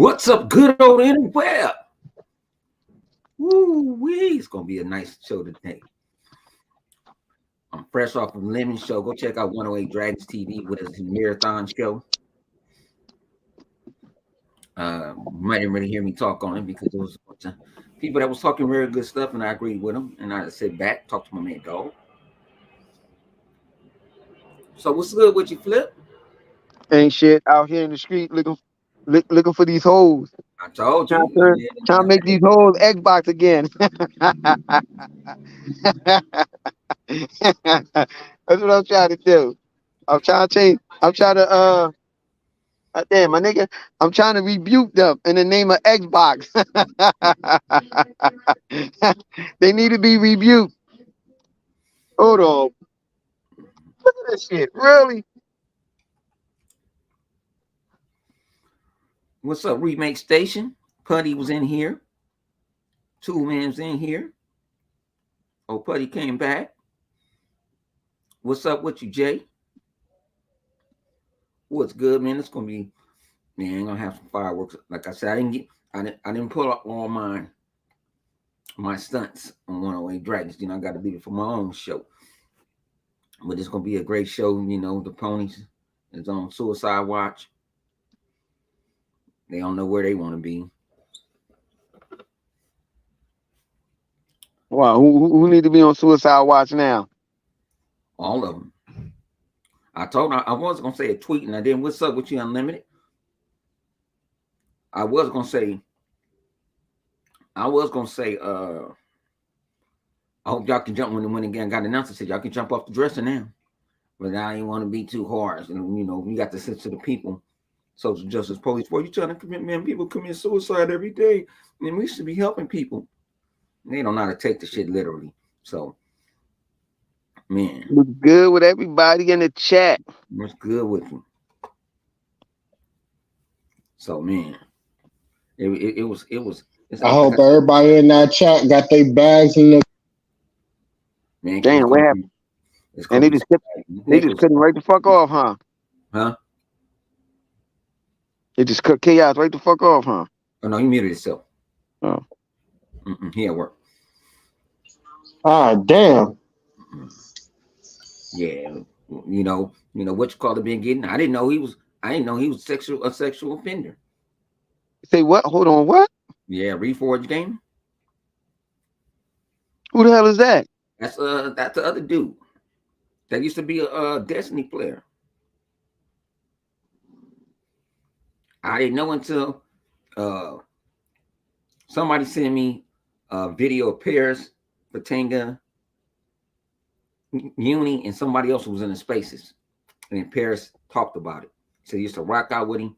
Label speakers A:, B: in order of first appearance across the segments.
A: What's up, good old interweb? Woo-wee. It's gonna be a nice show today. I'm fresh off of Lemon Show. Go check out 108 Dragons TV with his marathon show. You might didn't really hear me talk on it because there was a bunch of people that was talking very good stuff, and I agreed with them. And I sit back, talk to my man dog. So what's good with you, Flip?
B: Ain't shit out here in the street looking for these hoes.
A: I told
B: Trying
A: you.
B: to make these hoes Xbox again. That's what I'm trying to do. I'm trying to change. I'm trying to damn my nigga. I'm trying to rebuke them in the name of Xbox. They need to be rebuked. Hold on. Look at this shit. Really?
A: What's up, Remake Station? Putty was in here. Two Man's in here. Oh, Putty came back. What's up with you, Jay? What's good, man? It's gonna be, man. I'm gonna have some fireworks. Like I said, I didn't pull up all my stunts on 108 Dragons. You know, I got to be for my own show. But it's gonna be a great show. You know, the ponies is on suicide watch. They don't know where they want to be.
B: Wow, who need to be on suicide watch now?
A: All of them. I told her I was gonna say a tweet, and I didn't. What's up with you, Unlimited? I was gonna say. I hope y'all can jump when again got announced. I said y'all can jump off the dresser now, but I didn't want to be too harsh. And you know, we got the sense of the people. Social justice police. Boy, you trying to commit, man? People commit suicide every day, and we should be helping people. They don't know how to take the shit literally. So, man,
B: What's good with everybody in the chat?
A: what's good with you? So, man, it was.
C: I hope everybody in that chat got their bags in the.
A: Man,
B: Damn, what happened? And they just couldn't right the fuck off, huh?
A: Huh?
B: They just cut chaos right the fuck off, huh?
A: Oh no, he muted himself.
B: Oh.
A: He at work.
C: Ah, damn.
A: Yeah, you know what you call it been getting. I didn't know he was a sexual offender.
B: Say what? Hold on, what?
A: Yeah, Reforged game.
B: Who the hell is that?
A: That's the other dude. That used to be a Destiny player. I didn't know until somebody sent me a video of Paris, Batinga, Uni, and somebody else who was in the spaces. And then Paris talked about it. So he used to rock out with him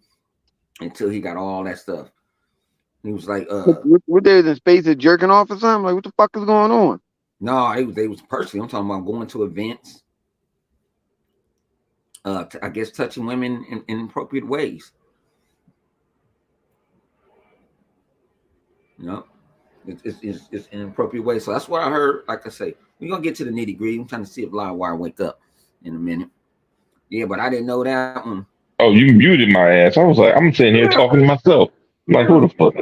A: until he got all that stuff. He was like,
B: what they was in spaces jerking off or something? Like, what the fuck is going on?
A: No, they was personally. I'm talking about going to events. I guess touching women in inappropriate ways. You know, it's inappropriate way. So that's what I heard. Like I say, we're gonna get to the nitty gritty. I'm trying to see if Livewire wake up in a minute. Yeah, but I didn't know that one.
D: Oh, you muted my ass. I was like, I'm sitting here talking to myself. I'm like, who the fuck?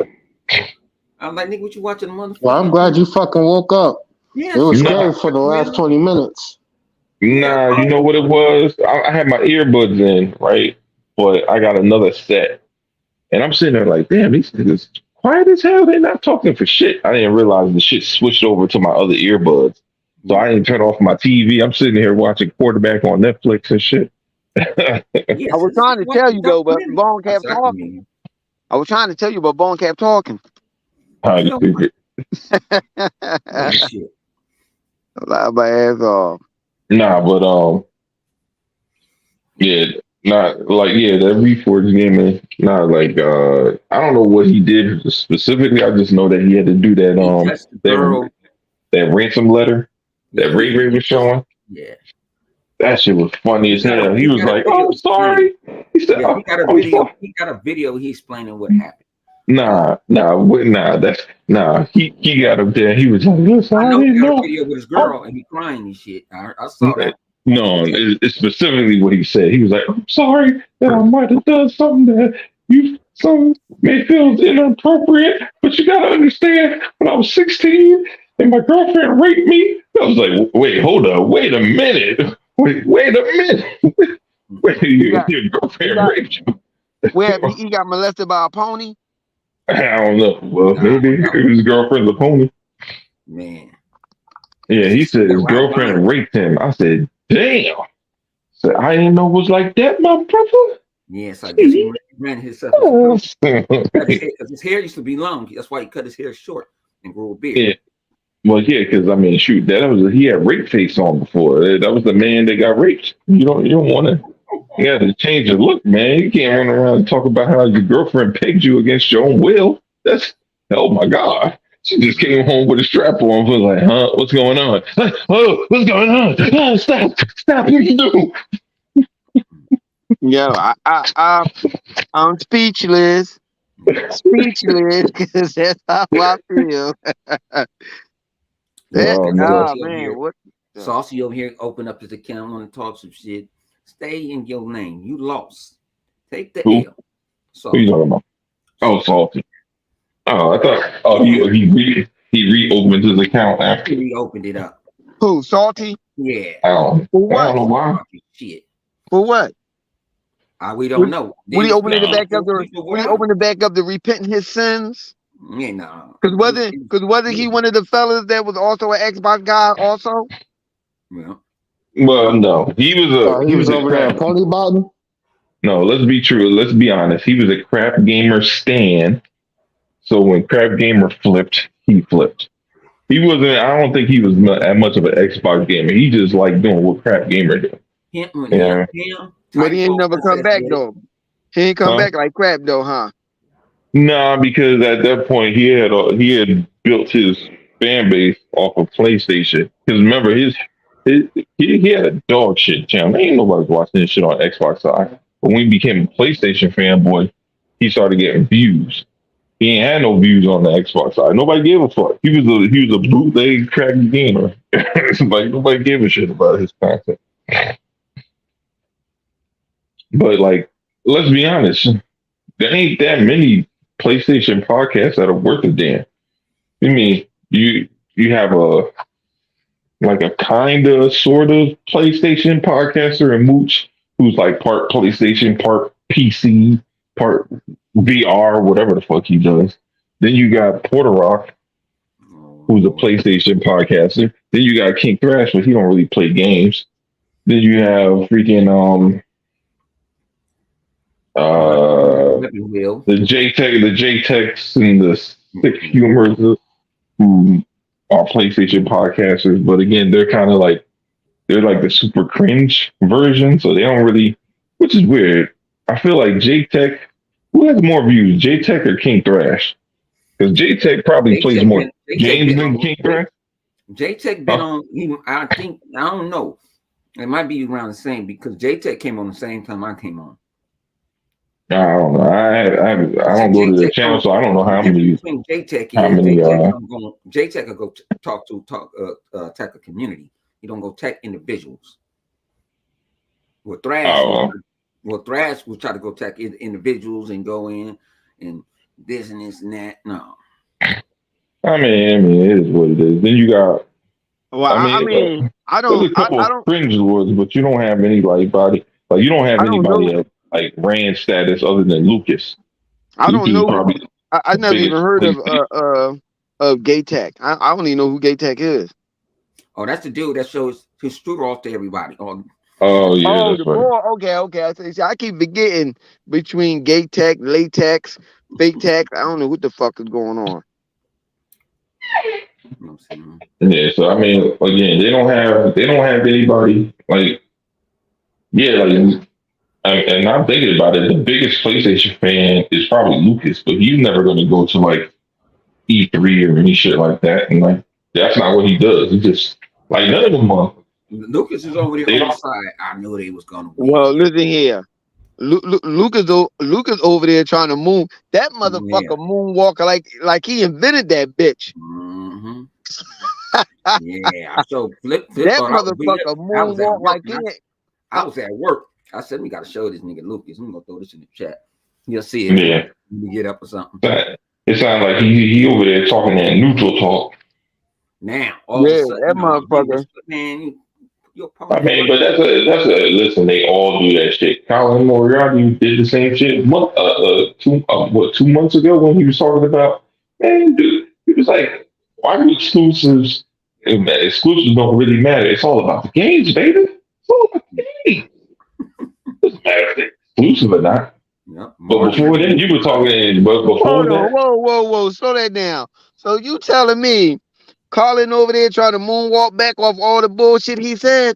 A: I'm like, nigga, what you watching, motherfucker?
C: Well, I'm glad you fucking woke up.
A: Yeah,
C: It was scary for the last 20 minutes.
D: Nah, you know what it was? I had my earbuds in, right? But I got another set. And I'm sitting there like, damn, these niggas quiet as hell. They're not talking for shit. I didn't realize the shit switched over to my other earbuds. So I didn't turn off my TV. I'm sitting here watching quarterback on Netflix and shit.
B: I was trying to tell you though, but Bone kept talking. I was trying to tell you, but Bone kept talking.
D: Shit.
B: Lie my ass off.
D: Nah, but yeah, not like that Reforged game. Not like I don't know what he did specifically. I just know that he had to do that that ransom letter that Ray was showing.
A: Yeah.
D: That shit was funny as hell. He was like, "Oh, I'm sorry." He said,
A: he got a video. He got a video. He explaining what happened.
D: Nah. He got up there. He was like, "Listen,
A: I know he got a video with his girl and he crying and shit. I saw that.
D: No, it's specifically what he said. He was like, "I'm sorry that I might have done something that some may feel inappropriate, but you gotta understand, when I was 16 and my girlfriend raped me, I was like, wait, hold up, wait a minute. Wait a minute. Wait,
B: He got
D: your
B: he
D: girlfriend
B: got
D: raped you.
B: where he got molested by a pony.
D: I don't know. Well,
A: Nah,
D: maybe
A: no,
D: it was his girlfriend's a pony.
A: man.
D: Yeah, he said
A: Yeah,
D: his girlfriend raped him. I said, damn. Said, I didn't know it was like that, my brother.
A: Yes, I guess he ran himself as a pony. Cut his hair, 'cause his hair used to be long. That's why he cut his hair short and grew a beard.
D: Yeah. Well, yeah, because I mean, shoot, he had rape face on before. That was the man that got raped. You don't want to. You got to change your look, man. You can't run around and talk about how your girlfriend pegged you against your own will. That's oh my god. She just came home with a strap on. Was like, huh? What's going on? Oh, what's going on? Oh, stop! What you do?
B: Yo, I'm speechless, because that's how I feel.
D: Oh no.
B: Oh man, what?
A: Saucy over here open up his account, want to talk some shit. Stay in your lane. You lost. Take the
D: Who?
A: L.
D: Who you talking about? Oh, salty. Oh, I thought. Oh, he reopened his account after.
A: He opened it up.
B: Who? Salty?
A: Yeah.
B: For
D: I
B: what?
D: don't know why.
A: Shit.
B: For what?
A: We don't know.
B: Would he open it back up?
A: Would
B: Would he open it back up to repenting his sins?
A: Yeah, no.
B: Because wasn't he one of the fellas that was also an Xbox guy also?
A: Well,
D: Well, no, he was a
C: over there
D: crap.
C: pony bottom.
D: No, let's be true. Let's be honest. He was a crap gamer stan. So when crap gamer flipped, he flipped. He wasn't. I don't think he was that much of an Xbox gamer. He just liked doing what crap gamer did. Yeah.
B: But he ain't never come back though. He ain't come back like crap though, huh?
D: Nah, because at that point he had built his fan base off of PlayStation. Because remember he had a dog shit channel. Ain't nobody watching this shit on Xbox side. But when he became a PlayStation fanboy, he started getting views. He ain't had no views on the Xbox side. Nobody gave a fuck. He was a bootleg cracky gamer. Like nobody gave a shit about his content. But like, let's be honest, there ain't that many PlayStation podcasts that are worth a damn. I mean, you have a kind of sort of PlayStation podcaster in Mooch, who's like part PlayStation, part PC, part VR, whatever the fuck he does. Then you got Porter Rock, who's a PlayStation podcaster. Then you got King Thrash, but he don't really play games. Then you have freaking the JTechs and the Sick Humors who are PlayStation podcasters, but again, they're kind of like the super cringe version, so they don't really, which is weird. I feel like JTech, who has more views, JTech or King Thrash? Because JTech probably plays more games than King Thrash.
A: JTech been on. I think I don't know. It might be around the same because JTech came on the same time I came on.
D: I don't know. I don't go to the channel, so I don't know how many.
A: Between JTech JTech will go talk tech a community. You don't go tech individuals. With Thrash, Thrash will try to go tech individuals and go in and this and that. No.
D: I mean, it is what it is. Then you got.
B: Well, I mean, I don't.
D: There's a couple of cringe words, but you don't have anybody. You don't have anybody at like Rand status other than Lucas.
B: I don't know. I never even heard of Gay Tech. I don't even know who Gay Tech is.
A: Oh, that's the dude that shows his strudel off to everybody.
D: Oh yeah.
B: Oh, the boy. Okay. I keep forgetting between Gay Tech, Latex, Fake Tech. I don't know what the fuck is going on.
D: Yeah, so I mean, again, they don't have anybody like, and I'm thinking about it. The biggest PlayStation fan is probably Lucas, but he's never going to go to like E3 or any shit like that, and like that's not what he does. He just like none of them are.
A: Lucas is over there on the side. I knew they was going to win.
B: Well, listen here. Lucas over there trying to moon. That motherfucker moonwalker like he invented that bitch.
A: Mm-hmm. Yeah, so Flip
B: that motherfucker moonwalk like it.
A: I was at work. I said we got to show this nigga Lucas. I'm gonna throw this in the chat. You'll see it.
D: Yeah.
A: You get up or something.
D: It sounds like he over there talking that neutral talk.
A: Now, all of a
B: Yeah,
A: sudden,
B: that
A: no, you
B: motherfucker.
A: just man, your
D: I
A: opponent
D: mean,
A: right
D: but
A: there.
D: listen. They all do that shit. Colin Moriarty did the same shit. 2 months ago when he was talking about, man, dude, he was like, why do exclusives? Exclusives don't really matter. It's all about the games, baby. It's all about the games. It doesn't matter if they're exclusive or not.
A: Yep,
D: But before then,
A: marketing.
D: you were talking. But before
B: Hold on,
D: that,
B: whoa, slow that down. So you telling me Colin over there trying to moonwalk back off all the bullshit he said?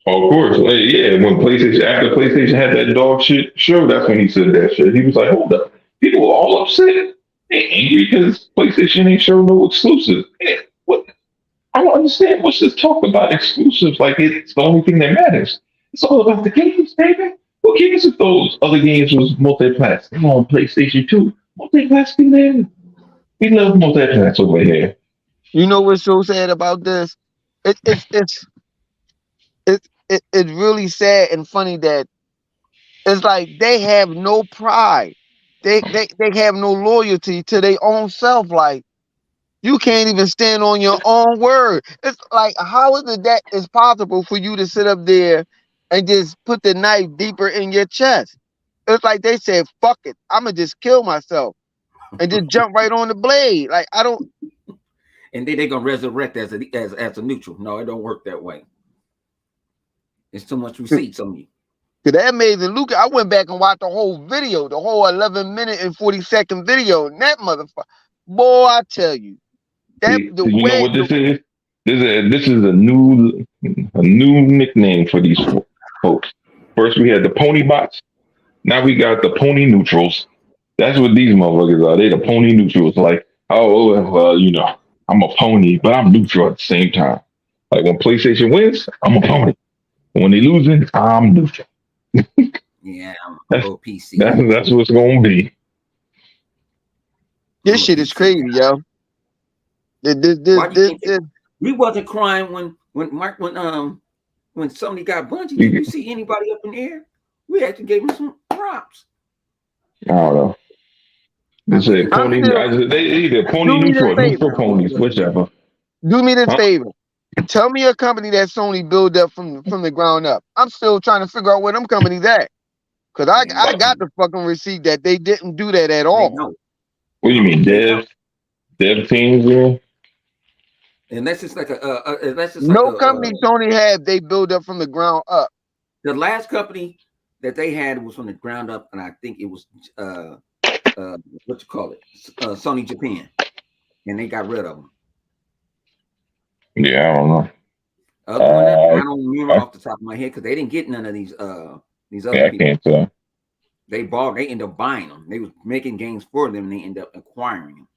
D: of course, yeah. When PlayStation after PlayStation had that dog shit show, that's when he said that shit. He was like, "Hold up, people are all upset. They angry because PlayStation ain't show no exclusives. Man, what? I don't understand. What's this talk about exclusives? Like it's the only thing that matters. It's all about the games, baby. Who cares if those other games was multi-class? Come on, PlayStation 2. Multi-class be there. We love multi-class over here.
B: You know what's so sad about this? It, it's it's it's really sad and funny that it's like they have no pride. They have no loyalty to their own self. Like you can't even stand on your own word. It's like how is it that it's possible for you to sit up there and just put the knife deeper in your chest? It's like they said, "Fuck it, I'ma just kill myself and just jump right on the blade." Like I don't.
A: And then they're gonna resurrect as a neutral. No, it don't work that way. It's too much receipts on you.
B: Cause that amazing Luca, I went back and watched the whole video, the whole 11-minute and 40-second video. And that motherfucker, boy, I tell you, that
D: See,
B: the
D: you know
B: way
D: what this is? This is a new nickname for these folks. First we had the pony bots. Now we got the pony neutrals. That's what these motherfuckers are. They the pony neutrals. Like, oh well, I'm a pony, but I'm neutral at the same time. Like when PlayStation wins, I'm a pony. When they losing, I'm neutral.
A: Yeah, I'm
D: That's
A: a PC.
D: that's what's gonna be.
B: this
A: I'm a
B: shit is
A: PC
B: crazy,
A: guy.
B: yo.
A: Why do you think
B: This.
A: we wasn't crying when Sony got Bungie? Did
D: You,
A: you see anybody up in the air? We actually gave him some props.
D: I don't know. They
A: I look
D: said
A: at
B: I'm
A: like,
D: pony.
B: still.
D: They either pony
B: Do me this
D: neutral or neutral
B: favor.
D: ponies, whichever.
B: Do me this
D: Huh?
B: favor. Tell me a company that Sony built up from the ground up. I'm still trying to figure out where them companies at. Cause
A: man,
B: I got the fucking receipt that they didn't do that at
A: they
B: all.
A: don't.
D: What do you
A: No,
D: mean,
A: they don't.
D: dev teams? Yeah.
A: Unless it's like unless it's like
B: No company Sony had they built up from the ground up.
A: the last company that they had was from the ground up, and I think it was what you call it, Sony Japan, and they got rid of them.
D: Yeah, I don't know.
A: Other than that, I
D: Uh,
A: don't remember
D: I,
A: off the top of my head because they didn't get none of these other
D: yeah, I
A: people.
D: can't tell.
A: They ended up buying them. They was making games for them, and they ended up acquiring them.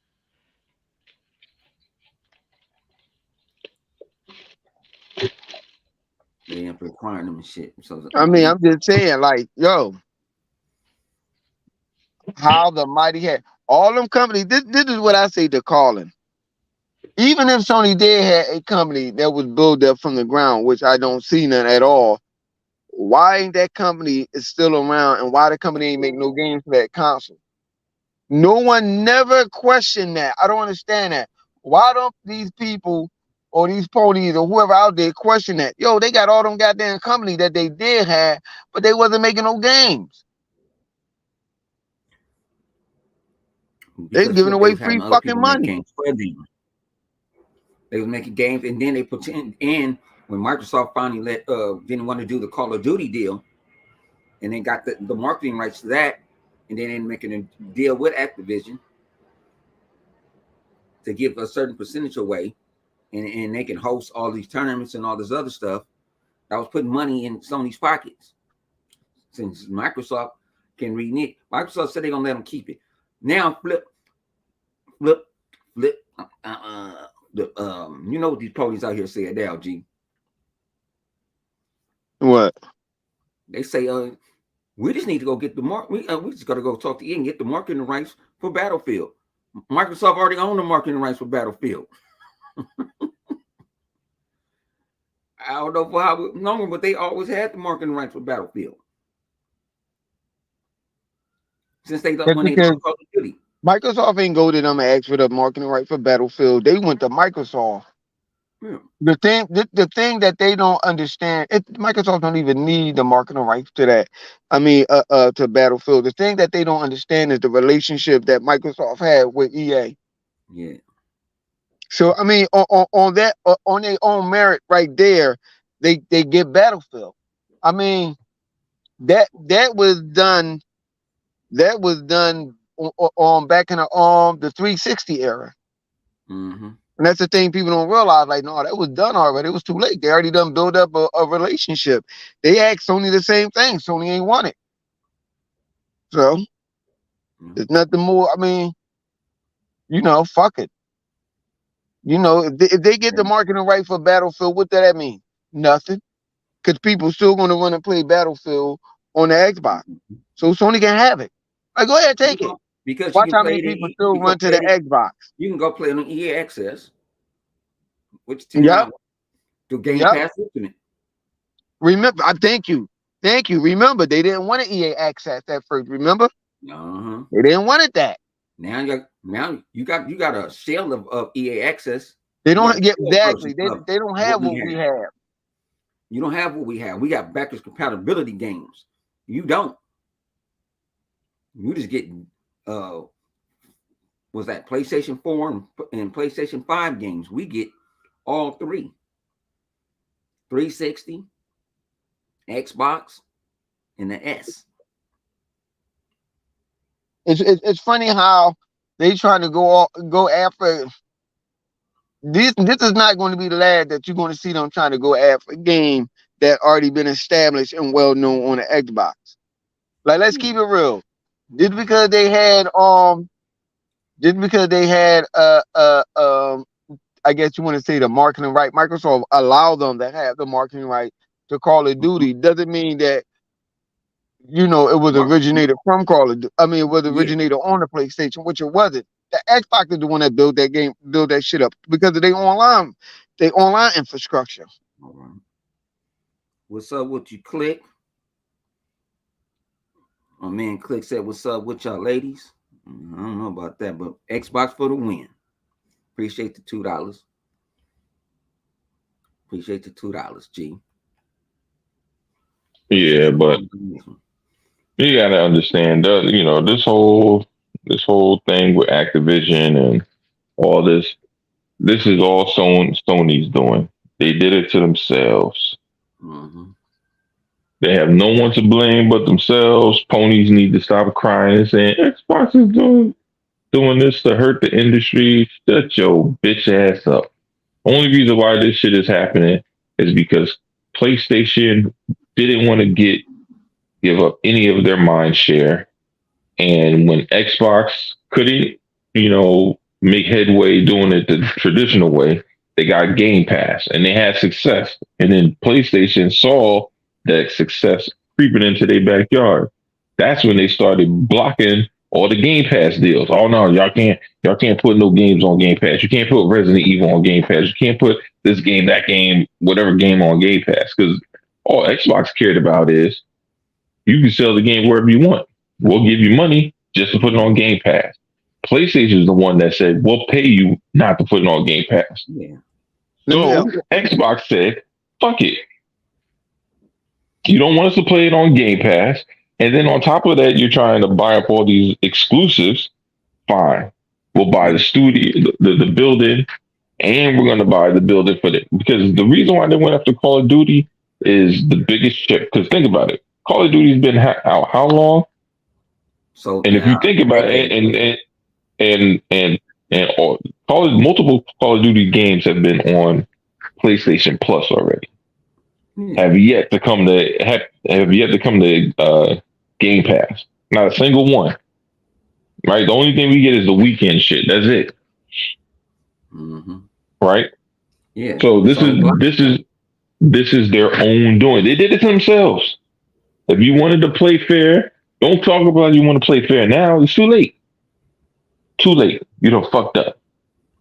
A: They ended up acquiring them and shit. So
B: I mean, I'm just saying, like, yo, how the mighty had all them companies. This is what I say to Colin. Even if Sony did have a company that was built up from the ground, which I don't see none at all, why ain't that company is still around and why the company ain't make no games for that console? No one never questioned that. I don't understand that. Why don't these people or these ponies or whoever out there question that? Yo, they got all them goddamn company that they did have, but they wasn't making no games. They
A: because
B: giving
A: look, they
B: away
A: was
B: free
A: having other
B: fucking
A: people make
B: money.
A: games for them. They was making games, and then they pretend. And when Microsoft finally didn't want to do the Call of Duty deal, and then got the marketing rights to that, and then they making a deal with Activision to give a certain percentage away, and they can host all these tournaments and all this other stuff. I was putting money in Sony's pockets. Since Microsoft can renege, Microsoft said they're gonna let them keep it. Now flip, flip. You know what these police out here say at LG?
B: What?
A: They say, we just need to go get the mark. We just got to go talk to Ian and get the marketing rights for Battlefield. Microsoft already owned the marketing rights for Battlefield. I don't know for how long, but they always had the marketing rights for Battlefield. since they don't
B: That's
A: when they
B: because
A: love Call of Duty.
B: Microsoft ain't go to them and ask for the marketing right for Battlefield. They went to Microsoft.
A: Yeah.
B: The thing that they don't understand, Microsoft don't even need the marketing rights to that. I mean, to Battlefield. The thing that they don't understand is the relationship that Microsoft had with EA.
A: Yeah.
B: So I mean, on that, on their own merit, right there, they get Battlefield. I mean, that was done. That was done on back in the 360 era.
A: Mm-hmm.
B: And that's the thing people don't realize. Like, no, that was done already. It was too late. They already done build up a relationship. They asked Sony the same thing. Sony ain't want it. So there's nothing more. I mean, fuck it. If they get the marketing right for Battlefield, what does that mean? Nothing. Because people still going to run and play Battlefield on the Xbox. So Sony can have it. Like, go ahead, take it.
A: Because you
B: Watch
A: can
B: how
A: play
B: many
A: it.
B: people still
A: You go
B: run to the
A: play it.
B: Xbox.
A: You can go play it on EA Access, which
B: Yep.
A: to Game
B: Yep.
A: Pass Ultimate.
B: Remember, I thank you. Thank you. Remember, they didn't want an EA access at first. Remember?
A: Uh-huh.
B: They didn't want it that.
A: Now you got a shell of EA Access.
B: They
A: You got
B: don't
A: a
B: get
A: shell
B: exactly.
A: version of
B: They don't
A: what
B: have
A: we
B: what we
A: have.
B: have.
A: You don't have what we have. We got backwards compatibility games. You don't. You just get was that PlayStation 4 and PlayStation 5 games. We get all three. 360, Xbox, and the S.
B: It's funny how they trying to go after this. This is not going to be the last that you're going to see them trying to go after a game that already been established and well known on the Xbox. Like, let's keep it real. Just because they had I guess you want to say the marketing right. Microsoft allowed them to have the marketing right to Call of Duty. Doesn't mean that it was originated from Call of Duty. I mean, it was originated on the PlayStation, which it wasn't. The Xbox is the one that built that shit up because of their online infrastructure.
A: All right. What's up with you, Click? My man Click said, "What's up with y'all, ladies?" I don't know about that, but Xbox for the win. Appreciate the $2. Appreciate the $2, G.
D: Yeah, but you gotta understand that this whole thing with Activision and all this. This is all Sony's doing. They did it to themselves.
A: Mm-hmm.
D: They have no one to blame but themselves. Ponies need to stop crying and saying Xbox is doing this to hurt the industry. Shut your bitch ass up. Only reason why this shit is happening is because PlayStation didn't want to give up any of their mind share. And when Xbox couldn't, make headway doing it the traditional way, they got Game Pass and they had success. And then PlayStation saw that success creeping into their backyard. That's when they started blocking all the Game Pass deals. Oh no, y'all can't put no games on Game Pass. You can't put Resident Evil on Game Pass. You can't put this game, that game, whatever game on Game Pass. Because all Xbox cared about is you can sell the game wherever you want. We'll give you money just to put it on Game Pass. PlayStation is the one that said, we'll pay you not to put it on Game Pass.
A: Yeah.
D: So Xbox said, fuck it. You don't want us to play it on Game Pass. And then on top of that, you're trying to buy up all these exclusives. Fine. We'll buy the studio, the building, and we're going to buy the building for it. Because the reason why they went after Call of Duty is the biggest chip. Because think about it. Call of Duty's been out how long?
A: So,
D: and if you think about it, and multiple Call of Duty games have been on PlayStation Plus already. Have yet to come to Game Pass. Not a single one. Right? The only thing we get is the weekend shit. That's it.
A: Mm-hmm.
D: Right?
A: Yeah.
D: So this is their own doing. They did it to themselves. If you wanted to play fair, don't talk about you want to play fair now. It's too late. Too late. You done fucked up.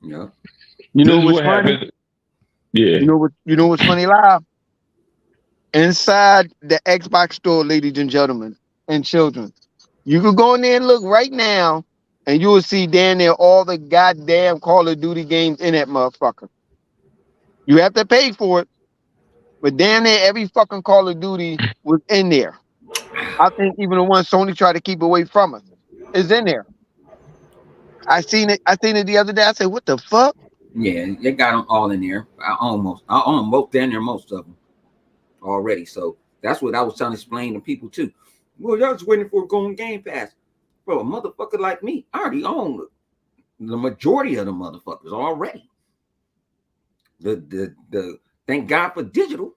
A: Yeah.
B: You know what's funny?
D: Happened. Yeah.
B: You know what's funny live? Inside the Xbox store, ladies and gentlemen and children, You can go in there and look right now, and you will see down there all the goddamn Call of Duty games in that motherfucker. You have to pay for it, but down there, every fucking Call of Duty was in there. I think even the one Sony tried to keep away from us is in there. I seen it. I seen it the other day. I said, "What the fuck?"
A: Yeah, they got them all in there. I own both down there, most of them already. So that's what I was trying to explain to people too. Well, y'all just waiting for going Game Pass, bro. A motherfucker like me, I already own the majority of the motherfuckers already. The thank God for digital,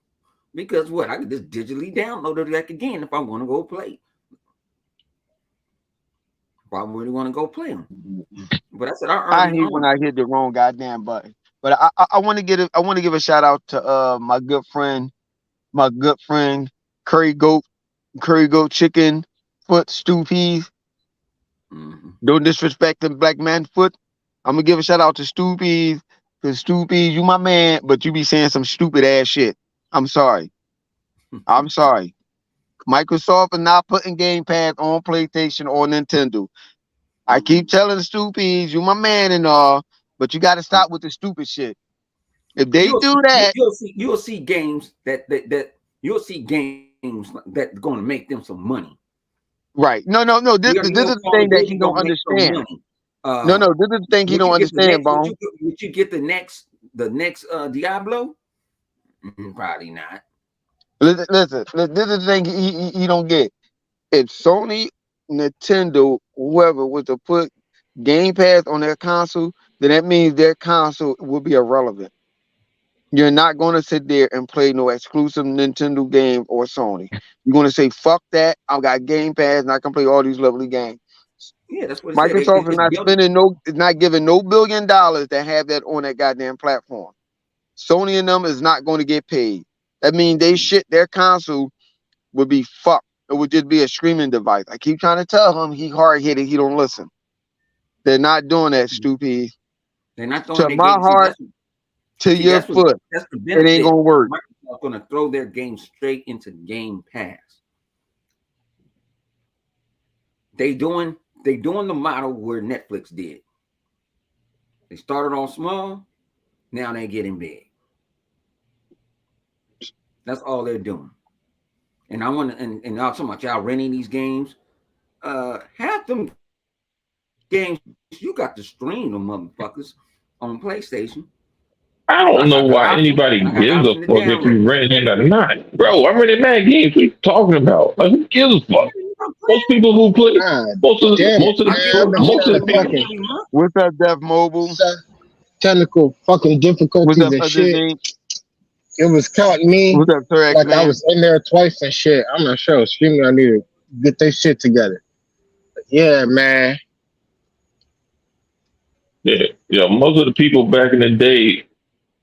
A: because what I can just digitally download it back again if I want to go play. If I really want to go play them. But I said I
B: I
A: already
B: hate when
A: own.
B: I hit the wrong goddamn button. But I want to get I want to give a shout out to my good friend curry goat chicken foot stew peas.
A: Mm-hmm.
B: Don't disrespect the black man foot. I'm gonna give a shout out to Stew Peas, cause Stew Peas, you my man, but you be saying some stupid ass shit. I'm sorry. I'm sorry. Microsoft is not putting Game Pass on PlayStation or Nintendo. I keep telling Stew Peas, you my man and all, but you got to stop with the stupid shit. If they
A: You'll
B: do
A: see,
B: that,
A: you'll see games that you'll see games that going to make them some money.
B: right? No. This
A: We already
B: this is
A: know
B: the
A: Call
B: thing
A: of
B: that he
A: Duty
B: don't
A: gonna make some
B: understand.
A: money.
B: No, this is the thing he
A: Would
B: don't
A: you get the
B: understand,
A: next?
B: Bone.
A: Would you get the next Diablo? Probably not.
B: Listen, this is the thing he don't get. If Sony, Nintendo, whoever was to put Game Pass on their console, then that means their console will be irrelevant. You're not going to sit there and play no exclusive Nintendo game or Sony. You're going to say, fuck that. I've got Game Pass and I can play all these lovely games.
A: Yeah, that's what it said.
B: Microsoft is
A: It's
B: not
A: built.
B: spending is not giving no $1 billion to have that on that goddamn platform. Sony and them is not going to get paid. That means they shit their console would be fucked. It would just be a streaming device. I keep trying to tell him he hard headed, he don't listen. They're not doing that, stupid.
A: They're not throwing
B: To
A: their
B: my
A: game.
B: heart, to your foot,
A: That's the
B: it ain't
A: benefit.
B: gonna work.
A: Microsoft going to throw their game straight into Game Pass. They doing the model where Netflix did. They started off small, now they're getting big. That's all they're doing. And I want to, and y'all talking about y'all renting these games. Half them games you got to stream them motherfuckers on PlayStation.
D: I
A: I
D: don't know
A: got the
D: why
A: option.
D: anybody
A: I got the
D: gives a
A: option to
D: fuck if
A: download.
D: you rent it or not. Bro, I rented mad games. What are you talking about? Like, who gives a fuck? Most people who play,
C: God damn it,
A: I
C: man.
A: give
C: I've been
D: most
A: I
D: of
C: trying
D: the
C: to
A: pay
D: people,
C: fucking
A: every month.
B: What's up, Dev Mobile?
C: technical fucking
B: What's
C: difficulties
B: up,
C: and
B: other
C: shit.
B: name?
C: It was counting me
B: What's up, Sir X
C: like I
B: Man?
C: was in there twice and shit. I'm not sure. Screaming, I need to get this shit together. But yeah, man.
D: yeah, most of the people back in the day,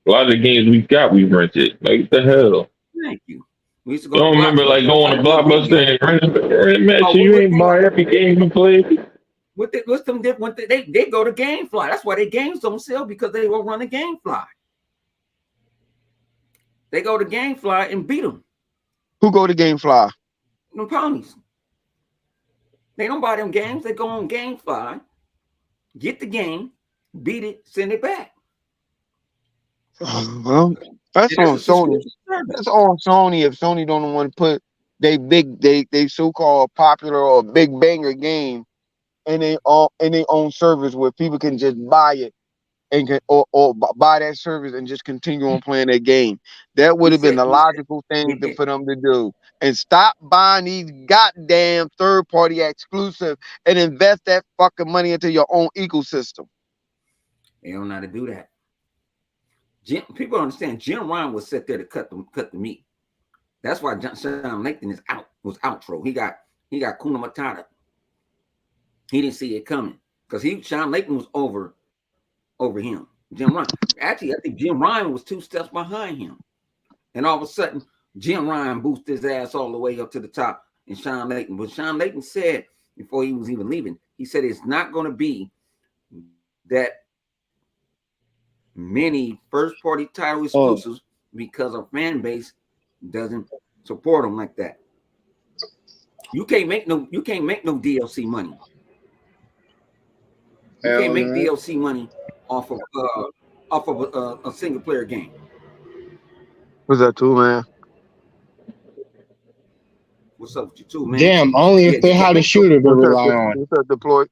D: a lot of the games we got, we rented. Like, what the hell?
A: Thank you. We used to
D: You
A: go to
D: don't remember like
A: Blockbuster.
D: going to
A: Get video.
D: Blockbuster and rent man,
A: Oh,
D: so you ain't buy every game you played.
A: what's them different? They go to GameFly. That's why their games don't sell, because they will run a GameFly. They go to GameFly and beat them.
B: Who go to GameFly?
A: Them ponies. They don't buy them games. They go on GameFly, get the game, beat it, send it back.
B: Well, that's
A: And that's
B: on
A: a
B: Sony.
A: subscription service.
B: That's on Sony if Sony don't want to put they so-called popular or big banger game in their own service where people can just buy it and buy that service and just continue on playing that game. That would
A: He
B: have been
A: said,
B: the
A: he said,
B: logical thing
A: it,
B: for them to do. And stop buying these goddamn third-party exclusive and invest that fucking money into your own ecosystem.
A: they don't know how to do that. People don't understand. Jim Ryan was set there to cut the meat. That's why Sean Lathan was outro. He got Kuna Matata. He didn't see it coming because Sean Layton was over him. Jim Ryan. Actually, I think Jim Ryan was 2 steps behind him. And all of a sudden, Jim Ryan boosted his ass all the way up to the top. And Sean Layton. But Sean Layton said before he was even leaving, he said it's not going to be that many first-party title exclusives because our fan base doesn't support them like that. You can't make no DLC money. You can't
C: Hell
A: make
C: no.
A: DLC money off of a single player game.
B: What's that too, man?
A: What's up with you too, man?
C: Damn, only
A: Yeah,
C: if they
A: you can't
C: had a
A: make no.
C: shooter to rely on.
B: What's that deployed?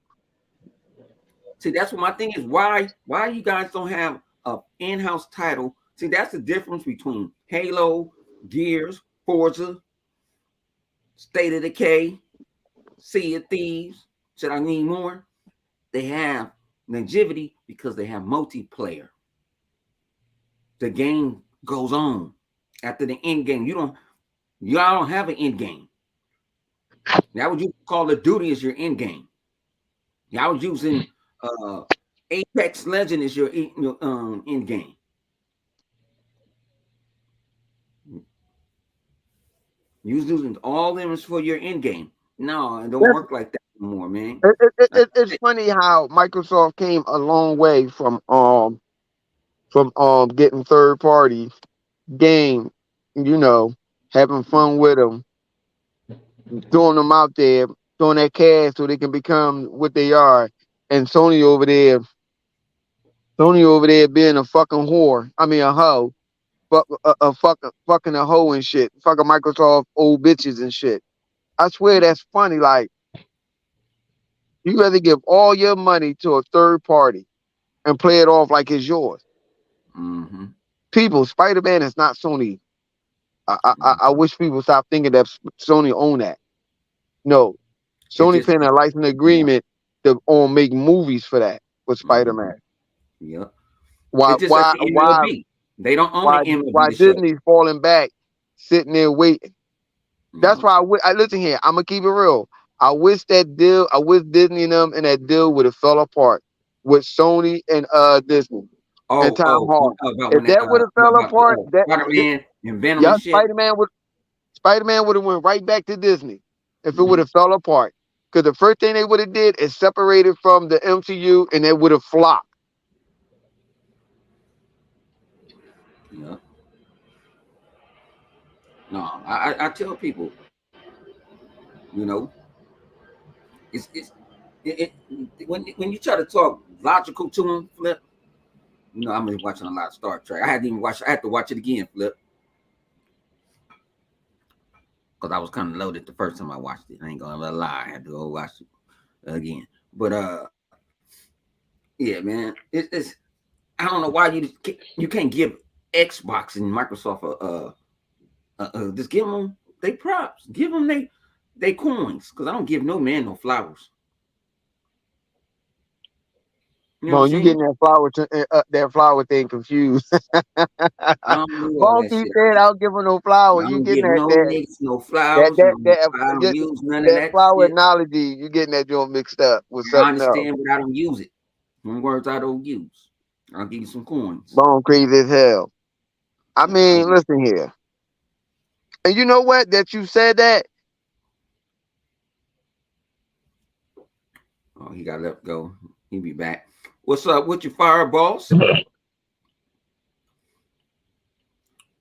A: See, that's what my thing is. Why you guys don't have a in-house title? See, that's the difference between Halo, Gears, Forza, State of Decay, Sea of Thieves. Should I need more? They have longevity because they have multiplayer. The game goes on after the end game. Y'all don't have an end game. Now would you call of Duty as your end game? Y'all was using Apex Legend as your end game. You was using all them for your end game. No, it don't work like that anymore, man.
B: It's funny how Microsoft came a long way from getting third party game, you know, having fun with them, throwing them out there, throwing that cash so they can become what they are, and Sony over there being a fucking whore. I mean a hoe, a fucking a hoe and shit, fucking Microsoft old bitches and shit. I swear that's funny. Like you rather give all your money to a third party and play it off like it's yours.
A: Mm-hmm.
B: People, Spider-Man is not Sony. I wish people stop thinking that Sony own that. No,
A: It
B: Sony
A: just
B: paying a license
A: yeah.
B: agreement to make movies for that with
A: Mm-hmm.
B: Spider-Man.
A: Yeah.
B: Why
A: It's just like
B: why
A: the
B: why
A: MLB. They don't own
B: why
A: the MLB
B: why
A: the show.
B: Disney's falling back, sitting there waiting? That's
A: Yeah.
B: why I listen here. I'm gonna keep it real. I wish that deal. I wish Disney and them and that deal would have fell apart with Sony and Disney and
A: Oh,
B: Tom
A: oh,
B: Hardy.
A: about
B: If
A: when that
B: that would have fell
A: about the
B: apart, that
A: Spider-Man and Venom
B: yeah,
A: and shit.
B: Spider Man would have went right back to Disney if it would
A: Mm-hmm.
B: have fell apart. Because the first thing they would have did is separated from the MCU and it would have flopped.
A: Yeah. No, I tell people, you know, it's when you try to talk logical to them, Flip. You know, I've been watching a lot of Star Trek. I had to watch it again, Flip, because I was kind of loaded the first time I watched it. I ain't gonna lie, I had to go watch it again. But yeah, man, it's I don't know why you can't give Xbox and Microsoft just give them they props, give them they coins, because I don't give no man no flowers. You know what I'm
B: Bon, you
A: saying?
B: getting that flower thing confused.
A: I don't do all
B: Bon
A: that
B: keep
A: shit.
B: saying I don't give her no flower.
A: I
B: You
A: don't
B: getting
A: give
B: that
A: no
B: that
A: niggas no
B: that
A: flowers.
B: that
A: No,
B: that
A: I don't
B: that,
A: use none of
B: that
A: that
B: flower
A: shit.
B: analogy? You getting that joint mixed up with
A: I
B: something else?
A: understand, but I don't use it. Some words I don't use. I'll give you some coins.
B: Bon crazy as hell. I
A: Yeah, I
B: mean,
A: do.
B: listen here. And you know what? That you said that.
A: Oh, he got let go. He'll be back. What's up with your fireballs?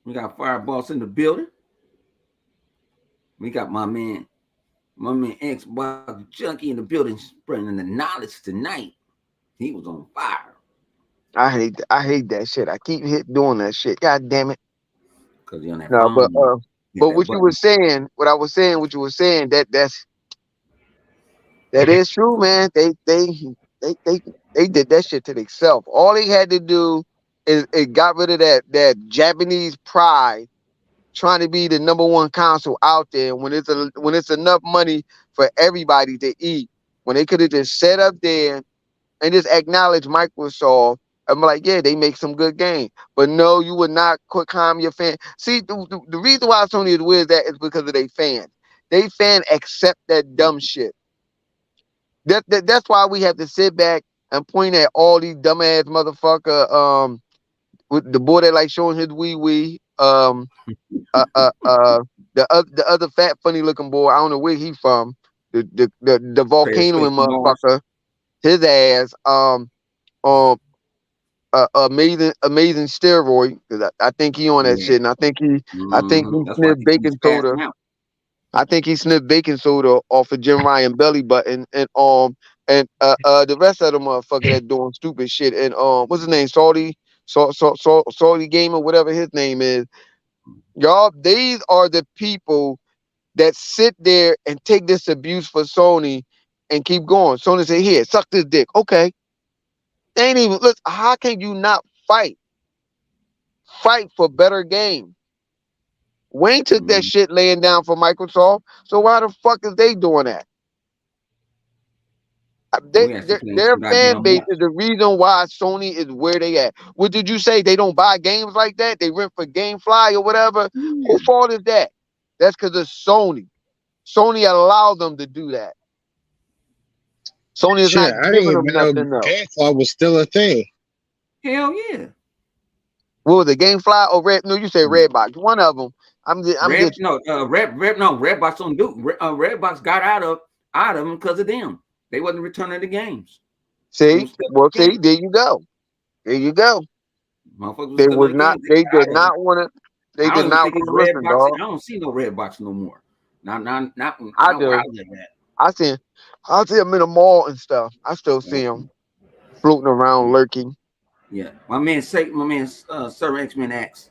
A: We got fireballs in the building. We got my man Xbox Junkie in the building spreading the knowledge tonight. He was on fire.
B: I hate that shit. I keep doing that shit. God damn it.
A: Because you're on that
B: No,
A: phone. Hit
B: but
A: that
B: what you were
A: button.
B: saying, what you were saying, that is true, man. They they they did that shit to themselves. All they had to do is it got rid of that Japanese pride, trying to be the number one console out there when it's enough money for everybody to eat. When they could have just sat up there and just acknowledge Microsoft. I'm like, yeah, they make some good game. But no, you would not calm your fan. See, the reason why Sony is weird that is because of their fans. They fan accept that dumb shit. That's why we have to sit back and point at all these dumbass motherfucker. With the boy that like showing his wee wee. Uh, uh, uh, the other fat funny looking boy. I don't know where he from. The
A: Fair
B: volcano
A: space Mars.
B: motherfucker. His ass. Um, amazing steroid. 'Cause I think he on that
A: Yeah.
B: shit, and I think he
A: That's why
B: sniffed
A: he's
B: baking
A: spazzing
B: soda.
A: out.
B: I think he sniffed baking soda off of Jim Ryan belly button and the rest of the motherfucker that doing stupid shit and what's his name Saudi Gamer whatever his name is. Y'all, these are the people that sit there and take this abuse for Sony and keep going. Sony say, here, suck this dick. Okay. They ain't even look. How can you not fight? Fight for better game. Wayne took that
A: Mm.
B: shit laying down for Microsoft. So why the fuck is they doing that?
A: We actually playing
B: Their
A: some
B: fan
A: goddamn
B: base
A: watch.
B: is the reason why Sony is where they at. What did you say? They don't buy games like that? They rent for GameFly or whatever?
A: Yeah.
B: Who fault is that? That's because of Sony. Sony allowed them to do that. Sony is
C: Shit,
B: not
C: I didn't
B: giving them
C: even know
B: nothing else.
C: GameFly was still a thing.
A: Hell yeah.
B: What was it? GameFly or Red? No, you say
A: Mm.
B: Redbox. One of them. I'm
A: Red
B: just
A: no Redbox don't do Redbox got out of them because of them. They wasn't returning the games. It
B: see.
A: was still
B: Well,
A: the
B: see,
A: game.
B: there you go. There you go.
A: Motherfuckers was
B: They
A: still in
B: was
A: the
B: not.
A: game. They
B: They
A: got
B: did
A: out of it.
B: not want to. They
A: I
B: did
A: don't even
B: not
A: think
B: want
A: it's
B: to
A: red
B: listen,
A: box.
B: dog.
A: I don't see no red box no more. Not
B: I
A: where I
B: do.
A: live at.
B: I see. I see them in the mall and stuff. I still see them floating around, lurking.
A: Yeah. My man Sir X-Men asks,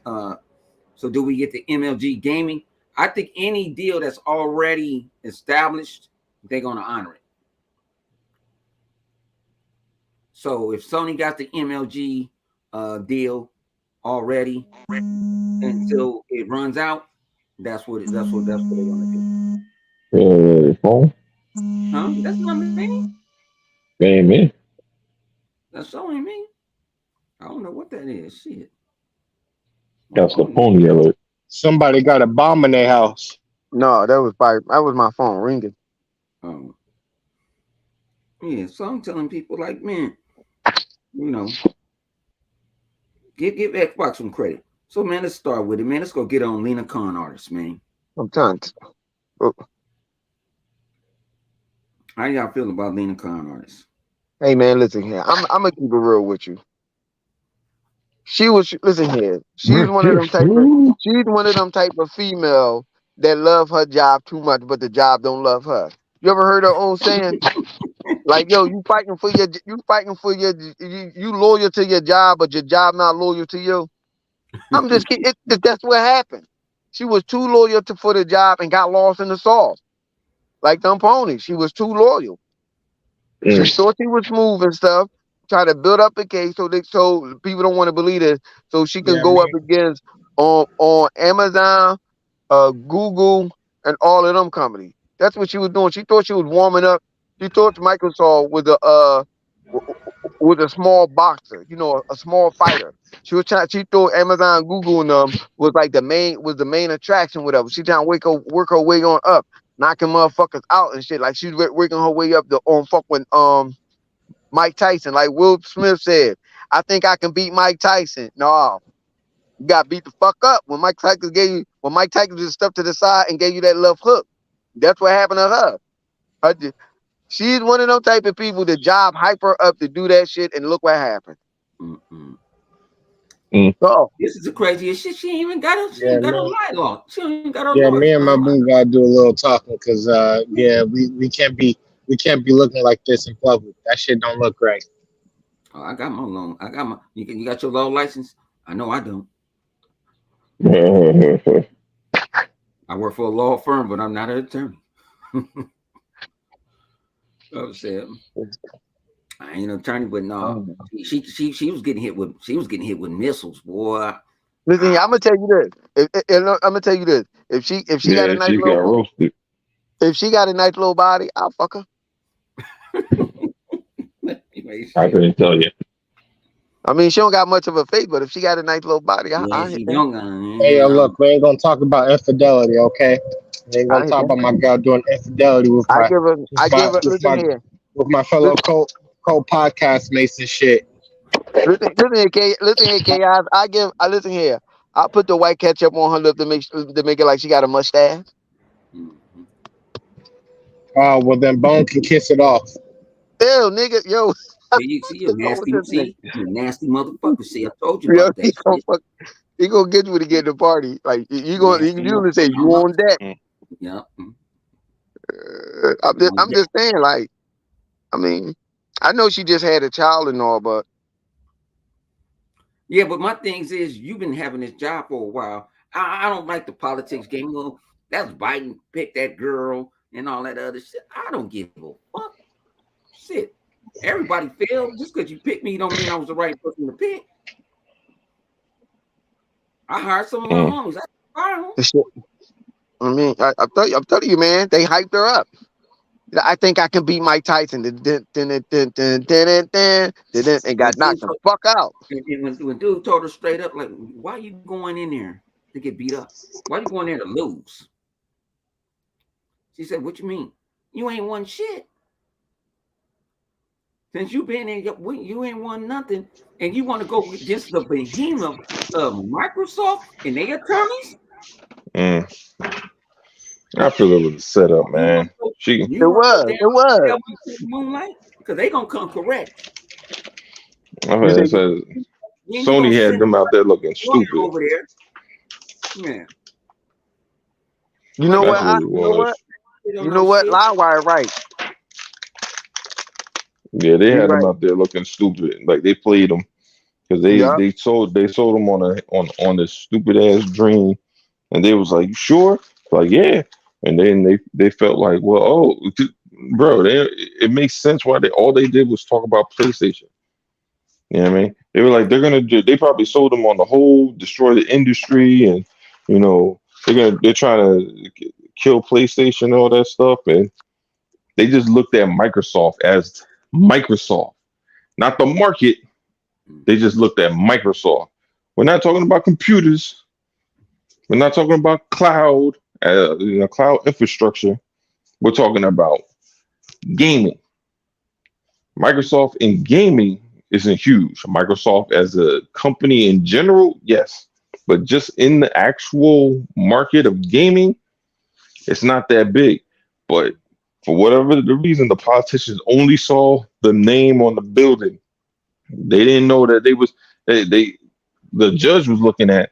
A: so do we get the MLG gaming? I think any deal that's already established, they're gonna honor it. So if Sony got the MLG deal already until it runs out, that's what they're gonna do.
D: Phone?
A: Huh? That's not me.
D: Damn it.
A: That's Sony me. I don't know what that is. Shit. My
D: That's the
A: phone.
D: pony alert.
C: Somebody got a bomb in their house.
B: No, that was my phone ringing.
A: Um, yeah. So I'm telling people like, man, you know, give Xbox some credit. So man, let's start with it, man. Let's go get on Lena Con artist, man.
B: I'm telling you. Oh,
A: How y'all feel about Lena Con artist?
B: hey man, listen here. I'm gonna keep it real with you. She was listen here. She's one of them type of female that love her job too much, but the job don't love her. You ever heard her own saying? Like, yo, you loyal to your job, but your job not loyal to you. I'm just kidding. That's what happened. She was too loyal for the job and got lost in the sauce. Like them ponies. She was too loyal. She
D: Mm.
B: thought she was smooth and stuff, trying to build up a case so people don't want to believe it, so she can
C: Yeah,
B: go up
C: me.
B: against on Amazon, Google, and all of them companies. That's what she was doing. She thought she was warming up. She thought Microsoft was a small boxer, a small fighter. She was trying. She thought Amazon, Google, and them was the main attraction. Whatever. She trying to work her way on up, knocking motherfuckers out and shit. Like she's working her way up on fuck with Mike Tyson. Like Will Smith said, I think I can beat Mike Tyson. No, you got beat the fuck up when Mike Tyson just stepped to the side and gave you that left hook. That's what happened to her. She's one of them type of people. The job hype her up to do that shit, and look what happened.
A: Mm-mm.
D: Mm.
B: So
A: This is the craziest shit. She ain't even got her. She
C: Yeah,
A: ain't got her
C: me.
A: light law. She ain't got her
C: Yeah,
A: lawyers.
C: me and my boo gotta do a little talking because yeah, we can't be looking like this in public. That shit don't look right.
A: Oh, I got my loan. I got my. You got your law license? I know I don't. I work for a law firm, but I'm not an attorney. I'm saying I ain't an attorney, but no, she was getting hit with missiles, boy.
B: listen, here, I'm gonna tell you this. I'm gonna tell you this. If she got a
D: Yeah,
B: nice
D: she got
B: little
D: roasted.
B: body, I'll fuck her.
D: I couldn't tell you.
B: I mean, she don't got much of a face, but if she got a nice little body,
A: Yeah,
B: I hit
A: she
B: that.
A: don't.
C: Hey, look, we ain't gonna talk about infidelity, okay? We ain't gonna
B: I hit
C: talk
B: that.
C: about my girl doing infidelity with
B: I
C: my
B: give her.
C: with
B: I
C: my
B: give her.
C: with
B: Listen
C: my
B: here.
C: with my fellow co-podcast mates and shit.
B: Listen here, Chaos. I listen here. I put the white ketchup on her lip to make it like she got a mustache.
A: Mhm.
C: Oh, well then Bone can kiss it off.
B: Ew, nigga, yo,
A: Yeah, you see,
B: what's wrong with this nigga?
A: you nasty motherfucker. See, I told you
B: Yo,
A: about that shit.
B: he gonna get you to get in the party. Like you gonna
A: Nasty
B: you gonna say you
A: motherfucker.
B: on deck.
A: Yeah.
B: I'm just saying, like, I mean, I know she just had a child and all, but
A: Yeah, but my things is you've been having this job for a while. I don't like the politics game. Well, that's Biden picked that girl and all that other shit. I don't give a fuck. Shit. Everybody failed. Just because you picked me don't mean I was the right person to pick. I hired some of my
D: Mm.
A: homies. I fired them.
B: the shit. I mean, I'm telling you, man, they hyped her up. I think I can beat Mike Tyson. And
A: When
B: got knocked
A: dude
B: the
A: told,
B: fuck out.
A: when dude told her straight up, like, why you going in there to get beat up? Why you going there to lose? She said, what you mean? You ain't won shit. Since you been in, you ain't won nothing, and you want to go against the behemoth of Microsoft and their attorneys?
D: Mm. I feel it was a setup,
A: You
D: man.
A: want to go?
D: She,
A: You
B: It
A: want to go
B: was.
A: down
B: It was.
A: to Moonlight? Because they gonna come correct.
D: I
B: You
D: mean,
B: say,
D: it says
A: Then you gonna
D: Sony had
A: send
D: them out there looking
A: a lawyer
D: stupid.
A: over there. Yeah,
B: you
A: like
B: know
A: you
B: what?
D: That's
A: gonna
D: what it
B: You know
D: was.
B: what?
A: they don't
B: You
A: know
B: know what?
A: shit.
B: Livewire, right?
D: Yeah, they
B: He
D: had them
B: right.
D: out there looking stupid. Like they played them because
B: Yeah.
D: they sold them on this stupid ass dream, and they was like, "You sure?" Like, yeah. And then they felt like, well, bro, it makes sense why they did was talk about PlayStation. You know what I mean? They were like, they probably sold them on the whole, destroy the industry, and you know, they're trying to kill PlayStation and all that stuff, and they just looked at Microsoft as Microsoft, not the market. They just looked at Microsoft. We're not talking about computers. We're not talking about cloud infrastructure. We're talking about gaming. Microsoft in gaming isn't huge. Microsoft as a company in general, yes. But just in the actual market of gaming, it's not that big. But for whatever the reason, the politicians only saw the name on the building. They didn't know that they the judge was looking at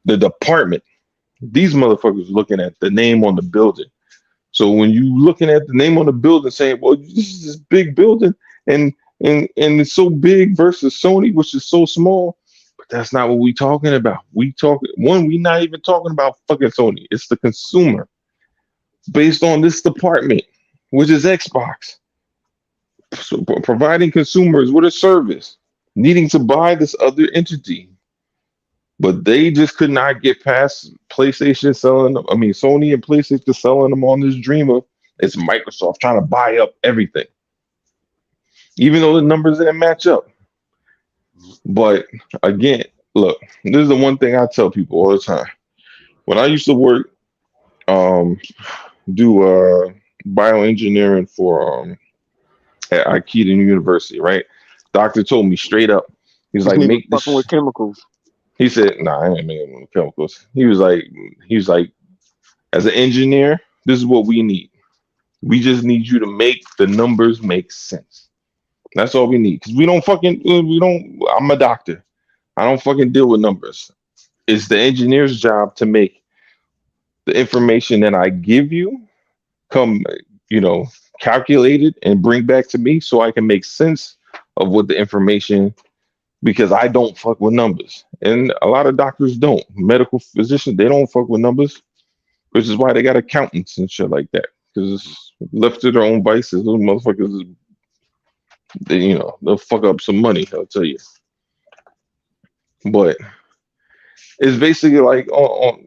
D: the department. These motherfuckers looking at the name on the building. So when you looking at the name on the building, saying, "Well, this is this big building, and and it's so big versus Sony, which is so small," but that's not what we talking about. We not even talking about fucking Sony. It's the consumer based on this department, which is Xbox, so providing consumers with a service, needing to buy this other entity. But they just could not get past PlayStation selling them. I mean, Sony and PlayStation selling them on this dream of it's Microsoft trying to buy up everything, even though the numbers didn't match up. But again, look, this is the one thing I tell people all the time. When I used to work, um, do bioengineering for at Aikido University, right? Doctor told me straight up, he's
B: This
D: like,
B: nigga
D: make
B: fucking
D: this.
B: with chemicals.
D: He said, "Nah, I ain't making no chemicals." He was like, as an engineer, this is what we need. We just need you to make the numbers make sense. That's all we need. Because we don't, I'm a doctor. I don't fucking deal with numbers. It's the engineer's job to make the information that I give you come, you know, calculated and bring back to me so I can make sense of what the information, because I don't fuck with numbers. And a lot of doctors don't. Medical physicians, they don't fuck with numbers, which is why they got accountants and shit like that. Because left to their own vices, those motherfuckers, they'll fuck up some money. I'll tell you. But it's basically like, what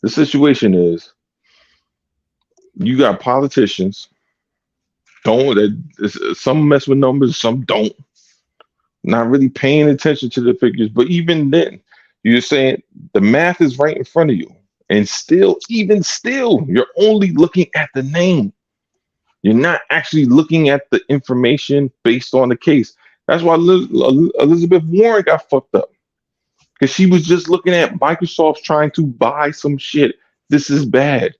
D: the situation is. You got politicians. Some mess with numbers, some don't. Not really paying attention to the figures. But even then, you're saying the math is right in front of you, and even still, you're only looking at the name. You're not actually looking at the information based on the case. That's why Elizabeth Warren got fucked up, because she was just looking at Microsoft trying to buy some shit. This is bad.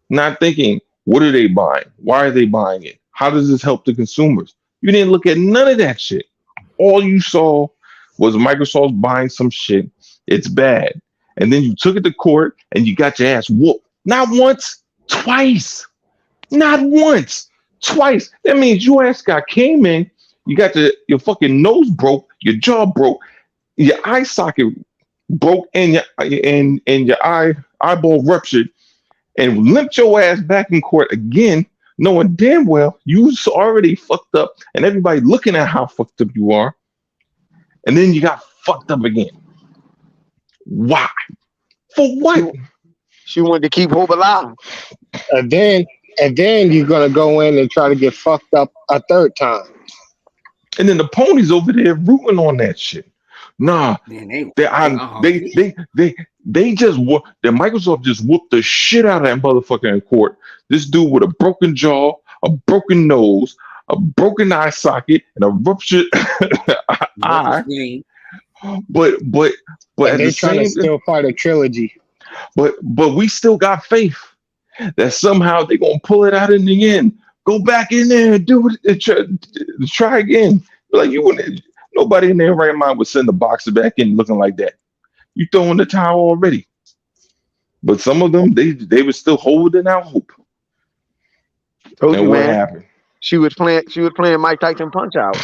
D: Not thinking, what are they buying? Why are they buying it? How does this help the consumers? You didn't look at none of that shit. All you saw was Microsoft buying some shit. It's bad. and then you took it to court and you got your ass whooped. Not once, twice. Not once, twice. That means your ass came in, you got your fucking nose broke, your jaw broke, your eye socket broke, and your eyeball ruptured, and limped your ass back in court again, knowing damn well you was already fucked up, and everybody looking at how fucked up you are, and then you got fucked up again. Why? For what?
B: She wanted to keep hope alive.
C: And then you're gonna go in and try to get fucked up a third time.
D: And then the ponies over there rooting on that shit. Nah,
A: Man,
D: they just whoop. That Microsoft just whooped the shit out of that motherfucker in court. This dude with a broken jaw, a broken nose, a broken eye socket, and a ruptured eye. But
C: And
D: at
C: they're
D: the
C: trying to
D: same,
C: still fight a trilogy.
D: but we still got faith that somehow they're gonna pull it out in the end. Go back in there and do it. Try again. Like you wouldn't. Nobody in their right mind would send the boxer back in looking like that. You throwing the towel already. But some of them, they were still holding out hope.
B: Told
D: And
B: you,
D: what
B: man.
D: happened?
B: She was playing Mike Tyson Punch Out.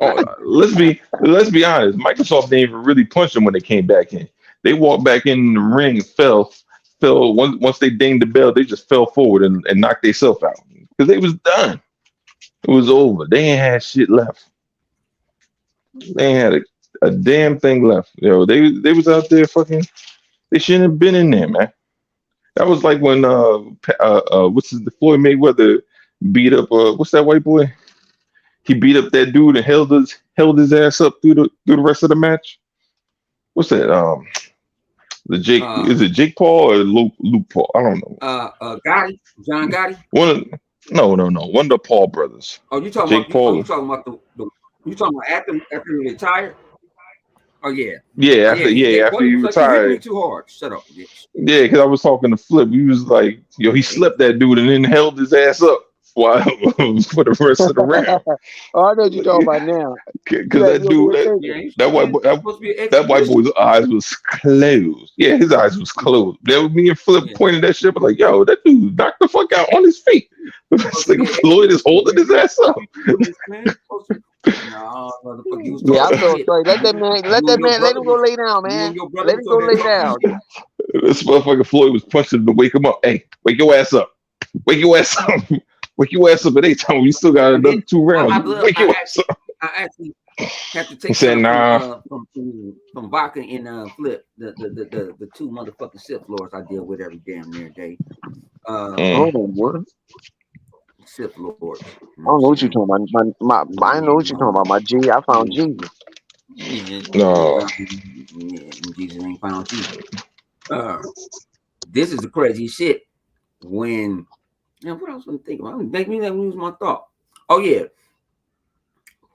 D: Oh, let's be honest. Microsoft didn't even really punch them when they came back in. They walked back in the ring and fell. Once they dinged the bell, they just fell forward and knocked themselves out because they was done. It was over. They ain't had shit left. They ain't had a damn thing left. They was out there fucking. They shouldn't have been in there, man. That was like when the Floyd Mayweather beat up what's that white boy? He beat up that dude and held his ass up through the rest of the match. What's that? The Jake is it Jake Paul or Luke Paul? I don't know.
A: Gotti, John Gotti.
D: No. One of the Paul brothers.
A: Oh, you talking
D: Jake
A: about?
D: Paul.
A: You talking about you talking about after he retired? Oh yeah.
D: Yeah, after he retired.
A: You too hard. Shut up, bitch.
D: Yeah, because I was talking to Flip. He was like, he slept that dude and then held his ass up while for the rest of the round.
B: Oh, I know what you're talking about now.
D: Because that dude, that white boy's eyes was closed. Yeah, his eyes was closed. That was me and Flip pointed that shit, but like, yo, that dude knocked the fuck out on his feet. It's like Floyd is holding his ass up.
A: No,
B: yeah, I'm so sorry. Let that man, let him go lay down, man. Let him go lay down.
D: This motherfucker Floyd was punching him to wake him up. Hey, wake your ass up. Wake your ass up. Wake your ass up at 8 times. We still got another 2 rounds. Wake your ass up.
A: I actually have to take from Vodka and Flip, the 2 motherfucking Sith Lords I deal with every damn near day.
B: What?
A: Sith Lords.
B: I don't know what you're talking about. I know what you're talking about. My G, I found Jesus.
D: No.
A: Jesus ain't found Jesus. This is the crazy shit. When what I was gonna think about? Make me lose my thought. Oh yeah.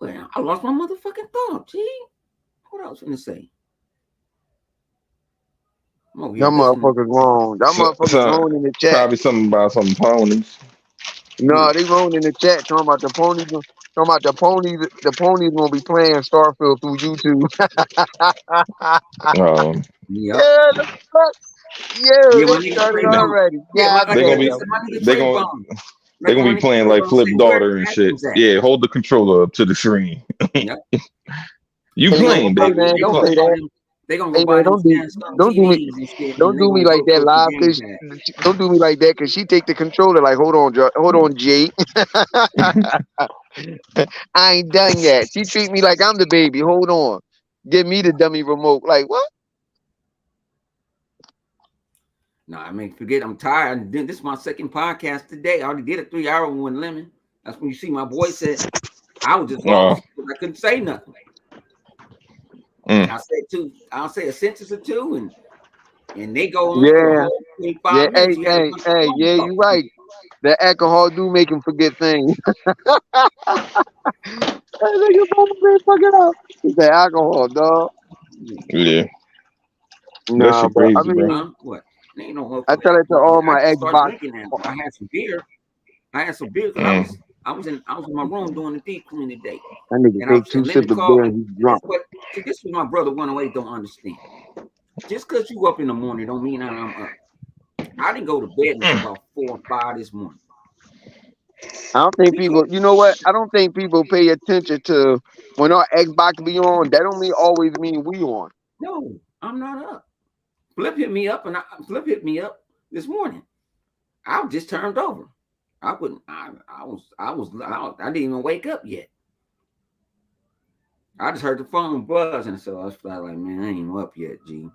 A: Well, I lost my motherfucking thought. Gee, what I was gonna say?
B: That motherfucker's wrong. That motherfucker's wrong in the chat.
D: Probably something about some ponies.
B: No, they wrong in the chat talking about the ponies. Talking about the ponies gonna be playing Starfield through YouTube.
A: Yeah.
B: The fuck. They started already.
D: They're gonna be playing like Flip Daughter and shit. Yeah, hold the controller up to the screen. You playing, baby.
B: Don't play that.
A: They gonna go
B: don't do me like that live, cause don't do me like that, cause she take the controller like, hold on, Jay. I ain't done yet. She treat me like I'm the baby. Hold on, give me the dummy remote. Like what?
A: No, I mean, forget. I'm tired. This is my second podcast today. I already did a 3-hour one, Lemon. That's when you see my voice said I was just lost. I couldn't say nothing. I said I'll say a sentence or 2, and they go on.
B: Yeah. Hey, you're right. The alcohol do make him forget things. That nigga fucking up. It's the alcohol, dog.
D: Yeah.
B: Nah, but I mean,
A: what? Ain't no
B: I tell it to all my Xbox.
A: I had some beer. Because I was in my room doing the deep clean today.
B: That nigga take 2 sips of beer and he's drunk.
A: But this is what my brother 108 don't understand. Just because you up in the morning don't mean I'm up. I didn't go to bed until about 4 or 5 this morning.
B: I don't think
A: Because
B: people, you know what? I don't think people pay attention to when our Xbox be on. That don't mean always mean we on.
A: no, I'm not up. Flip hit me up, and Flip hit me up this morning. I was just turned over. I wouldn't. I didn't even wake up yet. I just heard the phone buzz, and so I was like, man, I ain't even up yet, G.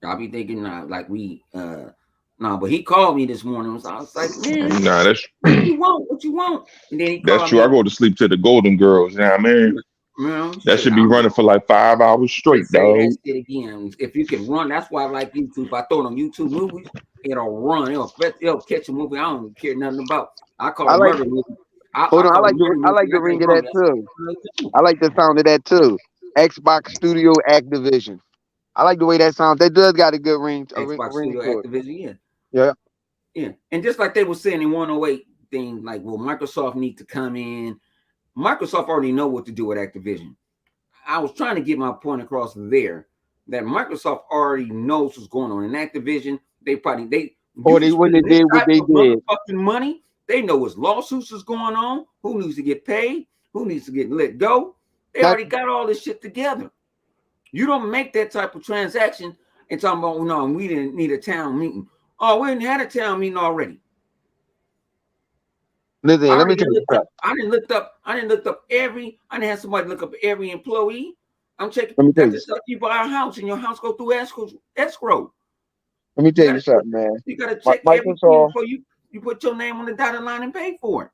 A: I'll be thinking like we no, but he called me this morning. So I was like, man,
D: Nah,
A: what you want? What you want? And then he
D: that's
A: called
D: true. I
A: me.
D: go to sleep to the Golden Girls. Yeah, man.
A: You know,
D: That
A: shit.
D: should be running for like 5 hours
A: They
D: straight,
A: say that
D: dog.
A: shit again. If you can run, that's why I like YouTube. If I throw it on YouTube movies, it'll run. It'll catch a movie I don't care nothing about. I call
B: I
A: a
B: like.
A: murder movie.
B: Hold
A: I
B: on.
A: call a murder
B: I
A: movie.
B: like the
A: I
B: ring
A: can't
B: of
A: run
B: that
A: that
B: too.
A: shit.
B: I like the sound of that too. Xbox Studio Activision. I like the way that sounds. That does got a good ring,
A: Xbox
B: ring
A: Studio
B: to it.
A: Activision, yeah.
B: Yeah.
A: Yeah. And just like they were saying in 108 thing, like, well, Microsoft need to come in. Microsoft already know what to do with Activision. I was trying to get my point across there that Microsoft already knows what's going on in Activision. They
B: Or
A: you
B: they when
A: spend
B: they
A: this
B: did what
A: type
B: they
A: of
B: did.
A: motherfucking money, they know what's lawsuits is going on, who needs to get paid, who needs to get let go. They
B: That
A: already got all this shit together. You don't make that type of transaction and talking about no, we didn't need a town meeting. Oh, we didn't had a town meeting already.
B: listen.
A: I
B: Let me
A: already
B: tell
A: done
B: you
A: looked up.
B: something.
A: I didn't looked up every. I didn't have somebody look up every employee. I'm checking.
B: Let me tell
A: That's
B: you.
A: just like you buy a house and your house go through escrow.
B: Let me
A: You
B: tell you
A: gotta check.
B: something, man.
A: You gotta check everything
B: Microsoft.
A: before you put your name on the dotted line and pay for it.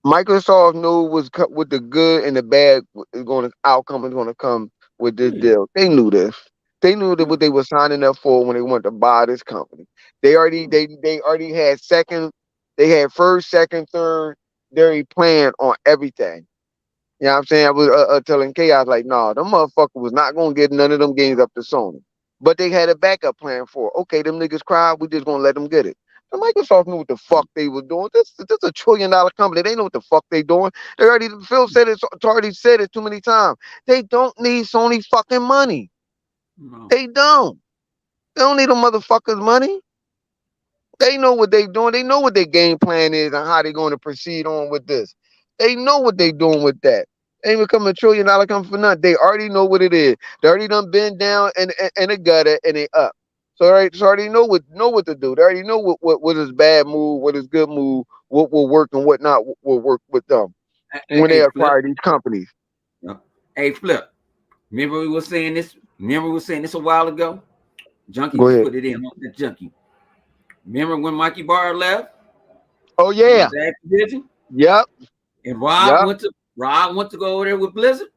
B: Microsoft knew what the good and the bad is going to outcome is going to come with this
A: Yeah.
B: deal. They knew this. They knew that what they were signing up for when they wanted to buy this company. They already had second. They had first, second, third. They already planned on everything. You know what I'm saying? I was telling Chaos like, no, them motherfucker was not gonna get none of them games up to Sony. But they had a backup plan for it. Okay, them niggas cried, we just gonna let them get it. And Microsoft knew what the fuck they were doing. This is $1 trillion company. They know what the fuck they doing. They already Phil said it already said it too many times. They don't need Sony fucking money.
A: No.
B: They don't. They don't need them motherfuckers money. They know what they doing. They know what their game plan is and how they're going to proceed on with this. They know what they doing with that. They ain't become $1 trillion company for nothing. They already know what it is. They already done been down in the gutter and they up. So already know what to do. They already know what is bad move, what is good move, what will work and what not will work with them when they
A: Hey, Flip.
B: acquire these companies.
A: Yeah. Hey, Flip. Remember we were saying this. Remember we were saying this a while ago. Junkie
B: Go
A: just
B: ahead.
A: put it in on the junkie. Remember when Mikey Barr left?
B: Oh
A: Went
B: yeah.
A: to Activision,
B: Yep.
A: and
B: Yep.
A: Rob went to go over there with Blizzard.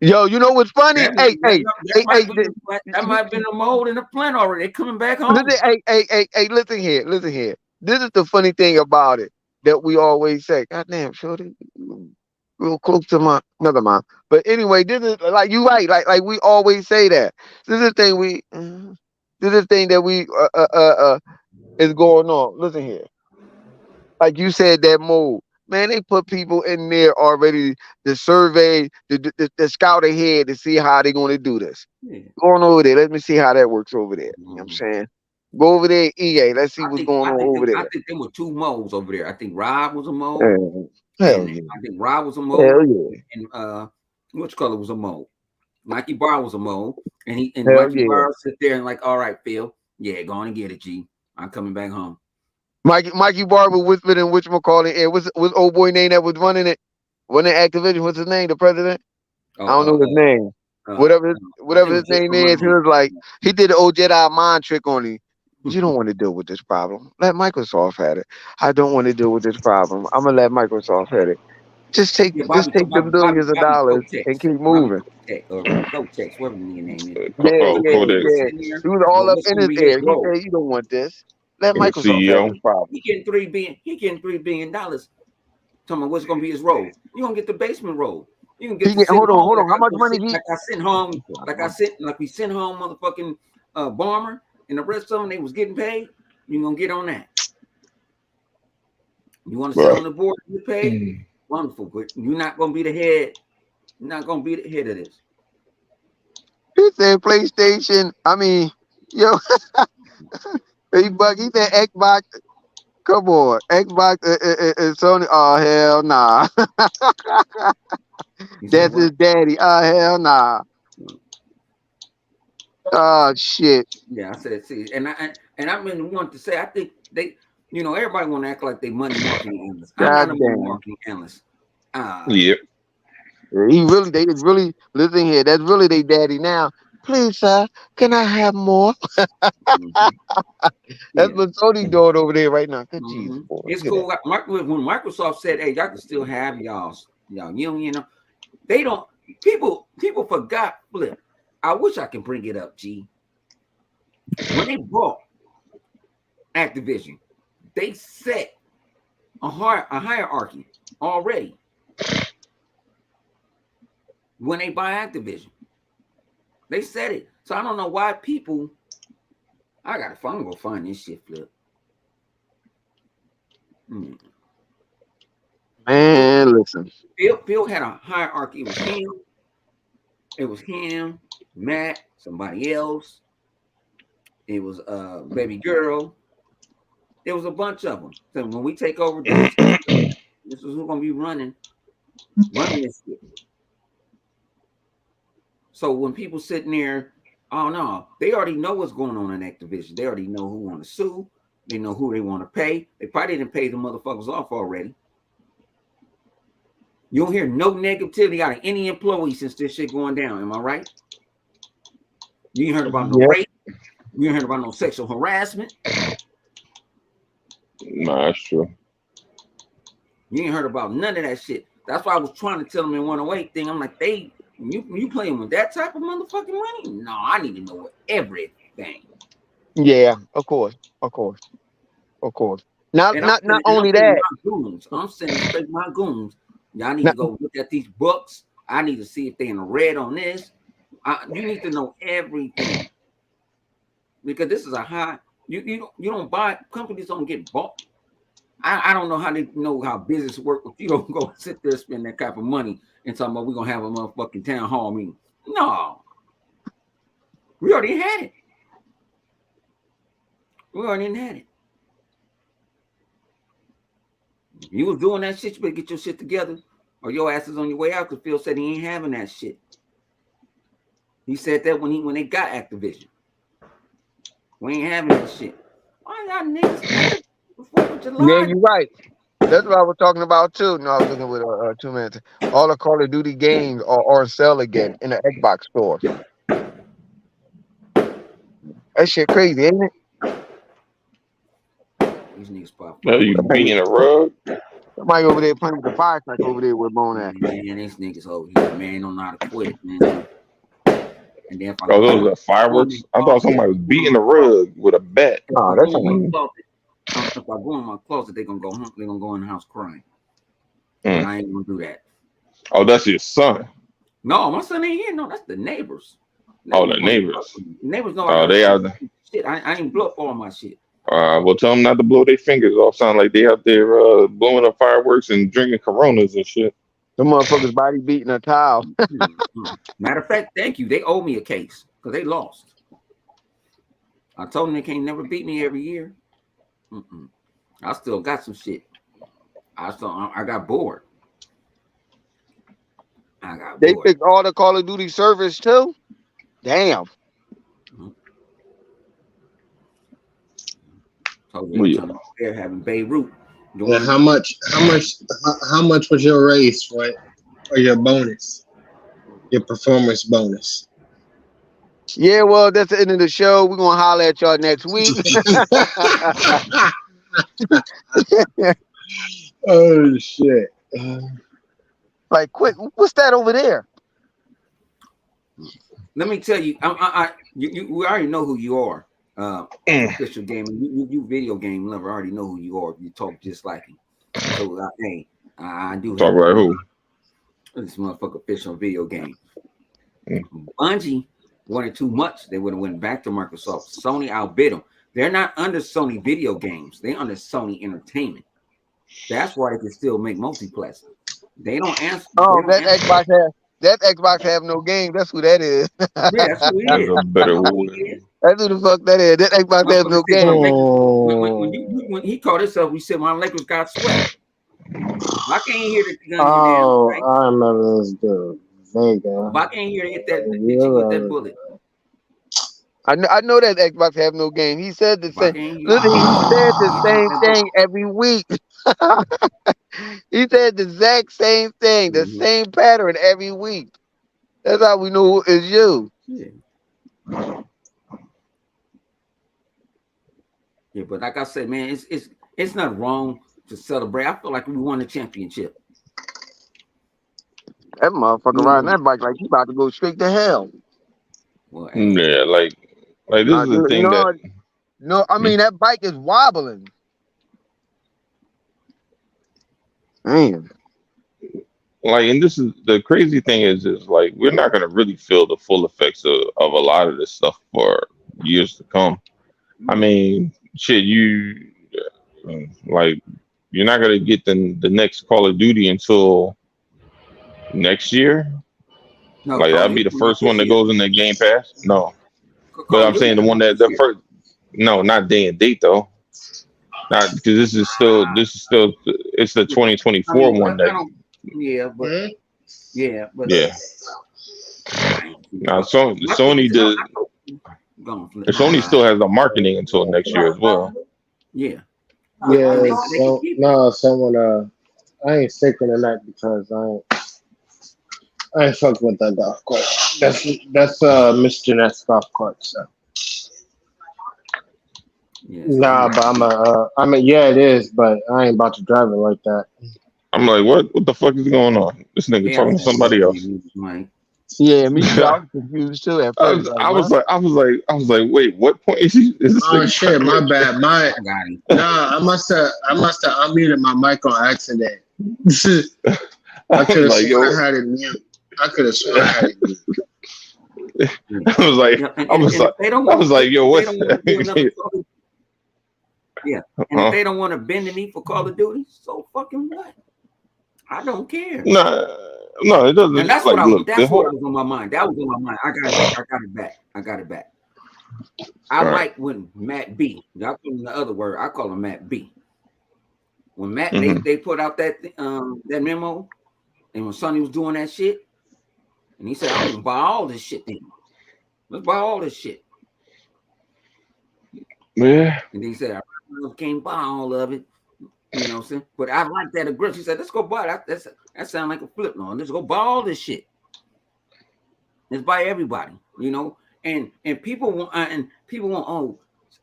B: Yo, you know what's funny?
A: That
B: Hey,
A: that,
B: hey, hey, hey.
A: that might have been a mold in the plant already. They coming back
B: Listen,
A: home.
B: hey, listen here, listen here. This is the funny thing about it that we always say. God damn, shorty, real close to my never mind. But anyway, this is like you right, like we always say that. This is the thing this is the thing that we is going on. Listen here, like you said, that move. Man, they put people in there already to survey, the scout ahead to see how they're going to do this.
A: Yeah.
B: Going over there. Let me see how that works over there. You know what I'm
A: Mhm.
B: saying? Go over there, EA. Let's see what's going on over
A: I
B: there.
A: think there were two moles over there. I think Rob was a mole,
B: Hell
A: and
B: yeah.
A: I think Rob was a
B: Hell
A: mole,
B: yeah.
A: and which color was a mole? Mikey Barr was a mole, and
B: Hell
A: Mikey
B: yeah.
A: Barr sit there and like, all right, Phil, yeah, go on and get it, G. I'm coming back home.
B: Mikey Barber whispered in whatchamacallit air. What's old boy name that was running it? Running Activision. What's his name? The president?
A: Oh,
B: I don't know his name.
A: I think
B: Whatever
A: it
B: his
A: was just
B: name is, he
A: Ramon.
B: was like, he did the old Jedi mind trick on him. You don't want to deal with this problem. Let Microsoft have it. I don't want to deal with this problem. I'm gonna let Microsoft have it.
A: Yeah,
B: Just take them billions of dollars and keep moving.
A: Kotex, or Kotex, whatever the nigga name is.
B: Yeah,
D: Oh,
B: yeah,
A: He
D: Kodak,
A: was
B: yeah.
A: sitting there.
B: He was all
A: Well,
B: up
A: what's
B: in
A: going to
B: his
A: be his
B: ear. He
A: role?
B: said, "You don't want this. Let
D: the
B: Microsoft have
D: CEO.
B: this problem."
A: He getting $3 billion. Talking about what's going to be his role. You gonna get the basement role. You can get
B: He
A: to
B: get
A: sitting home
B: hold on. How much money he?
A: like we sent home motherfucking Bomber and the rest of them. They was getting paid. You gonna get on that. You want to sit
D: Bruh.
A: on the board and get paid? Wonderful, but you're not gonna be the head. You're not gonna be the head of this.
B: He said PlayStation. I mean, yo, he bug. He said Xbox. Come on, Xbox and Sony. Oh hell nah.
A: You said
B: That's his
A: what?
B: daddy. Oh hell nah. Oh shit.
A: Yeah, I said, see, and I mean, want to say, I think they, everybody want to act like they money marketing analysts. I'm not
B: God
A: a money
B: damn.
A: marketing analyst. Uh,
D: Yep.
B: He really, they really listen here. That's really their daddy now. Please, sir, can I have more?
A: mhm,
B: That's
A: yeah,
B: what Sony doing over there right now. Good Jesus,
A: hmm
B: boy.
A: it's
B: Look at
A: cool. When Microsoft said, "Hey, y'all can still have y'all," they don't. People forgot. Flip. I wish I can bring it up. G. When they bought Activision, they set a hierarchy already. When they buy Activision, they said it. So I don't know why people. I gotta find. I'm gonna find this shit, Flip. Hmm.
B: that. Man, listen.
A: Phil had a hierarchy. It was him, Matt, somebody else. It was baby girl. There was a bunch of them. So when we take over, this is who's gonna be running this shit. So when people sitting there, oh no, they already know what's going on in Activision. They already know who want to sue. They know who they want to pay. They probably didn't pay the motherfuckers off already. You don't hear no negativity out of any employee since this shit going down. Am I right? You ain't heard about no
B: Yep.
A: rape. You ain't heard about no sexual harassment.
D: Nah, that's true.
A: You ain't heard about none of that shit. That's why I was trying to tell them in 108 thing. I'm like, you playing with that type of motherfucking money? No, I need to know everything.
B: Yeah, of course, of course, of course. Not,
A: And I'm
B: not, not
A: sending,
B: only that.
A: my goons. I'm sending straight my goons. Y'all need to
B: Not,
A: go look at these books. I need to see if they in the red on this. You need to know everything because this is a high. You don't buy companies don't get bought. I don't know how they know how business work if you don't go sit there and spend that type of money and talking about we're gonna have a motherfucking town hall meeting. No, we already had it. We already had it. If you was doing that shit, you better get your shit together, or your ass is on your way out. Because Phil said he ain't having that shit. He said that when they got Activision, we ain't having that shit. Why y'all niggas before
B: yeah,
A: July?
B: you're right. That's what I was talking about too. No, I was looking with 2 minutes. All the Call of Duty games are on sale again in the Xbox store. That shit crazy, ain't it?
A: These niggas pop
D: Are you
B: Somebody,
D: beating a rug?
B: somebody over there playing with the firecracker over there with Bone at.
A: Man, these niggas over here, man, don't know how to quit, man. And then if I
D: Oh,
A: go in
D: those
A: my
D: are fireworks. I thought
A: closet,
D: somebody was beating a rug with a bat.
A: if I
B: No,
A: go
B: that's
A: in my
B: something.
A: closet, if I go in my closet, they're gonna go home. They're gonna go in the house crying, and
D: Mm.
A: I ain't gonna do that.
D: Oh, that's your son.
A: No, my son ain't here. No, that's the neighbors.
D: Oh,
A: Neighbors
D: the
A: want to
D: neighbors.
A: neighbors know I
D: Oh,
A: got a
D: they
A: shit.
D: out there.
A: Shit, I ain't blow up all my shit.
D: Well, tell them not to blow their fingers off. Sound like they out there blowing up fireworks and drinking Coronas and shit.
B: The motherfuckers body beating a towel.
A: Matter of fact, thank you. They owe me a case because they lost. I told them they can't never beat me every year. Mm-mm. I still got some shit. I got bored. I got
B: They
A: bored.
B: fixed all the Call of Duty servers too. Damn.
A: Mhm. Told you
D: Well,
A: every
D: yeah.
A: time I'm there having Beirut
C: Yeah,
A: doing
C: how much was your raise for it, or your bonus, your performance bonus?
B: Yeah, well, that's the end of the show. We're gonna holler at y'all next week.
C: Oh shit!
B: Like, quick, what's that over there?
A: Let me tell you, we already know who you are.
D: Mm.
A: Official game, you video game lover. I already know who you are. You talk just like him. So hey, I do
D: Talk
A: have
D: about who?
A: this motherfucker official video game.
D: Mm.
A: Bungie wanted too much. They would have went back to Microsoft. Sony outbid them. They're not under Sony video games. They under Sony Entertainment. That's why they can still make multiplex. They don't answer. They don't
B: That
A: answer.
B: Xbox has. That Xbox have no game. That's who that is.
A: Yeah, that's who he
D: That's
A: is.
D: a
A: That's
D: better
A: who he
D: word.
A: is.
B: That's who the fuck that is. That Xbox has
A: Motherfucker
B: no
A: said my
B: game.
A: Lakers.
C: Oh,
A: When he called himself, we said my Lakers got swept. If I can't hear the gun you down,
C: oh,
A: right?
C: I remember this dude.
A: If
C: Vega.
A: I can't hear hit you with that
C: You're right.
A: bullet.
B: I know that Xbox have no game. He said the
A: If I
B: same.
A: can't hear
B: Listen, he said the
A: hit you with
B: same
A: that bullet.
B: thing every week. He said the exact same thing, the
A: Mm-hmm.
B: same pattern every week. That's how we know it's you.
A: Yeah. Yeah, but like I said, man, it's not wrong to celebrate. I feel like we won the championship.
B: That motherfucker
A: You
B: riding
A: know,
B: that bike like he about to go straight to hell.
A: well, hey,
D: Yeah, like this is the thing that
B: No, I mean that bike is wobbling. Man,
D: like, and this is the crazy thing is like we're not gonna really feel the full effects of a lot of this stuff for years to come. I mean, shit, like you're not gonna get the next Call of Duty until next year.
A: no,
D: Like
A: Call of
D: that'll be
A: Duty
D: the
A: coming out
D: first
A: this
D: one that
A: year.
D: goes in the Game Pass. No, but
A: Call of
D: I'm
A: Duty
D: saying the
A: coming
D: one
A: out
D: that
A: this
D: the
A: year.
D: first. No, not day and date though. Not because this is still it's the
A: Yeah, I mean,
D: 2024 one
A: I
D: that
A: don't.
C: Hmm?
A: Yeah, but
D: yeah.
A: I ain't see
D: Now
A: that. My thing
D: Sony
A: is,
D: did.
A: go on, flip.
D: Sony still has the marketing until next year as well.
A: Yeah, and
C: Yeah,
A: they can
C: so
A: keep it.
C: no, someone I ain't sticking tonight because I ain't fucking with that golf cart. That's Mr. Ness golf cart. So
A: Yeah, so I'm
C: nah,
A: like,
C: but yeah, it is, but I ain't about to drive it like that.
D: I'm like, what the fuck is going on? This nigga
A: yeah,
D: talking to somebody else.
A: like,
B: yeah, me too. I was confused too at first. Like, what?
D: I was like, wait, what point is this
C: Oh
D: nigga
C: shit,
D: trying
C: my
D: to
C: bad.
A: I got him.
C: Nah, I must have unmuted my mic on accident. I
D: I
C: could
D: was
C: have
D: like,
C: sworn
D: yo,
C: I had it mute. I could have sworn I had it mute.
A: Yeah.
D: I was like,
A: Yeah, and if they don't want,
D: yo,
A: if they
D: what?
A: don't want to do another Call of, yeah, and if
D: Huh?
A: they don't want to bend the knee for Call of Duty, so fucking what? I don't care.
D: No, no, it
A: And
D: doesn't.
A: that's what
D: Like, look, the
A: that's what
D: whole.
A: was on my mind. That was on my mind. I got it back. I got it back. I got it back. I
D: All right.
A: like when Matt B. Y'all call him the other word. I call him Matt B. When Matt
D: Mm-hmm.
A: they put out that memo, and when Sonny was doing that shit, and he said, "I'm gonna buy all this shit. Then let's buy all this shit."
D: Yeah.
A: And then he said, "I can't buy all of it." You know what I'm saying? But I like that aggressive. He said, "Let's go buy that. That sounds like a flip loan. Let's go buy all this shit. Let's buy everybody." You know, and people want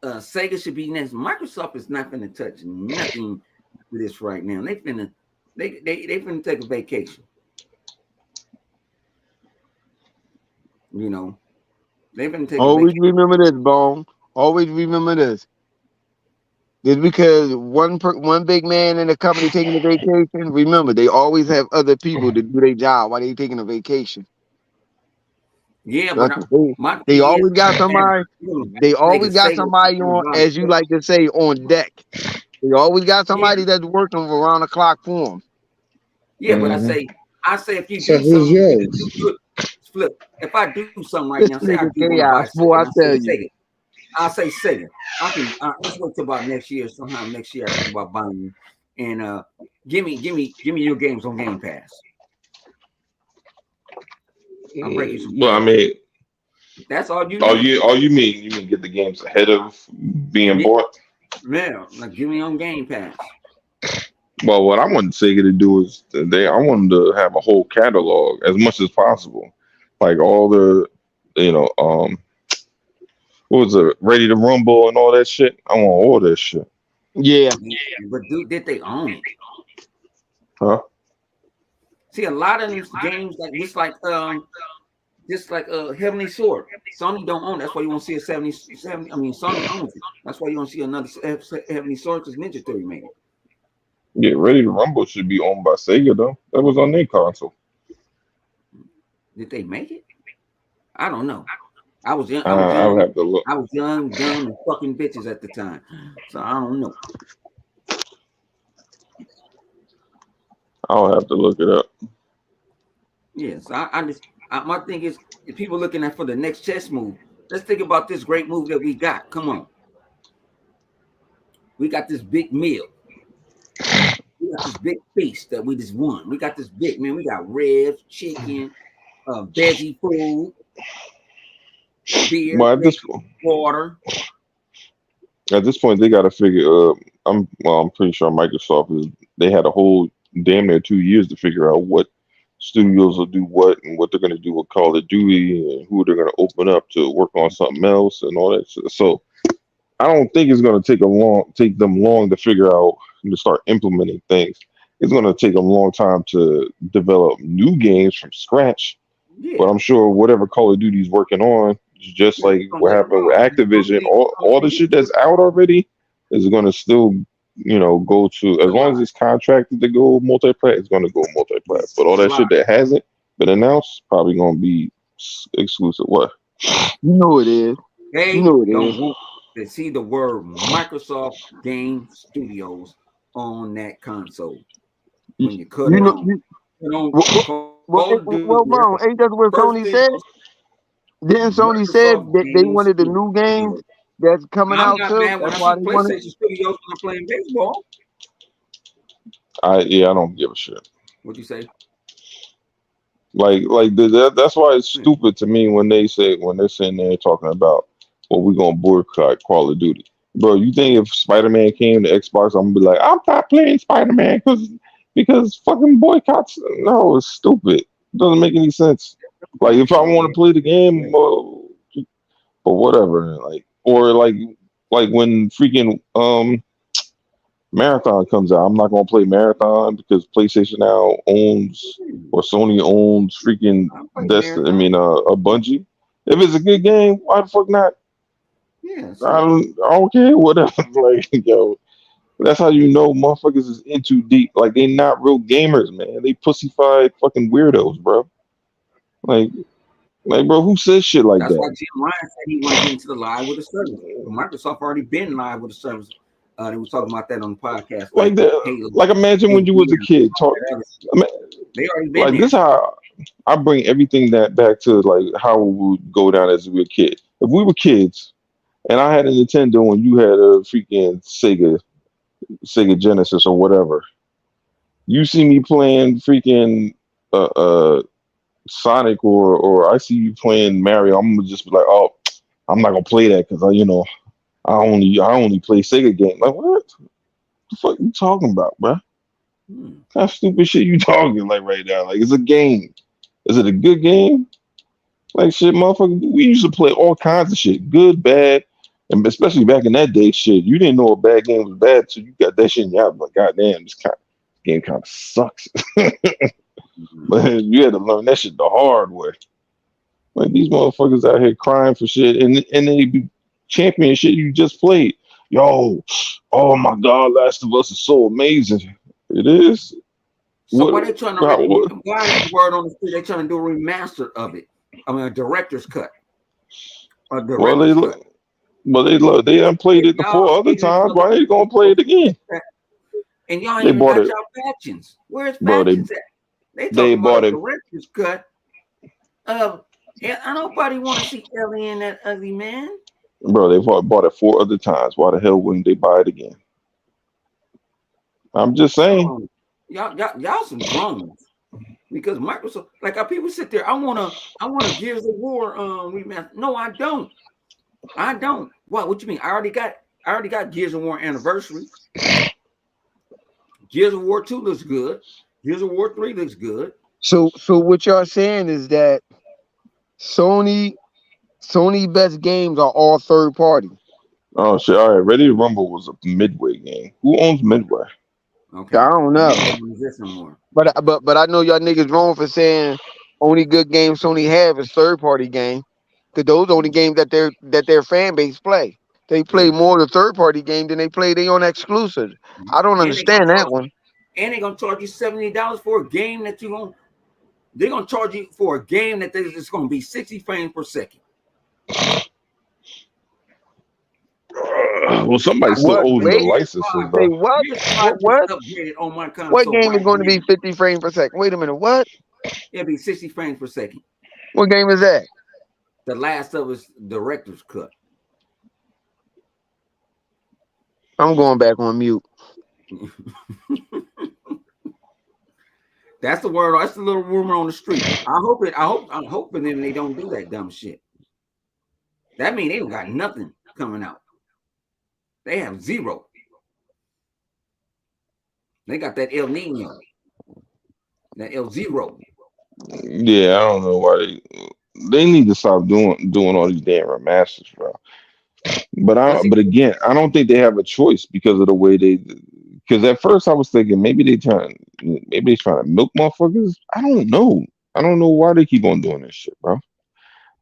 A: Sega should be next. Microsoft is not going to touch nothing with this right now. They finna take a vacation. You know, they finna take a
B: Always
A: vacation.
B: remember this, Bone. Always remember this. Just because one big man in the company taking a vacation, remember they always have other people to do their job while they taking a vacation.
A: Yeah, but
B: That's the thing.
A: my
B: They
A: thing is,
B: always got somebody. They
A: niggas
B: always got
A: say
B: somebody on, as you like to say, on deck. They always got
A: yeah,
B: somebody that's working around the clock for them.
A: yeah, but
D: Mm-hmm.
A: I say if you
C: So
A: do
C: who's
A: something, you do
C: yours?
A: good. Flip. If I do something right
B: This
A: now, say I
B: nigga
A: do want to buy
B: chaos, boy. I
A: Sega, I say
B: tell you.
A: Sega. I say Sega. I can let's wait till about next year. Sometime next year, I think about buying you. And give me your games on Game Pass. I'll break you some
D: Well, I
A: bread.
D: mean,
A: That's all you need.
D: all you mean get the games ahead of being
A: Yeah,
D: bought.
A: yeah, like give me on Game Pass.
D: Well, what I want Sega to do is I want them to have a whole catalog as much as possible, like all the, you know, what was it, Ready to Rumble and all that shit. I want all that shit,
B: Yeah.
A: Yeah, but did they own it?
D: huh?
A: See, a lot of these games like just like Heavenly Sword. Sony don't own it. That's why you won't see a 70. I mean, Sony owns it. That's why you don't see another Heavenly Sword because Ninja Theory made it.
D: Yeah, Ready to Rumble should be owned by Sega though. That was on their console.
A: Did they make it? I don't know. I was young.
D: I would have to look.
A: I was young, dumb, and fucking bitches at the time. So I don't know.
D: I'll have to look it up.
A: Yes, my thing is, if people looking at for the next chess move, let's think about this great move that we got. Come on, we got this big meal. We got this big feast that we just won. We got this big man. We got ribs, chicken, veggie food, beer,
D: Well,
A: liquor, water.
D: at this point, they got to figure. I'm pretty sure Microsoft is. They had a whole damn near 2 years to figure out what studios will do what and what they're going to do with Call of Duty and who they're going to open up to work on something else and all that. So I don't think it's going to take them long to figure out and to start implementing things. It's going to take a long time to develop new games from scratch. But
A: Yeah,
D: I'm sure whatever Call of Duty's working on, just
A: yeah,
D: like
A: it's gonna
D: what
A: let it
D: happened with
A: roll.
D: Activision, all the shit that's out already is going to still, go to, as long as it's contracted to go multiplayer, it's going to go multiplayer. But all that
A: Right.
D: shit that hasn't been announced probably going to be exclusive. What?
B: You know it is. You
A: They
B: know it
A: don't
B: is.
A: want to see the word Microsoft Game Studios on that console.
B: You,
A: When you cut
B: you
A: it
B: know.
A: on, put on
B: Well,
A: Call of Duty. That's the
B: Mom, ain't that what
A: first
B: Sony
A: thing
B: said? Didn't Sony said
A: Microsoft
B: that they
A: Game
B: wanted the new game
A: Studios.
B: that's coming
A: I'm
B: out
A: not
B: too?
A: mad when
B: That's
A: I
B: why
A: see
B: they wanted.
A: PlayStation Studios when I'm playing baseball.
D: I don't give a shit.
A: What you say?
D: That's why it's
A: Yeah.
D: stupid to me when they're sitting there talking about, well, we're gonna boycott Call of Duty. Bro, you think if Spider Man came to Xbox, I'm gonna be like, I'm not playing Spider Man because fucking boycotts. No, it's stupid. It doesn't make any sense. Like if I
A: So
D: want
A: yeah,
D: to play the game,
A: yeah.
D: or whatever, like when freaking Marathon comes out, I'm not gonna play Marathon because PlayStation now owns or Sony owns freaking
A: I play
D: Destiny. I
A: marathon.
D: mean, a Bungie. If it's a good game, why the fuck not?
A: Yeah.
D: I
A: See.
D: don't, I don't care. Whatever. Like, yo, that's how you know motherfuckers is in too deep. Like, they not real gamers, man. They pussified fucking weirdos, bro. Like, bro, who says shit like
A: That's
D: that?
A: why Jim Ryan said he want to get into the live with the service. But Microsoft already been live with the service. They was talking about that on the podcast,
D: Like
A: like
D: that.
A: Halo
D: Like, imagine when
A: and
D: you was a
A: Gears
D: kid.
A: and all that other shit.
D: Ima-
A: They already been
D: Like this,
A: there.
D: how I bring everything that back to like how we would go down as we were kids. If we were kids and I had a Nintendo and you had a freaking Sega Genesis or whatever, you see me playing freaking Sonic or I see you playing Mario, I'm gonna just be like, oh, I'm not gonna play that because I only play Sega games. Like what the fuck you talking about, bro?
A: Hmm.
D: What kind of stupid shit you talking like right now? Like it's a game. Is it a good game? Like shit, motherfucker. We used to play all kinds of shit, good, bad, and especially back in that day, shit. You didn't know a bad game was bad, so you got that shit in your house. Like, goddamn, game kind of sucks.
A: Mhm.
D: But you had to learn that shit the hard way. Like these motherfuckers out here crying for shit, and they be champion shit you just played. Yo, oh my God, Last of Us is so amazing. It is.
A: So
D: What?
A: why they trying to why is the word on the street? They trying to do a remaster of it. I mean, a director's cut. A
D: Well,
A: director's cut.
D: they done played
A: And
D: it the
A: y'all
D: four other
A: ignorant
D: times. Why they gonna play
A: motherfuckers,
D: it again?
A: and y'all ain't
D: They
A: even
D: bought
A: got
D: it,
A: y'all factions. Where's
D: bro. They
A: factions at? They
D: they
A: talking about
D: bought
A: a
D: it,
A: director's cut of. And I nobody want to see Ellie and that ugly man.
D: bro. They bought it four other times. Why the hell wouldn't they buy it again? I'm just saying,
A: Um, y'all some drones because Microsoft, like how people sit there. I want a Gears of War remaster. No, I don't. I don't. What you mean? I already got Gears of War Anniversary. Gears of War 2 looks good. Gears of War 3 looks good.
B: So what y'all saying is that Sony Sony best games are all third party.
D: oh shit. All right, Ready to Rumble was a Midway game. Who owns Midway?
B: I
A: Okay.
B: don't
A: And
B: know,
A: then they don't exist no more.
B: but I know y'all niggas wrong for saying only good games Sony have is third party game. Cause those only games that their fan base play. They play
A: Yeah.
B: more the third party game than they play their own exclusive. I don't
A: And they're gonna
B: understand that
A: charge you,
B: one.
A: and they're gonna charge you $70 for a game that they're gonna charge you for a game that is gonna be 60 frames per second.
D: Well, somebody
A: I
D: still
B: What?
A: can
D: owes
A: play
D: the
B: Wait,
D: licenses
B: say
D: though.
B: what?
A: Gears 5
B: What?
A: just
B: What?
A: upgraded on my
B: What
A: console
B: game is
A: right
B: going to be
A: now.
B: 50 frames per second? Wait a minute. What?
A: It'll be 60 frames per second.
B: What game is that?
A: The Last of Us director's cut.
B: I'm going back on mute.
A: That's the word. That's the little rumor on the street. I'm hoping them they don't do that dumb shit. That means they don't got nothing coming out. They have zero. They got that El Nino, that El Zero.
D: Yeah, I don't know why they need to stop doing all these damn remasters, bro. But again, I don't think they have a choice because of the way they. Because at first I was thinking maybe they trying to milk motherfuckers. I don't know. I don't know why they keep on doing this shit, bro.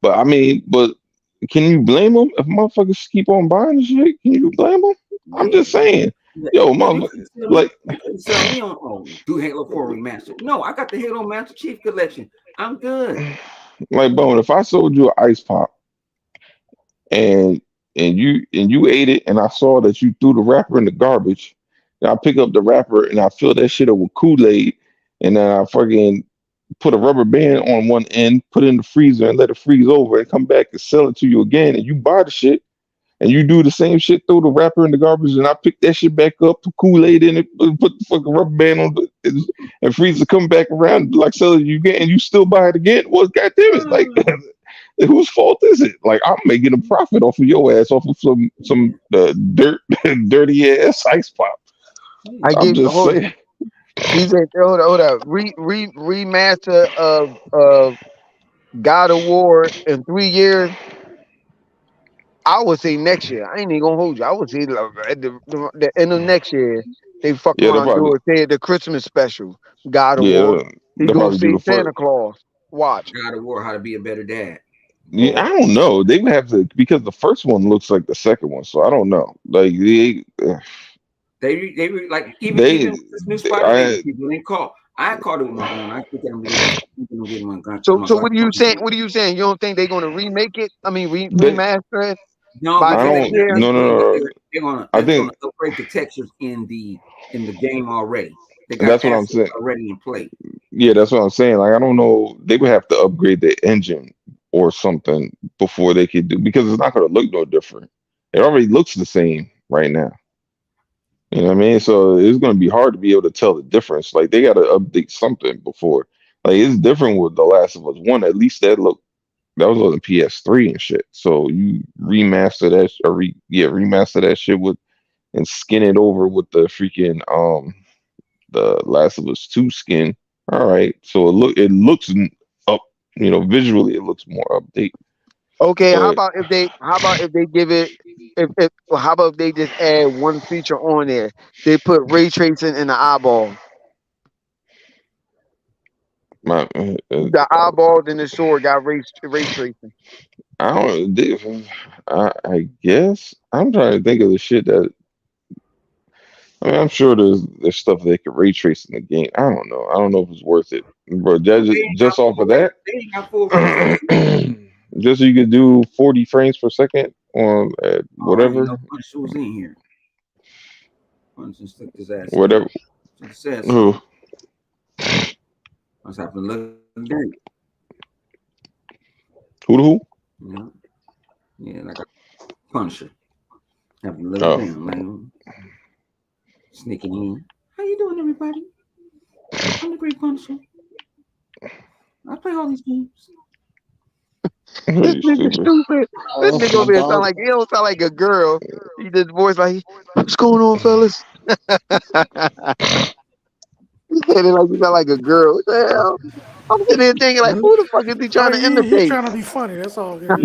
D: But I mean, can you blame them if motherfuckers keep on buying this shit? Can you blame them? I'm just saying, yo, motherfucker, like
A: sell me on do Halo 4 remastered. No, I got the Halo Master Chief collection. I'm good.
D: Like, Bone, if I sold you an ice pop and you ate it, and I saw that you threw the wrapper in the garbage, and I pick up the wrapper and I fill that shit up with Kool-Aid, and then I fucking put a rubber band on one end, put it in the freezer, and let it freeze over, and come back and sell it to you again, and you buy the shit, and you do the same shit, throw the wrapper in the garbage, and I pick that shit back up, put Kool-Aid in it, put the fucking rubber band on it, and freezer come back around, like selling you again, and you still buy it again. Well, goddamn it, like. Whose fault is it? Like, I'm making a profit off of your ass, off of some dirty ass ice pop. I'm just saying.
B: He said, hold up. Remaster of God of War in 3 years. I would say next year. I ain't even gonna hold you. I would say at the end of next year, they fuck around and do it. Say the Christmas special. God of War. He gonna see Santa Claus. Watch.
A: God of War, how to be a better dad.
D: Yeah, I don't know. They would have to, because the first one looks like the second one, so I don't know. Like
A: they like even this new Spider-Man people didn't call. I called it with my own. I think I'm getting my gun.
B: So what are you saying? What are you saying? You don't think they're gonna remake it? I mean, remaster it?
A: No,
D: I don't. No.
A: They're gonna upgrade the textures in the game already.
D: That's what I'm saying.
A: Already in play.
D: Yeah, that's what I'm saying. Like, I don't know. They would have to upgrade the engine or something before they could do, because it's not going to look no different. It already looks the same right now. You know what I mean? So it's going to be hard to be able to tell the difference. Like, they got to update something before. Like, it's different with The Last of Us 1. At least that was on the PS3 and shit. So you remaster that remaster that shit with and skin it over with the freaking the Last of Us 2 skin. All right. So it looks up, visually it looks more update.
B: Okay, how about if they give it how about if they just add one feature on there? They put ray tracing in the eyeball. The eyeballs in the sword got ray tracing.
D: I guess I'm trying to think of the shit that. I mean, I'm sure there's stuff they could ray trace in the game. I don't know. I don't know if it's worth it, but just off of that, just so you could do 40 frames per second on whatever.
A: Punch was in here. Punch and stick his ass.
D: Whatever. Who?
A: What's happening? Look dirty.
D: Who?
A: Yeah, like a Punisher. Having a little down, like sneaking in. How you doing, everybody? I'm the Great Punisher. I play all these games.
B: This nigga stupid. This nigga over here he don't sound like a girl. He did the voice like, what's going on, fellas? He said it like he sound like a girl. What the hell? I'm sitting there thinking like, who the fuck is he trying to imitate?
E: He's trying to be funny. That's all.
B: I'm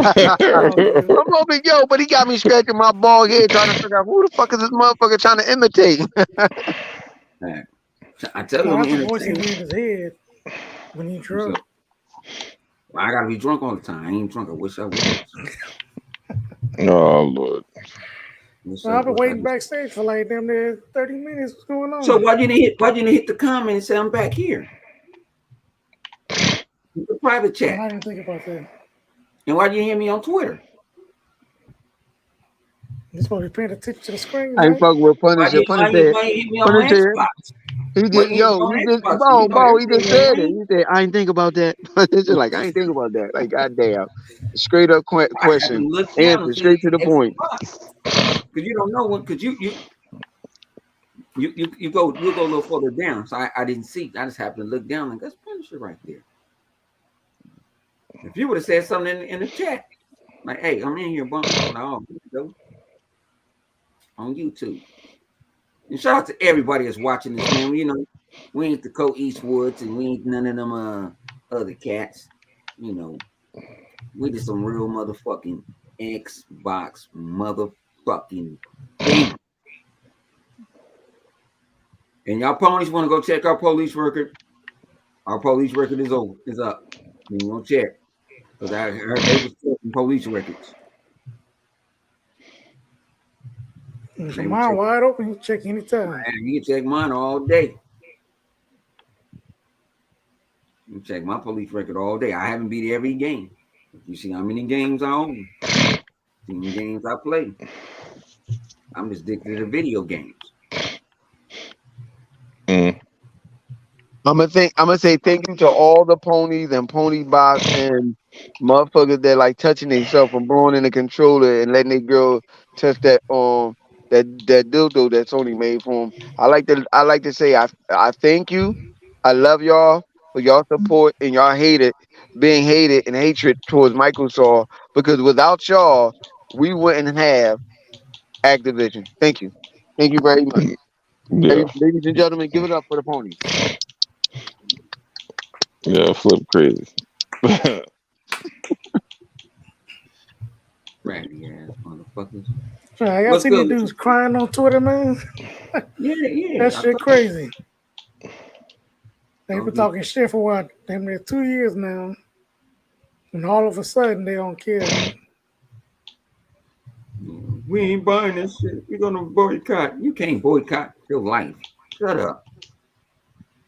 B: hoping, but he got me scratching my bald head trying to figure out who the fuck is this motherfucker trying to imitate.
A: I tell you,
E: that's the voice he in his head when he drunk.
A: I gotta be drunk all the time. I ain't drunk. I wish I was.
D: Oh Lord.
E: Well, I've been waiting backstage for like damn near 30 minutes. What's going on?
A: So why didn't you hit the comment and say I'm back here? The private chat.
E: I didn't think about that.
A: And why didn't you hear me on Twitter?
E: You're supposed to be paying attention to the screen.
B: I ain't fucking with Punisher.
A: Why you hit me on Xbox?
B: He
A: Well,
B: did,
A: you
B: yo,
A: on
B: he just,
A: Xbox,
B: bro,
A: you know
B: bro, he just
A: everything ain't
B: said it.
A: lame.
B: He said, I ain't think about that. It's just like, I ain't think about that. Like, goddamn. Straight up
A: I had to
B: question.
A: look down and
B: Answer
A: see
B: straight to the point.
A: Xbox because you don't know what because you go you'll go a little further down. So I didn't see. I just happened to look down and that's Punisher right there. If you would have said something in the chat like, "Hey, I'm in here, bump," no, go on YouTube. And shout out to everybody that's watching this, man. You know, we ain't the Co Eastwoods and we ain't none of them other cats. You know, we just some real motherfucking Xbox motherfucking gamers. And y'all ponies want to go check our police record. Our police record is up. You want to check because I heard they was checking police records.
E: So
A: They were
E: mine
A: checking.
E: wide open. You check anytime.
A: Man, you can check mine all day. You can check my police record all day. I haven't beat every game. You see how many games I own. See how many games I play. I'm just addicted to video games.
D: Mm.
B: I'm gonna say thank you to all the ponies and pony bots and motherfuckers that like touching themselves and blowing in the controller and letting their girl touch that dildo that Sony made for them. I like to say I thank you. I love y'all for y'all support and y'all being hated and hatred towards Microsoft because without y'all we wouldn't have Activision. Thank you. Thank you very much.
D: Yeah,
B: Ladies and gentlemen, give it up for the ponies.
D: yeah, flip crazy.
A: Raggedy ass motherfuckers.
E: I got
A: What's
E: seen these
A: good with you?
E: dudes crying on Twitter, man.
A: Yeah,
E: That
A: yeah. I
E: shit
A: told you.
E: crazy. They've
A: Don't
E: been
A: get
E: talking shit for what? Damn near 2 years now. And all of a sudden they don't care.
A: we ain't buying this shit. We're gonna boycott. You can't boycott your life. Shut up.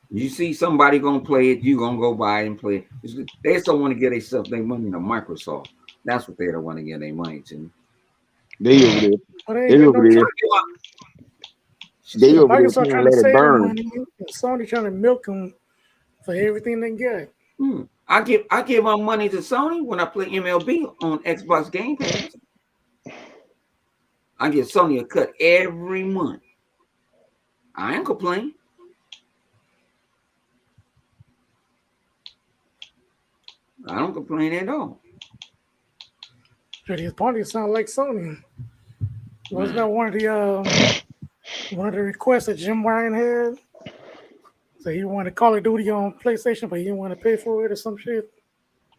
A: You see somebody gonna play it, you gonna go buy it and play it. They just don't want to get themselves their money to Microsoft. That's what they don't want to get their money to.
B: They over there.
E: But they ain't
B: They
E: getting
B: over
E: no
B: there.
E: choice.
B: They
E: Shit,
B: over there
E: Microsoft
B: saying
E: trying to
B: let it
E: save them
B: burn.
E: money, and Sony trying to milk them for everything they get.
A: I give my money to Sony when I play MLB on Xbox Game Pass. I give Sony a cut every month. I ain't complaining. I don't complain at all.
E: But his party sound like Sony. Wasn't that one of the requests that Jim Ryan had? So he wanted Call of Duty on PlayStation, but he didn't want to pay for it or some shit.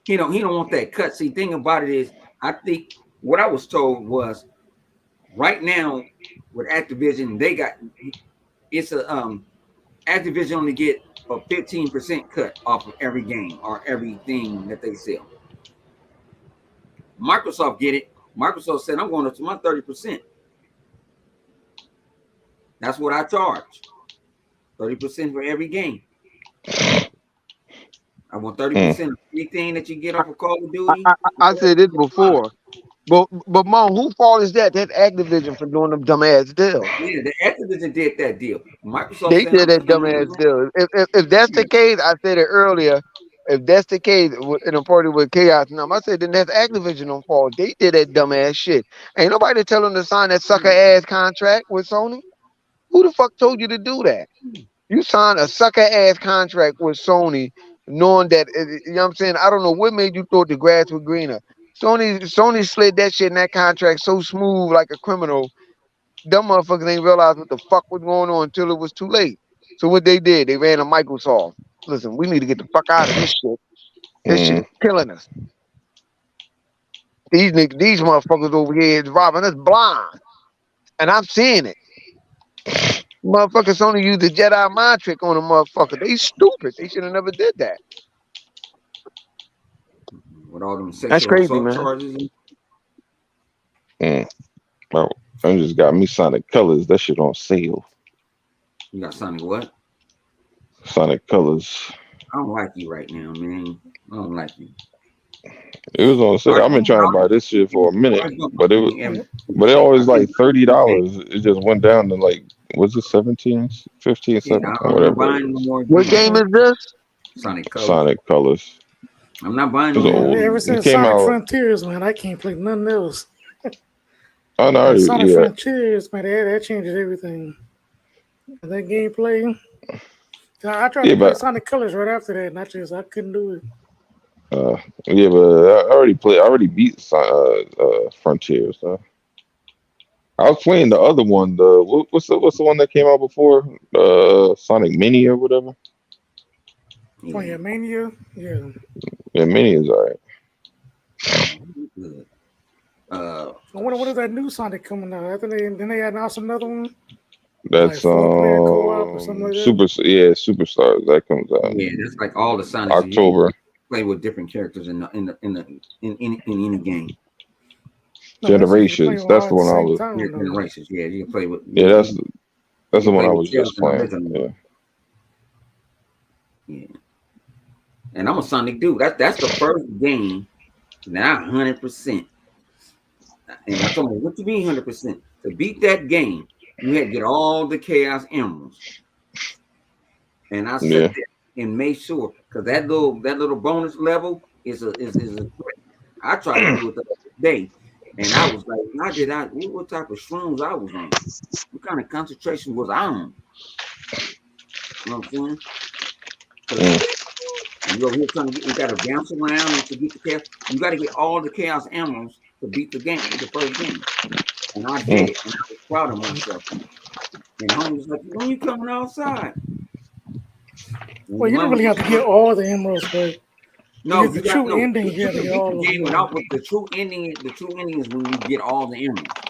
A: He don't want that cut. See, thing about it is, I think what I was told was right now with Activision, it's a Activision only get a 15% cut off of every game or everything that they sell. Microsoft get it. Microsoft said, I'm going up to my 30%. That's what I charge. 30% for every game. I want 30% of anything that you get off of Call of Duty.
B: I said this before. But Mom, who fault is that? That's Activision for doing them dumbass deals.
A: Yeah, the Activision did that deal. Microsoft
B: They
A: said,
B: did
A: I'm
B: that
A: taking
B: dumbass deal. If that's the case, I said it earlier. If that's the case in a party with chaos, now I said then that's Activision on fault. They did that dumbass shit. Ain't nobody tell them to sign that sucker ass contract with Sony. Who the fuck told you to do that? You signed a sucker ass contract with Sony, knowing that you know what I'm saying. I don't know what made you thought the grass was greener. Sony slid that shit in that contract so smooth like a criminal. Them motherfuckers ain't realize what the fuck was going on until it was too late. So what they did, they ran a Microsoft. Listen, we need to get the fuck out of this shit. This shit is killing us. These motherfuckers over here is robbing us blind, and I'm seeing it. Motherfuckers only use the Jedi mind trick on a motherfucker. They stupid. They should have never did that.
A: with all them
B: That's
A: sexual
B: crazy,
A: assault
B: man.
A: charges.
D: Oh, I just got me Sonic Colors. That shit on sale.
A: You got Sonic what?
D: Sonic Colors.
A: I don't like you right now, man. I don't like you.
D: It was on sale. I've been trying to buy this shit for a minute, but it always like $30. It just went down to like Was it 17, 15,
A: Yeah,
D: 17,
A: I'm not
D: whatever it
A: buying no
D: is.
A: more
B: What game
A: games.
B: is this?
A: Sonic Colors.
D: Sonic Colors.
A: I'm not buying
D: It
A: no
D: was
A: more.
D: old.
E: Ever
D: It
E: since
D: came
E: Sonic
D: out.
E: Frontiers, man, I can't play nothing else.
D: Oh no,
E: Sonic
D: yeah,
E: Frontiers, man, that changes everything. That gameplay. I tried
D: yeah,
E: to play
D: but
E: Sonic Colors right after that, and I couldn't do it.
D: yeah, but I already played. I already beat Frontiers. I was playing the other one. What's the one that came out before? Sonic Mini or whatever.
E: Oh yeah, Mania. Yeah.
D: Yeah, Mini is alright.
A: Good.
E: I wonder what is that new Sonic coming out? After they announced another one, like
D: That's
E: 4-player co-op or something like that.
D: Superstars. That comes out
A: Yeah, that's like all the Sonics.
D: October.
A: You play with different characters in any game.
E: No, that's you can play
D: Generations.
E: them
D: That's
E: all
D: the
E: at the
D: one I
E: same
D: was.
E: time though.
A: Generations. Yeah, you can play with.
D: Yeah, that's
A: you
D: the
A: can
D: one
A: play
D: I
A: with
D: was
A: Tails
D: just
A: and the
D: playing.
A: original.
D: Yeah.
A: Yeah. And I'm a Sonic dude. That's the first game that I 100%. And I told me, what you mean 100%? To beat that game, you had to get all the Chaos Emeralds. And I
D: Yeah.
A: sat there and made sure, because that little bonus level is a threat. I tried to do it the other day, and I was like, what type of shrooms I was on? What kind of concentration was I on? You know what I'm saying? You over here trying to get, you got to bounce around and to get the chaos. You got to get all the Chaos Emeralds to beat the game, the first game. And I did it, and I was proud of myself. And homie was like, when you coming outside?
E: Well, you don't really have to get all the emeralds, but
A: No,
E: to get the true ending,
A: You
E: you have to
A: can
E: get
A: beat
E: all
A: the
E: of
A: game
E: them.
A: without, but the true ending. The true ending is when you get all the emeralds.
E: I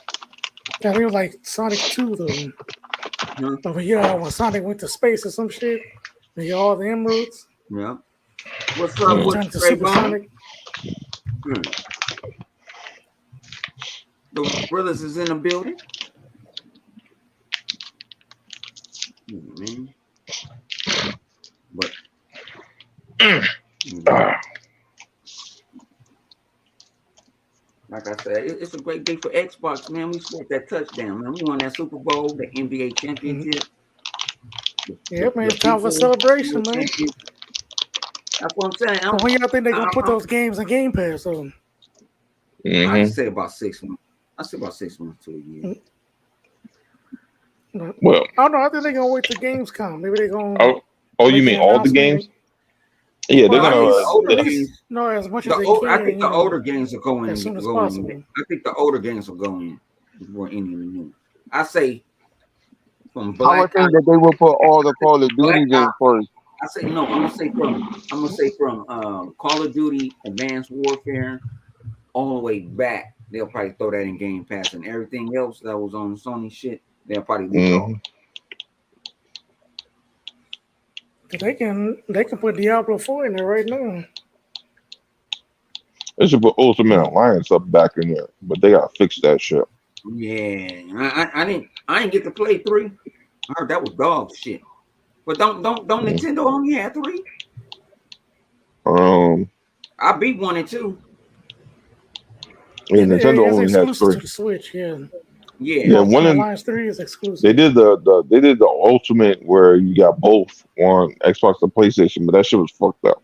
E: think it was like Sonic 2 though. Over here, when Sonic went to space or some shit, they get all the emeralds.
A: Yeah. What's up with
E: Turn to Super Sonic.
A: The brothers is in the building. Man. But like I said, it's a great day for Xbox, man. We scored that touchdown, man. We won that Super Bowl, the NBA championship.
E: Yeah, man, it's time for celebration, man.
A: That's what I'm saying.
E: So when y'all think they're gonna put those games in Game Pass on?
A: I say about 6 months. I say about 6 months to a year.
D: Well,
E: I don't know. I think they're gonna wait till games come. Maybe they're gonna.
D: Oh, you mean all the games? Yeah, they're
E: at least no, as much as they can.
A: I think the older games will go in
E: as soon as possible.
A: I think the older games will go in before any of the new. I say from
B: I would think that they will put all the Call of Duty games first.
A: I say no. I'm gonna say from Call of Duty Advanced Warfare all the way back. They'll probably throw that in Game Pass, and everything else that was on Sony shit, they'll probably leave it off.
E: They can put Diablo 4 in there right now.
D: They should put Ultimate Alliance up back in there, but they gotta fix that shit.
A: Yeah, I didn't get to play 3. I heard that was dog shit. But don't Nintendo only have 3? I beat 1 and 2.
D: Yeah, Nintendo only has 3.
E: To the Switch, yeah.
A: Yeah,
E: Alliance 3 is exclusive.
D: They did the Ultimate where you got both on Xbox and PlayStation, but that shit was fucked up.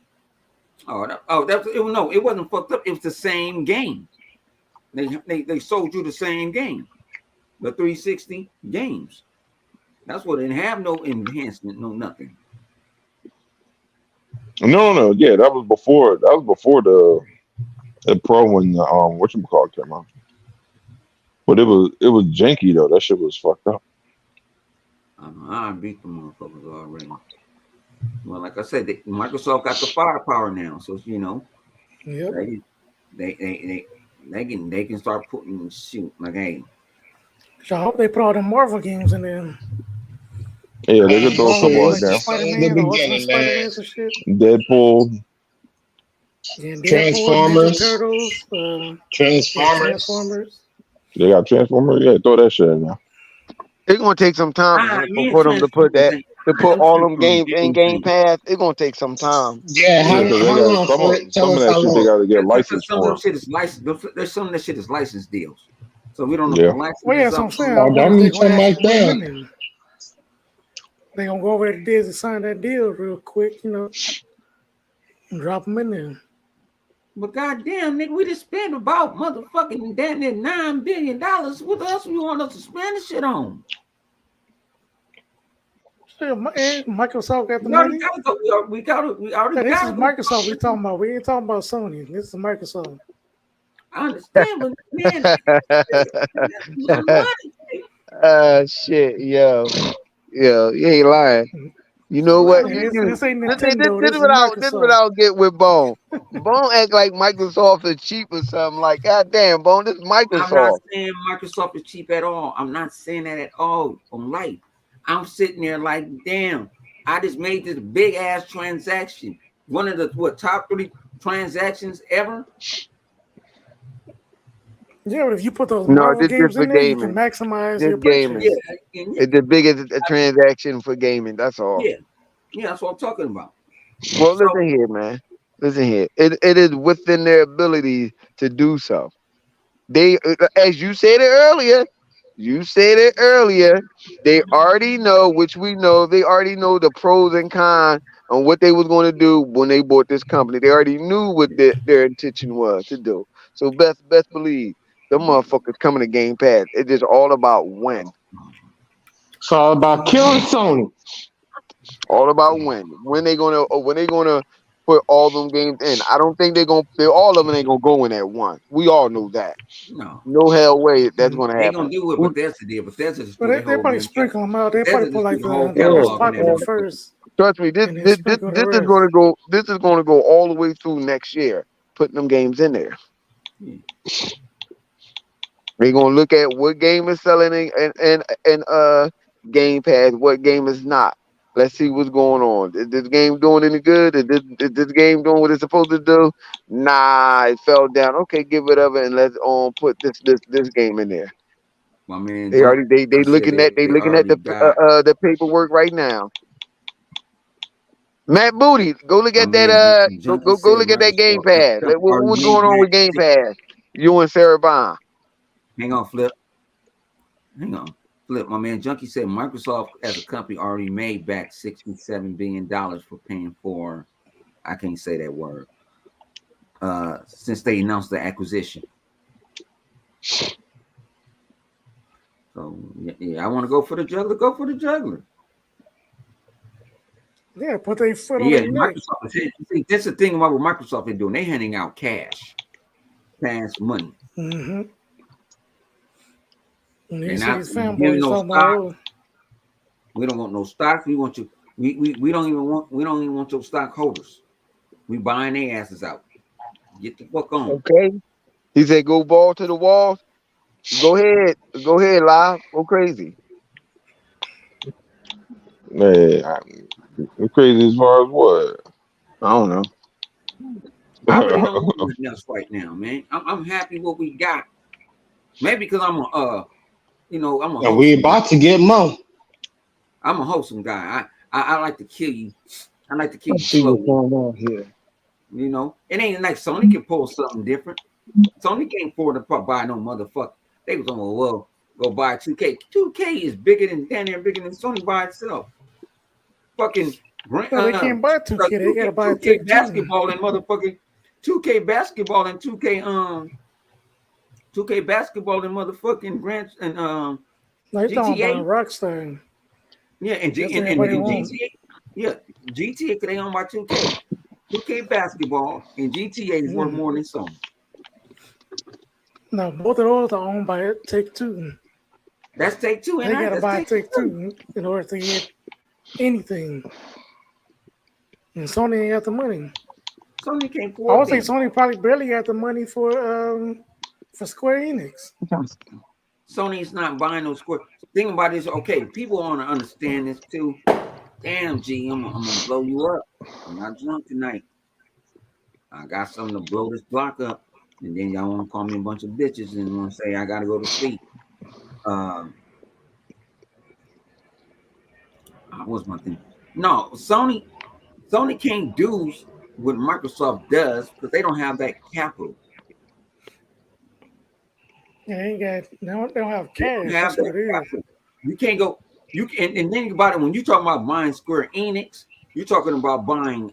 A: No, it wasn't fucked up. It was the same game. They sold you the same game, the 360 games. That's what it didn't have no enhancement, no nothing.
D: No, yeah, that was before the Pro and whatchamacallit came out. But it was janky though. That shit was fucked up.
A: I beat the motherfuckers already. Well, like I said, Microsoft got the firepower now, so you know, they can start putting shoot like hey.
E: So I hope they put all the Marvel games in there.
D: Yeah, they could throw a couple like that. Deadpool.
E: Yeah,
C: Transformers.
E: Transformers.
D: They got Transformers. Yeah, throw that shit in there.
B: It's gonna take some time for them to put that. To put all them games in Game Pass, it's gonna take some time.
C: Yeah, how long?
D: Some of that shit they gotta get licensed for.
A: Some of shit is licensed. There's some of that shit is license deals, so we don't know.
D: Yeah.
A: The license
E: well, yeah, so I'm saying.
C: Don't need something like that.
E: They gonna go over to Disney sign that deal real quick, you know, and drop them in there.
A: But goddamn, nigga, we just spent about motherfucking damn near $9 billion. What else we want us to spend this shit on?
E: Shit, Microsoft got the
A: We already
E: money.
A: gotta go. We already
E: Yeah, this
A: gotta
E: is
A: go.
E: Microsoft we talking about. We ain't talking about Sony. This is Microsoft.
A: I understand, but man, my money.
B: Shit, yo, you ain't lying. You know what?
E: And
B: You,
E: this,
B: you
E: this ain't
B: this,
E: Nintendo.
B: this
E: This
B: is
E: is
B: this is what
E: Microsoft.
B: I'll get with Bone. Bone act like Microsoft is cheap or something. Like, God damn, Bone, this is
A: I'm not
B: Microsoft.
A: saying Microsoft is cheap at all. I'm not saying that at all on life. I'm sitting there like, damn, I just made this big ass transaction. One of the top 3 transactions ever.
E: Yeah, but if you put those
B: No,
E: Marvel
B: this
E: games
B: for
E: in there, you can
B: gaming.
E: maximize
B: This
E: your
B: gaming.
E: purchase.
A: Yeah,
B: It's the biggest transaction for gaming. That's all.
A: yeah, that's what I'm talking about.
B: Well,
A: So
B: listen here, man. Listen here. It is within their ability to do so. They, as you said it earlier, they already know, which we know, they already know the pros and cons on what they was going to do when they bought this company. They already knew what their intention was to do. So best believe the motherfuckers coming to Game Pass. It's just all about when.
C: It's all about killing Sony.
B: All about when. When they gonna put all them games in. I don't think all of them ain't gonna go in at once. We all know that.
A: no,
B: No hell way that's
E: Mhm.
B: gonna
A: they
B: happen.
A: gonna do what
B: Who,
A: Bethesda did. Bethesda just
E: But
A: threw their
E: they
A: whole
E: probably
A: damn
E: sprinkle them out. They probably
A: Bethesda
E: put
A: just threw
E: like
A: the whole
E: the most
A: catalog in
E: popular
A: there.
E: first,
B: trust me,
E: and then sprinkle the
B: this is
E: rest.
B: gonna go all the way through next year, putting them games in there.
A: Yeah.
B: They're gonna look at what game is selling and Game Pass, what game is not. Let's see what's going on. Is this game doing any good? Is this game doing what it's supposed to do? Nah, it fell down. Okay, give it up and let's put this game in there.
A: My man
B: They
A: Junk
B: already they
A: said
B: looking at
A: they already got
B: the paperwork right now. Matt Booty, go look
A: my
B: at that.
A: man Junkie
B: Go
A: said
B: look at that Game
A: Microsoft is
B: Pass.
A: already
B: What's going
A: made
B: on with
A: back
B: Game
A: six.
B: Pass? You and Sarah Bond.
A: Hang on, Flip. Hang on. Flip, my man Junkie said Microsoft as a company already made back $67 billion for paying for, I can't say that word, since they announced the acquisition. So yeah, I want to go for the juggler. Go for the juggler.
E: Yeah, put their foot on
A: Yeah,
E: their neck.
A: Microsoft. See, that's the thing about what Microsoft is doing. They're handing out cash money.
E: Mm-hmm. And
A: They're
E: you see
A: not
E: these
A: giving
E: fanboys
A: no
E: talking about,
A: stock.
E: oh,
A: We don't want no stock. We want you. We don't even want your stockholders. We buying their asses out. Get the fuck on.
B: Okay. He said, "Go ball to the wall. Go ahead, live. Go crazy."
D: Man, I'm crazy as far as what?
B: I don't know.
A: I really don't want nothing else right now, man. I'm happy what we got. Maybe because I'm a
C: And we
A: wholesome guy.
C: about to get more.
A: I'm a wholesome guy. I like to kill you. I like to kill you
C: Let's see what's
A: slowly.
C: going on here.
A: You know, it ain't like Sony can pull something different. Sony can't afford to buy no motherfucker. They was on well, go buy 2K. 2K is bigger than bigger than Sony by itself. Fucking
E: no, they can't buy 2K. They gotta buy
A: 2K
E: Take Two.
A: basketball and motherfucking 2K basketball and 2K basketball and motherfucking Grand and
E: No, they talking
A: GTA.
E: about Rockstar.
A: Yeah, and
E: That's what everybody wants.
A: GTA. Yeah, GTA they owned by 2K. 2K basketball and GTA is worth more than Sony.
E: No, both of those are owned by Take Two.
A: That's Take Two, and
E: They gotta
A: that's
E: buy
A: Take
E: Take Two in order to get anything. And Sony ain't got the money.
A: Sony can't
E: I
A: afford
E: would say
A: that.
E: Sony probably barely got the money for Square Enix.
A: Sony's not buying no Square. Thing about this, okay, people want to understand this too. Damn, G, I'm gonna blow you up. I'm not drunk tonight. I got something to blow this block up, and then y'all want to call me a bunch of bitches and want to say I gotta go to sleep. What's my thing? No, Sony can't do what Microsoft does because they don't have that capital.
E: They ain't got. They don't have
A: They don't
E: cash.
A: have
E: That's what
A: that
E: it is.
A: capital. You can't go. You can, and think about it when you're talking about buying Square Enix, you're talking about buying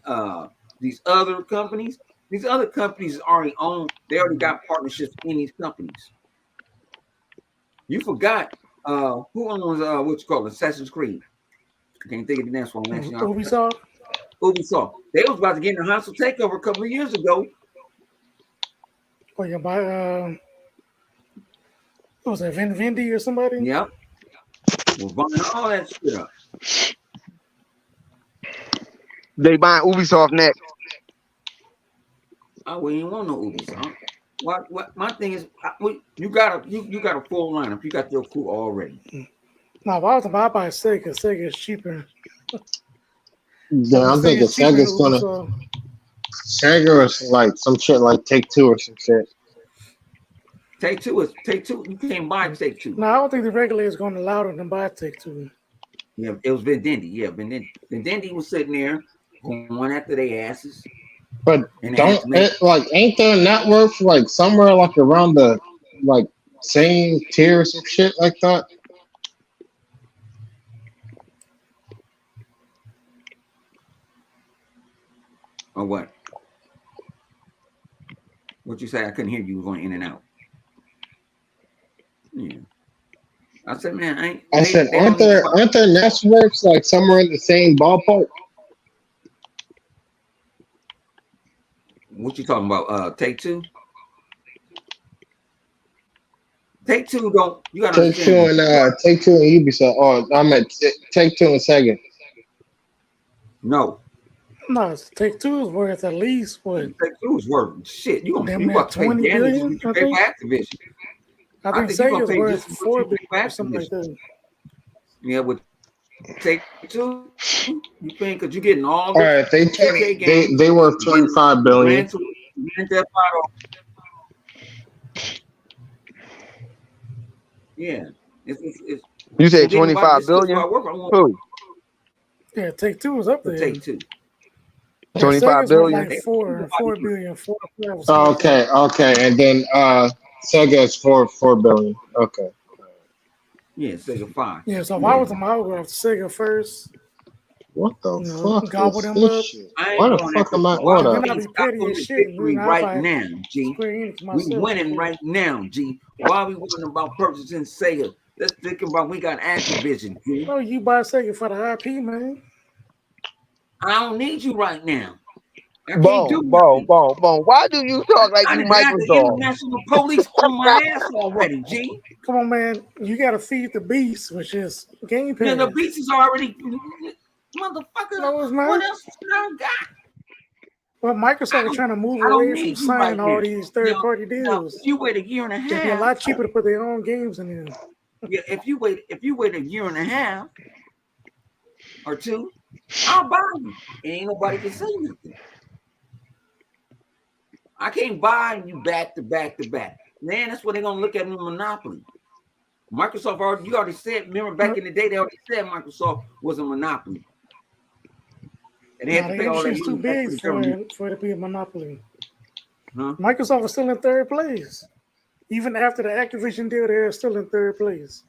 A: these other companies. These other companies already own, they already got partnerships in these companies. You forgot who owns what you call Assassin's Creed. I can't think of the next one.
E: Ubisoft.
A: Ubisoft. They was about to get in a hostile takeover a couple of years ago.
E: Oh, you buy what was that Vendi or somebody?
A: Yep. We're buying all that shit up.
B: They buying Ubisoft next.
A: We ain't want no Ubisoft. What my thing is, you got a full lineup. You got your crew already.
E: No, if I was to buy Sega, Sega is cheaper.
C: Yeah, I'm thinking Sega's gonna. Sega is like some shit like Take-Two or some shit.
A: Take-Two. You can't buy Take-Two.
E: No, I don't think the regulator is going to allow them to buy Take-Two.
A: Yeah, it was Vendendi. Yeah, Vendendi was sitting there going after their asses.
C: But ain't there networks like somewhere like around the like same tier or some shit like that?
A: Or what? What you say? I couldn't hear you. You were going in and out. Yeah. I said, man,
C: aren't there networks like somewhere in the same ballpark?
A: What you talking about? Take-Two? Take-Two don't. You gotta understand.
C: Take-Two and Ubisoft. Oh, I meant Take-Two and Sega.
A: No,
E: Take-Two is worth at least what?
A: Take-Two is worth shit. You about to pay
E: 20 billion?
A: You can pay for Activision.
E: I think Sega's worth $4 billion or something like that.
A: Yeah, with Take-Two, you paying because you're getting all
C: right, they worth $25 billion.
A: Yeah.
B: You said 25 billion? Who?
E: Yeah, Take-Two was up there.
A: Take-Two.
B: 25 billion?
E: Like 4 billion.
C: Okay. And then Sega is $4 billion. Okay.
A: Yeah, Sega 5.
E: Yeah, so if I was them, I would go after Sega first.
C: What the fuck
E: gobble
C: is
E: them
C: this
E: up.
C: shit? Why the fuck am I on
E: Then I be petty as shit.
A: Right now, G. We winning right now, G. Why are we worrying about purchasing Sega? Let's think about we got Activision, G.
E: No, you buy Sega for the IP, man.
A: I don't need you right now.
B: Boom. Why do you talk like you Microsoft?
A: The international police on my ass already, G.
E: Come on, man. You got to feed the beast, which is Game Pass.
A: Yeah, the beast is already... Motherfucker,
E: no, it's not.
A: What else I got?
E: Well, Microsoft is trying to move away from signing all these third-party deals.
A: If you wait a year and a half,
E: it'd be a lot cheaper to put their own games in there.
A: Yeah, if you wait a year and a half or two, I'll buy you. Ain't nobody can say nothing. I can't buy you back to back to back. Man, that's what they're gonna look at me monopoly. Microsoft already said. Remember back in the day, they already said Microsoft was a monopoly. And they had to pay all that
E: too big for it to be a monopoly.
A: Huh?
E: Microsoft is still in third place. Even after the Activision deal, they're still in third place.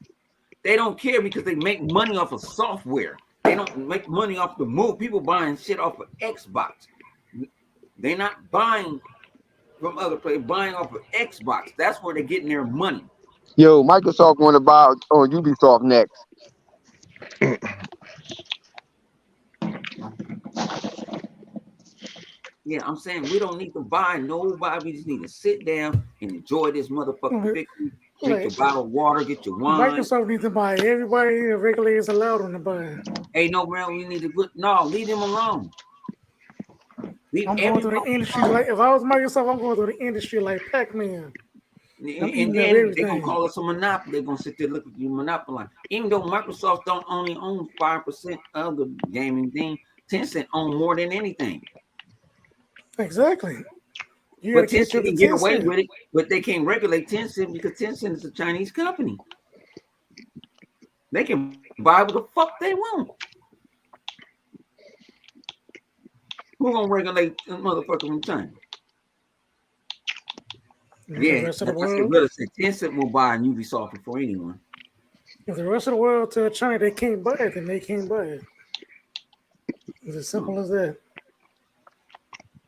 A: They don't care because they make money off of software. They don't make money off the move. People buying shit off of Xbox. They're not buying from other players, buying off of Xbox. That's where they're getting their money.
B: Yo, Microsoft want to buy on Ubisoft next.
A: Yeah, I'm saying we don't need to buy nobody. We just need to sit down and enjoy this motherfucking victory. Drink your bottle of water, get your wine.
E: Microsoft needs to buy everybody the regulators allowed them to buy.
A: Hey, no, man, we need to leave them alone.
E: I'm going through the industry like if I was Microsoft, I'm going through the industry like Pac-Man.
A: And then they're gonna call us a monopoly. They're gonna sit there look at you monopolize. Even though Microsoft don't only own 5% of the gaming thing, Tencent own more than anything.
E: Exactly.
A: But Tencent can get away with it, but they can't regulate Tencent because Tencent is a Chinese company. They can buy what the fuck they want. Who gonna regulate the motherfucker from China? Yeah, that's what Tencent will buy Ubisoft before anyone.
E: If the rest of the world tell China they can't buy it, then they can't buy it. It's as simple as that.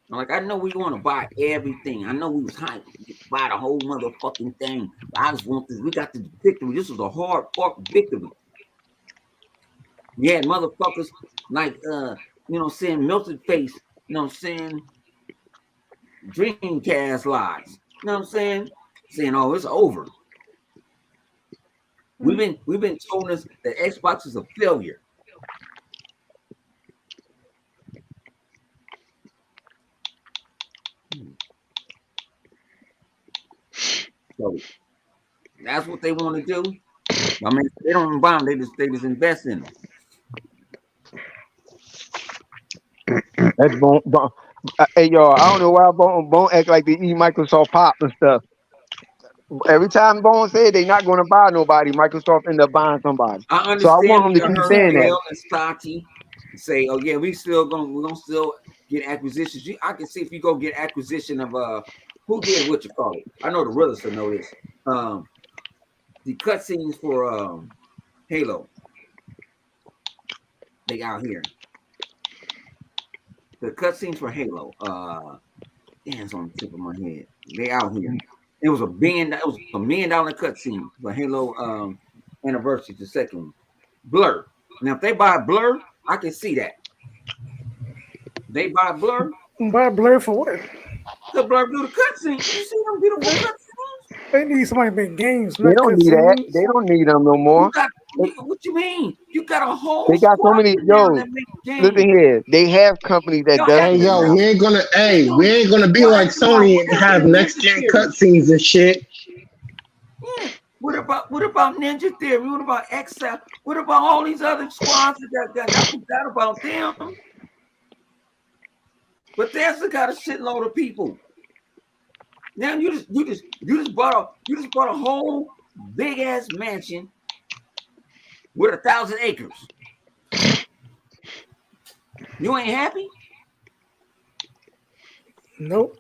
A: Like, I know we want to buy everything. I know we was hyped to buy the whole motherfucking thing. But I just want this. We got the victory. This was a hard fought victory. We had motherfuckers like saying melted face, saying Dreamcast lies. You know what I'm saying? Saying, oh, it's over. We've been told us that Xbox is a failure. So that's what they want to do. I mean, they don't buy them; they just invest in them.
B: That's Bone. Hey, y'all, I don't know why Bone act like they eat Microsoft Pop and stuff. Every time Bone said they not going to buy nobody, Microsoft end up buying somebody.
A: I
B: So I
A: understand
B: want him to keep saying that.
A: Well and Stati say, oh yeah, we're gonna still get acquisitions. I can see if you go get acquisition of who did what you call it. I know the realest will know this. The cutscenes for Halo. They out here. The cutscenes for Halo. Damn, it's on the tip of my head. They out here. It was $1 million cutscene for Halo Anniversary, the second one. Blur. Now, if they buy Blur, I can see that. They buy Blur.
E: Buy Blur for what?
A: The Blur do the cutscene. You see them beautiful cutscenes?
E: They need somebody to make games.
B: They don't need that. They don't need them no more.
A: What you mean? You got a whole
B: They got so many. Yo, listen here. They have companies that does.
C: Hey, yo, we ain't gonna be like Sony and have next gen cutscenes and shit.
A: Yeah. What about Ninja Theory? What about XL? What about all these other squads that forgot about them? But Bethesda got a shitload of people. Now you just bought a whole big ass mansion with 1,000 acres. You ain't happy?
E: Nope.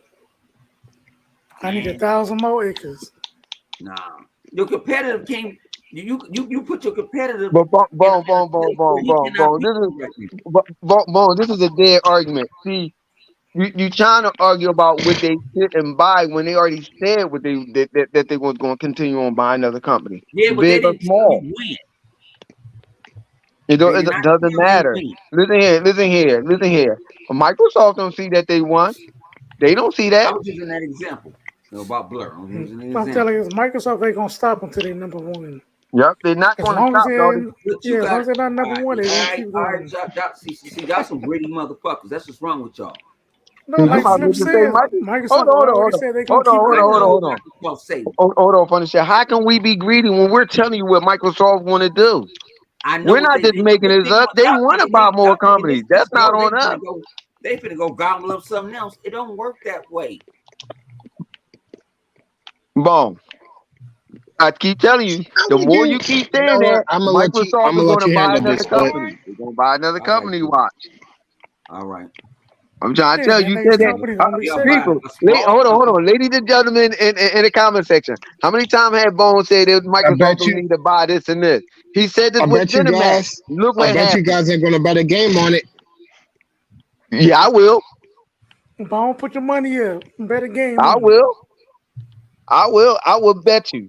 E: I need 1,000 more acres.
B: Nah.
A: Your competitive came. You put your competitive.
B: But Bone. This is a dead argument. See, you trying to argue about what they sit and buy when they already said what that they was going to continue on buying another company.
A: Yeah, but
B: big
A: they
B: or
A: didn't
B: small.
A: win.
B: It doesn't matter. Listen here. Microsoft don't see that they won. They don't see that.
A: I was using that example about Blur.
E: I'm telling you, Microsoft ain't gonna stop until they number one.
B: Yep, they're not going to stop.
E: As long as they're not number one, they're gonna keep going.
A: See, y'all some greedy motherfuckers. That's what's wrong with y'all.
E: No, like Flip said, Microsoft already said they're gonna keep going.
B: Hold on, funny shit. How can we be greedy when we're telling you what Microsoft want to do? We're not just making this up. They want to buy more companies. That's not on us.
A: They finna go gobble up something else. It don't work that way.
B: Boom. I keep telling you, the more you keep saying that, Microsoft is going to buy another company. They're going to buy another company. Watch.
A: All right.
B: I'm trying to tell you, said that. People, hold on. Ladies and gentlemen in the comment section, how many times had Bones said that Microsoft don't need to buy this and this? He said this with Cinemax. Look what happened.
C: I bet you guys ain't going to bet a game on it.
B: Yeah, I will.
E: Bone, put your money up. Bet a game.
B: I will bet you.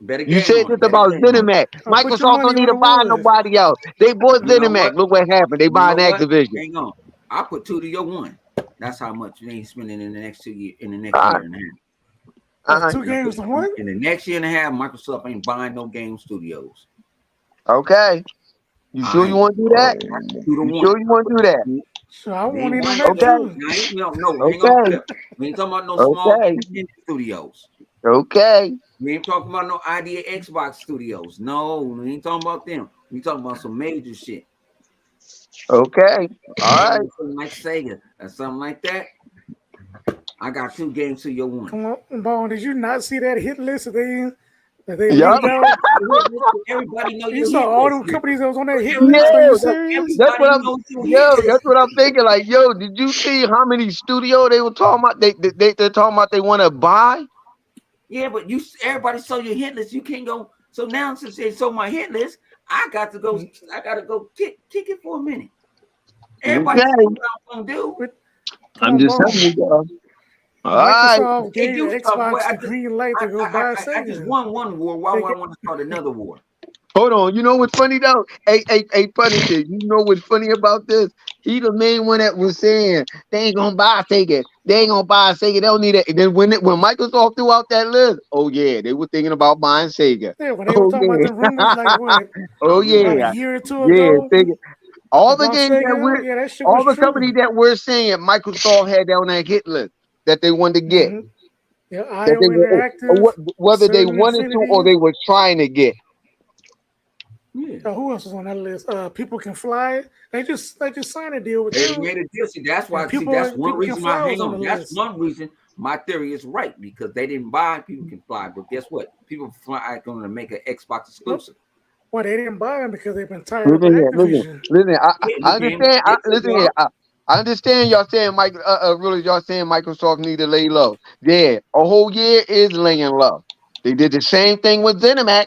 B: You said this about ZeniMax. Microsoft don't need to buy nobody else. They bought ZeniMax. Look what happened. They buying Activision.
A: Hang on. I'll put 2 to your 1. That's how much they ain't spending in the next 2 years. In the next year and a half.
E: 2 games to 1?
A: In the next year and a half, Microsoft ain't buying no game studios.
B: Okay. You sure you want to do that? You sure you want to do that?
E: So I want to know that.
A: Okay. We ain't talking about no small studios.
B: Okay.
A: We ain't talking about no Idea Xbox studios. No, we ain't talking about them. We talking about some major shit.
B: Okay. All right.
A: Something like Sega or something like that. I got 2 games to your 1.
E: Come on, Bone. Did you not see that hit list that they
B: yep.
A: Everybody know
E: you saw all them companies that was on that hit list. Are you serious?
B: That's what I'm thinking. Like, yo, did you see how many studio they were talking about? They're talking about they want to buy.
A: Yeah, but everybody saw your hit list. You can't go So now since they sold my hit list, I got to go kick it for a minute. Everybody see
B: Okay.
A: what I'm gonna do.
E: Come
B: I'm
E: on,
B: just
E: bro.
B: telling you, dog. All right.
E: Microsoft
A: They
E: gave
A: do stuff. Boy,
E: Xbox the green light to go buy
A: I just
E: Sega.
A: won one war. Why
E: They
A: would I
E: get,
A: want to start another war?
B: Hold on. You know what's funny though? Hey, Punisher. You know what's funny about this? He the main one that was saying they ain't gonna buy Sega. They ain't gonna buy Sega. They don't need it. And then when Microsoft threw out that list, oh yeah, they were thinking about buying Sega.
E: yeah, when they were
B: Oh
E: talking about
B: yeah.
E: the rumors, like what,
B: Oh
E: about a
B: yeah.
E: year or two
B: Yeah.
E: ago
B: Sega. All the
E: about
B: games that
E: Sega,
B: we're
E: yeah, that shit
B: all
E: was
B: the
E: true.
B: companies that we're saying Microsoft had on that hit list that they wanted to get.
E: Mm-hmm. Yeah,
B: That they
E: IO
B: were
E: Interactive,
B: whether they
E: Certain
B: wanted to or
E: Infinity.
B: they were trying to get.
A: Yeah.
E: Who else was on that list? People Can Fly. They just signed a deal with
A: They
E: them,
A: made a deal. See, that's
E: and
A: why. See, that's one
E: People Can
A: reason. Why
E: Fly was
A: hang
E: on the
A: on. That's
E: list.
A: one reason my theory is right because they didn't buy People Can Fly. But guess what? People Can Fly are going to make an Xbox
E: Nope.
A: exclusive.
E: Well, they didn't buy them because they've been tired of
B: Listen here, listen,
E: Activision.
B: listen.
A: Yeah,
B: I
A: the game.
B: understand.
A: It took
B: Listen here.
A: long.
B: I understand y'all saying really y'all saying Microsoft need to lay low. Yeah, a whole year is laying low. They did the same thing with ZeniMax.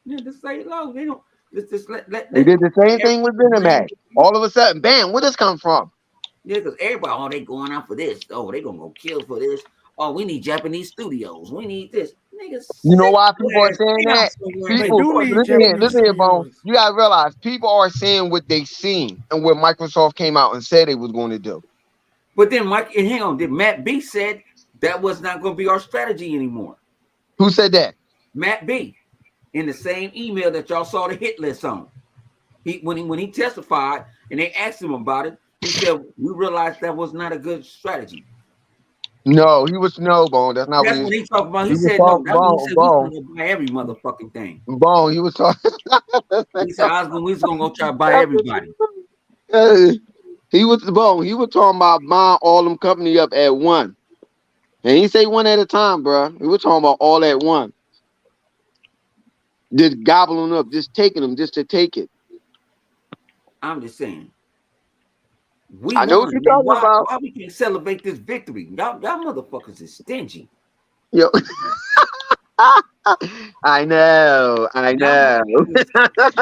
A: Yeah, just say low. They don't. Just
B: They
A: let
B: did the same thing with
A: everybody
B: ZeniMax.
A: blame.
B: All of a sudden, bam, where this come from?
A: Yeah, because everybody, oh, they going out for this. Oh, they gonna go kill for this. Oh, we need Japanese studios. We need this. Nigga,
B: You know
A: sit
B: why people
A: your
B: are
A: ass
B: saying
A: down
B: that?
A: somewhere and
E: They
A: make
B: People,
E: do need
A: choices.
E: Japanese
B: listen here, Bone.
E: studios.
B: You gotta realize people are saying what they seen and what Microsoft came out and said they was going to do.
A: But then Mike, and hang on, did Matt B said that was not going to be our strategy anymore.
B: Who said that?
A: Matt B in the same email that y'all saw the hit list on. When he testified and they asked him about it, he said we realized that was not a good strategy.
B: No, he was no Bone. That's not what
A: That's
B: he
A: what
B: was.
A: he talked about.
B: He
A: He
B: was
A: said no.
B: talking
A: That's when he
B: Bone,
A: said we was
B: Bone,
A: going to buy every motherfucking thing.
B: Bone. He was talking.
A: He said we was going to go try to buy everybody.
B: He was Bone. He was talking about buying all them company up at one. And he say one at a time, bro. He was talking about all at one. Just gobbling up, just taking them, just to take it.
A: I'm just saying. We
B: I know what
A: won,
B: you're
A: man.
B: talking about.
A: Why we can't celebrate this victory? Y'all motherfuckers is stingy.
B: Yo, I know, I
A: Y'all
B: know,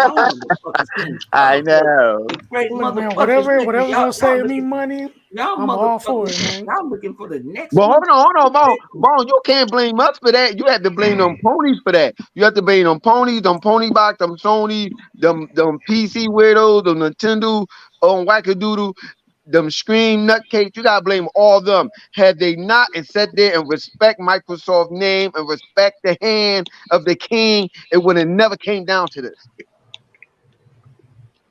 A: motherfuckers can't
B: I know.
A: be great
E: Look, man,
A: motherfuckers. Listen,
E: whatever's gonna
A: y'all
E: save me money,
A: y'all
E: I'm all for
A: motherfuckers.
E: it, man.
A: Y'all looking for the next
B: But
A: one.
B: hold on, Bone. You can't blame us for that. You have to blame them ponies for that. You have to blame them ponies, them pony box, them Sony, them PC weirdos, them Nintendo, wackadoodle, them scream nutcakes. You gotta blame all of them. Had they not and sat there and respect Microsoft's name and respect the hand of the king, it would have never came down to this.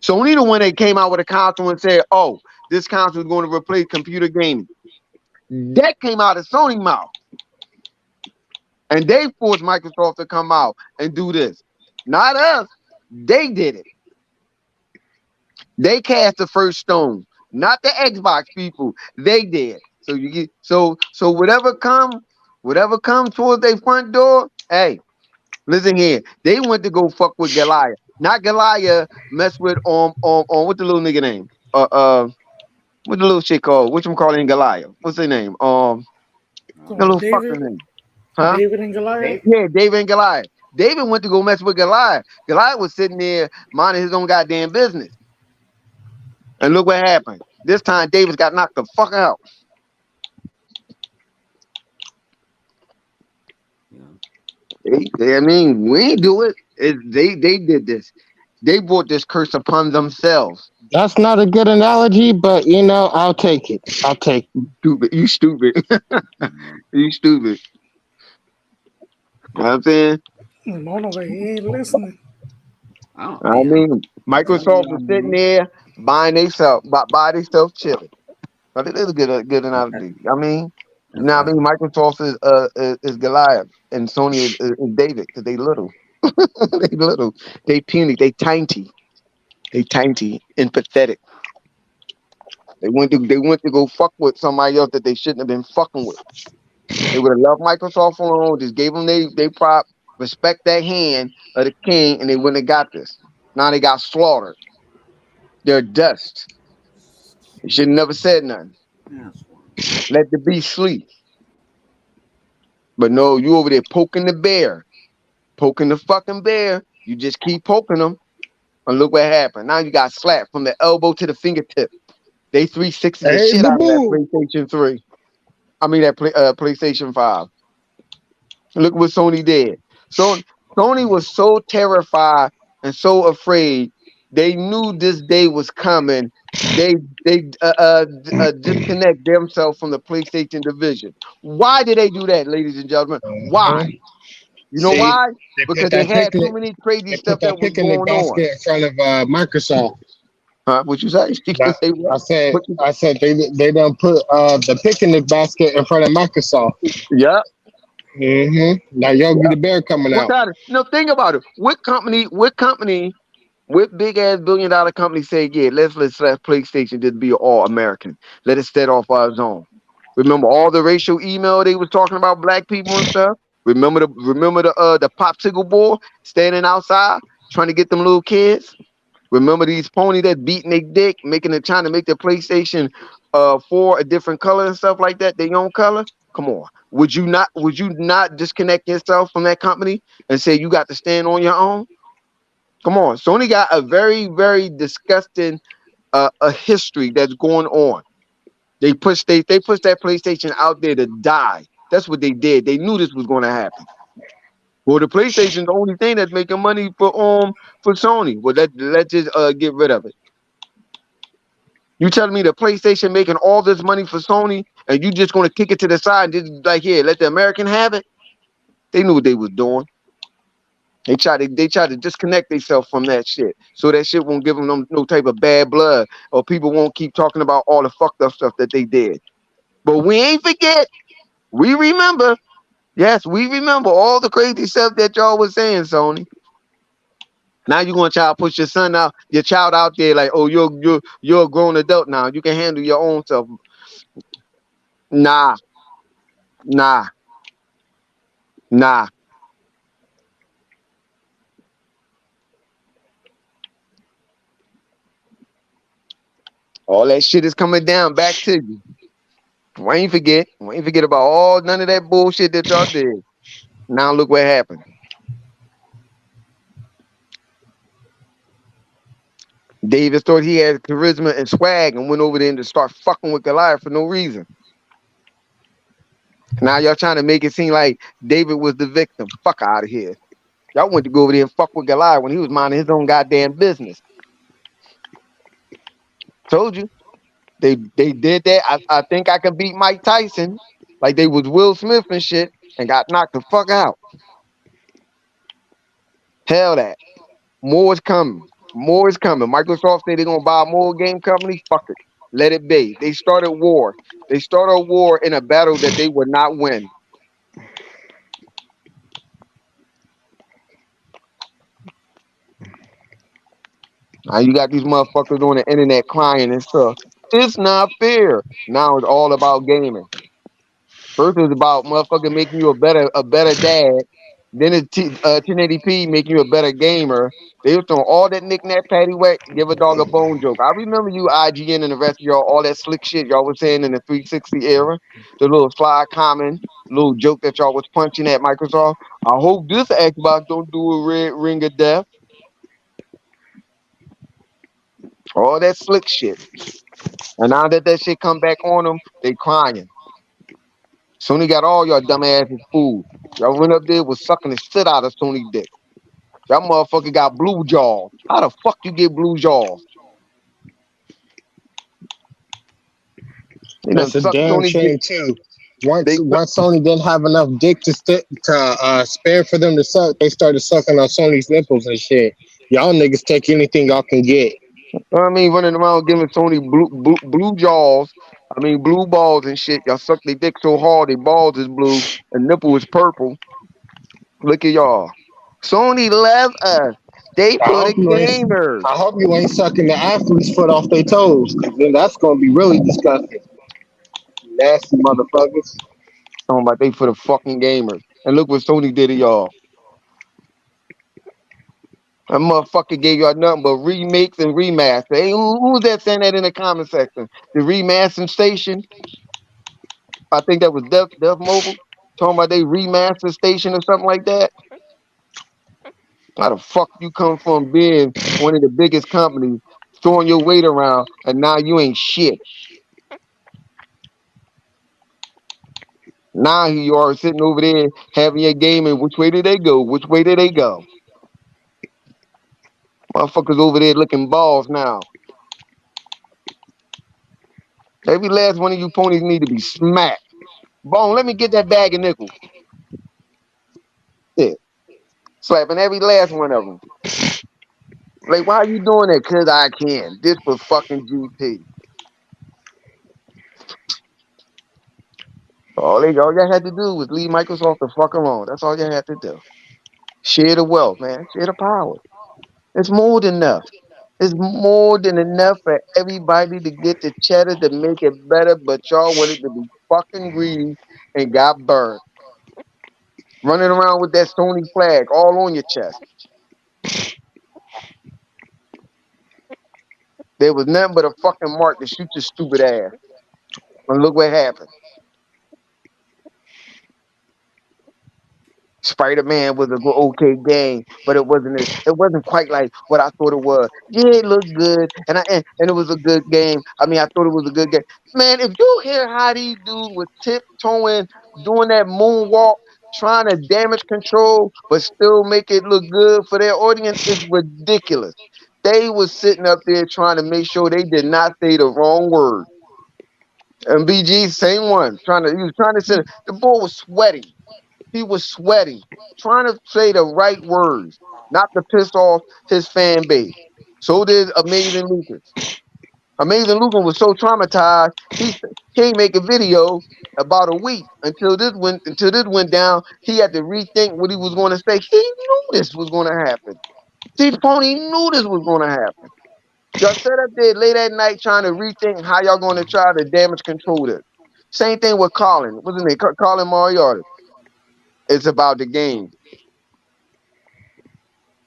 B: Sony the one that came out with a console and said, "Oh, this console is going to replace computer gaming." That came out of Sony's mouth. And they forced Microsoft to come out and do this. Not us. They did it. They cast the first stone. Not the Xbox people. They did. So you get whatever come towards their front door, hey, listen here. They went to go fuck with Goliath. Not Goliath mess with what the little nigga name? What the little shit called? Which one calling Goliath? What's their name?
E: So
B: The little
E: David,
B: fucker name. Huh?
E: David and Goliath.
B: Yeah, David and Goliath. David went to go mess with Goliath. Goliath was sitting there minding his own goddamn business. And look what happened. This time David got knocked the fuck out. I mean, we ain't do it. They did this. They brought this curse upon themselves.
C: That's not a good analogy, but you know, I'll take it. I'll take it.
B: Stupid. You stupid. You stupid. You know what I'm saying?
E: Mono, like, he ain't listening.
B: I mean, Microsoft was sitting there buying themselves, buy themselves chilling. But it is a good analogy. I mean, you know what I mean? Microsoft is Goliath and Sony is David because they little. They little. They puny. They tiny. They tiny and pathetic. They went to go fuck with somebody else that they shouldn't have been fucking with. They would have left Microsoft alone, just gave them they prop, respect that hand of the king, and they wouldn't have got this. Now they got slaughtered. They're dust. They should have never said nothing. Let the beast sleep. But no, you over there poking the bear. poking the fucking bear. You just keep poking them, and look what happened. Now you got slapped from the elbow to the fingertip. They 360 the
C: Hey,
B: shit
C: boo
B: out of that
C: boo.
B: PlayStation 3. I mean that PlayStation 5. Look what Sony did. So Sony was so terrified and so afraid. They knew this day was coming. They disconnect themselves from the PlayStation division. Why did they do that, ladies and gentlemen?
C: Uh-huh.
B: Why? You know
C: See,
B: why?
C: they
B: Because
C: put
B: they
C: that
B: had too
C: picnic.
B: many crazy
C: They
B: stuff
C: put
B: that
C: that
B: was
C: picnic
B: going on.
C: basket in front of Microsoft.
B: Huh? What you say? You can
C: That,
B: say what?
C: I said,
B: What you,
C: I said they don't put the picnic basket in front of Microsoft.
B: yeah.
C: Now Yogi the Bear coming
B: What
C: out.
B: kind of no think about it. What big ass $1 billion company say, yeah, let's PlayStation just be all American. Let it set off our zone. Remember all the racial email they was talking about black people and stuff? Remember the popsicle boy standing outside trying to get them little kids? Remember these pony that beating their dick, trying to make the PlayStation 4 a different color and stuff like that, their own color? Come on. Would you not disconnect yourself from that company and say you got to stand on your own? Come on. Sony got a very, very disgusting a history that's going on. They pushed that PlayStation out there to die. That's what they did. They knew this was going to happen. Well, the PlayStation's the only thing that's making money for Sony. Well, let's just get rid of it. You telling me the PlayStation making all this money for Sony, and you just gonna kick it to the side and just like here, let the American have it? They knew what they was doing. They tried to disconnect themselves from that shit, so that shit won't give them no type of bad blood, or people won't keep talking about all the fucked up stuff that they did. But we ain't forget. We remember. Yes, we remember all the crazy stuff that y'all was saying, Sony. Now you're gonna try to push your child out there like, oh, you're a grown adult now. You can handle your own self. Nah, nah, nah. All that shit is coming down back to you. We ain't forget. We ain't forget about none of that bullshit that y'all did. Now look what happened. David thought he had charisma and swag and went over there and to start fucking with Goliath for no reason. Now y'all trying to make it seem like David was the victim. Fuck out of here. Y'all went to go over there and fuck with Goliath when he was minding his own goddamn business. Told you. They did that. I think I can beat Mike Tyson. Like they was Will Smith and shit and got knocked the fuck out. Hell that. More is coming. More is coming. Microsoft say they're gonna buy more game company. Fuck it. Let it be. They started war. They started a war in a battle that they would not win. Now you got these motherfuckers on the internet crying and stuff. It's not fair. Now it's all about gaming. First it was about motherfucking making you a better dad. Then it's 1080p making you a better gamer. They was doing all that knick-knack paddywhack, give a dog a bone joke. I remember you IGN and the rest of y'all, all that slick shit y'all was saying in the 360 era. The little sly comment, little joke that y'all was punching at Microsoft. I hope this Xbox don't do a red ring of death. All that slick shit. And now that shit come back on them, they crying. Sony got all y'all dumbasses fooled. Y'all went up there was sucking the shit out of Sony dick. Y'all motherfucker got blue jaws. How the fuck you get blue jaws? They done
C: That's a
B: sucked
C: damn
B: Sony dick.
C: shame too. Once
B: They
C: once Sony didn't have enough dick to spare for them to suck, they started sucking on Sony's nipples and shit. Y'all niggas take anything y'all can get.
B: I mean running around giving Sony blue jaws. I mean blue balls and shit. Y'all suck their dick so hard their balls is blue and nipple is purple. Look at y'all. Sony left us. They
C: I
B: for the
C: hope you ain't.
B: gamers.
C: I hope you ain't sucking the athlete's foot off their toes, because then that's gonna be really disgusting. Nasty motherfuckers.
B: Talking about they for the fucking gamers. And look what Sony did to y'all. That motherfucker gave y'all nothing but remakes and remaster. Hey, who's that saying that in the comment section? The remastering station? I think that was Dev Mobile. Talking about they remaster station or something like that. How the fuck you come from being one of the biggest companies, throwing your weight around, and now you ain't shit? Now you are sitting over there having your game, and which way did they go? Which way did they go? Motherfuckers over there looking balls now. Every last one of you ponies need to be smacked. Bone, let me get that bag of nickels. Yeah. Slapping every last one of them. Like, why are you doing that? Because I can. This for fucking GP. All y'all had to do was leave Microsoft the fuck alone. That's all you had to do. Share the wealth, man. Share the power. It's more than enough. It's more than enough for everybody to get the cheddar to make it better, but y'all wanted to be fucking greedy and got burned. Running around with that Sony flag all on your chest. There was nothing but a fucking mark to shoot your stupid ass. And look what happened. Spider-Man was a okay game, but it wasn't quite like what I thought it was. Yeah, it looked good, and it was a good game. I mean, I thought it was a good game. Man, if you hear how these dudes were tiptoeing, doing that moonwalk, trying to damage control, but still make it look good for their audience, it's ridiculous. They was sitting up there trying to make sure they did not say the wrong word. And BG, same one, he was trying to say the boy was sweating. He was sweating, trying to say the right words, not to piss off his fan base. So did Amazing Lucas. Amazing Lucas was so traumatized, he can't make a video about a week until this went down. He had to rethink what he was going to say. He knew this was going to happen. T-Pony knew this was going to happen. Y'all sat up there late at night trying to rethink how y'all going to try to damage control this. Same thing with Colin. What's his name? Colin Moriarty. It's about the game.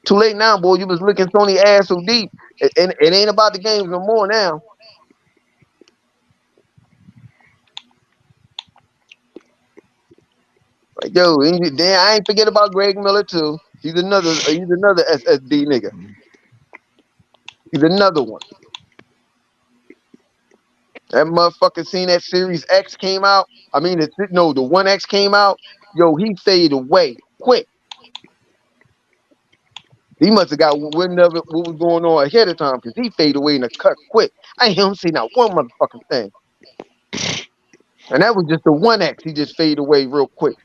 B: Too late now, boy. You was licking Sony ass so deep. And it ain't about the games no more now. Like, yo, damn, I ain't forget about Greg Miller too. He's another SSD nigga. He's another one. That motherfucker seen that Series X came out. I mean, the 1X came out. Yo, he faded away quick. He must have got wind of it, what was going on ahead of time, because he faded away in a cut quick. I ain't hear him say not one motherfucking thing. And that was just the 1X. He just faded away real quick.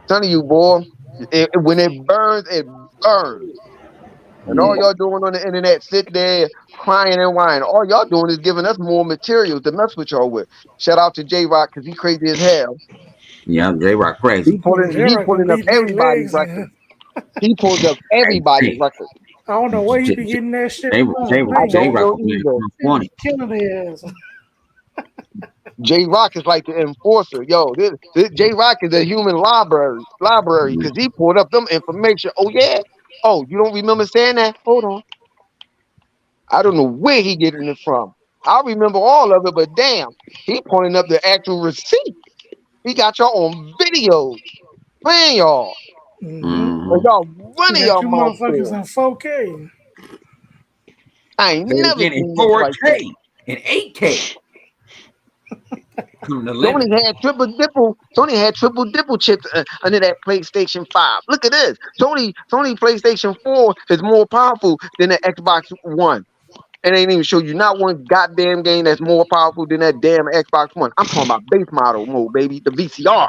B: Telling you, boy, when it burns, it burns. And all y'all doing on the internet, sit there crying and whining. All y'all doing is giving us more material to mess with y'all with. Shout out to J-Rock, because he crazy as hell.
A: Yeah, J-Rock crazy.
B: He pulling up everybody's record. He pulled up everybody's record.
E: I don't know where he be getting that shit from.
B: I don't know either.
E: Killing his ass.
B: J-Rock is like the enforcer. Yo, this J-Rock is a human library because he pulled up them information. Oh, yeah? Oh, you don't remember saying that? Hold on. I don't know where he getting it from. I remember all of it, but damn, he pulling up the actual receipt. He got y'all on video playing y'all.
E: Mm-hmm.
B: And y'all running y'all
E: you
B: mouth
E: motherfuckers
B: for.
E: in 4K.
B: I ain't never seen
A: in
B: nothing like
A: 4K
B: that.
A: and 8K.
B: Sony had triple dipple chips under that PlayStation 5. Look at this. Sony PlayStation 4 is more powerful than the Xbox One. It ain't even show you not one goddamn game that's more powerful than that damn Xbox One. I'm talking about base model mode, baby, the VCR.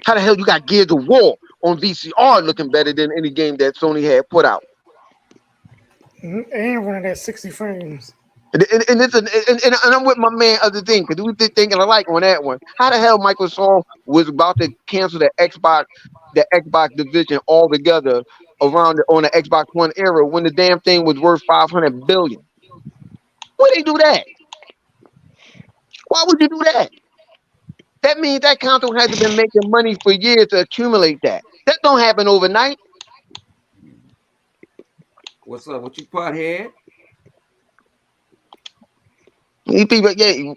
B: How the hell you got Gears of War on VCR looking better than any game that Sony had put out?
E: And running at 60 frames.
B: And I'm with my man other thing, because we did thinking alike on that one. How the hell Microsoft was about to cancel the Xbox division altogether on the Xbox One era when the damn thing was worth $500 billion? Why they do that? Why would you do that? That means that console has been making money for years to accumulate that. That don't happen overnight.
A: What's up? What you pothead?
B: Yeah,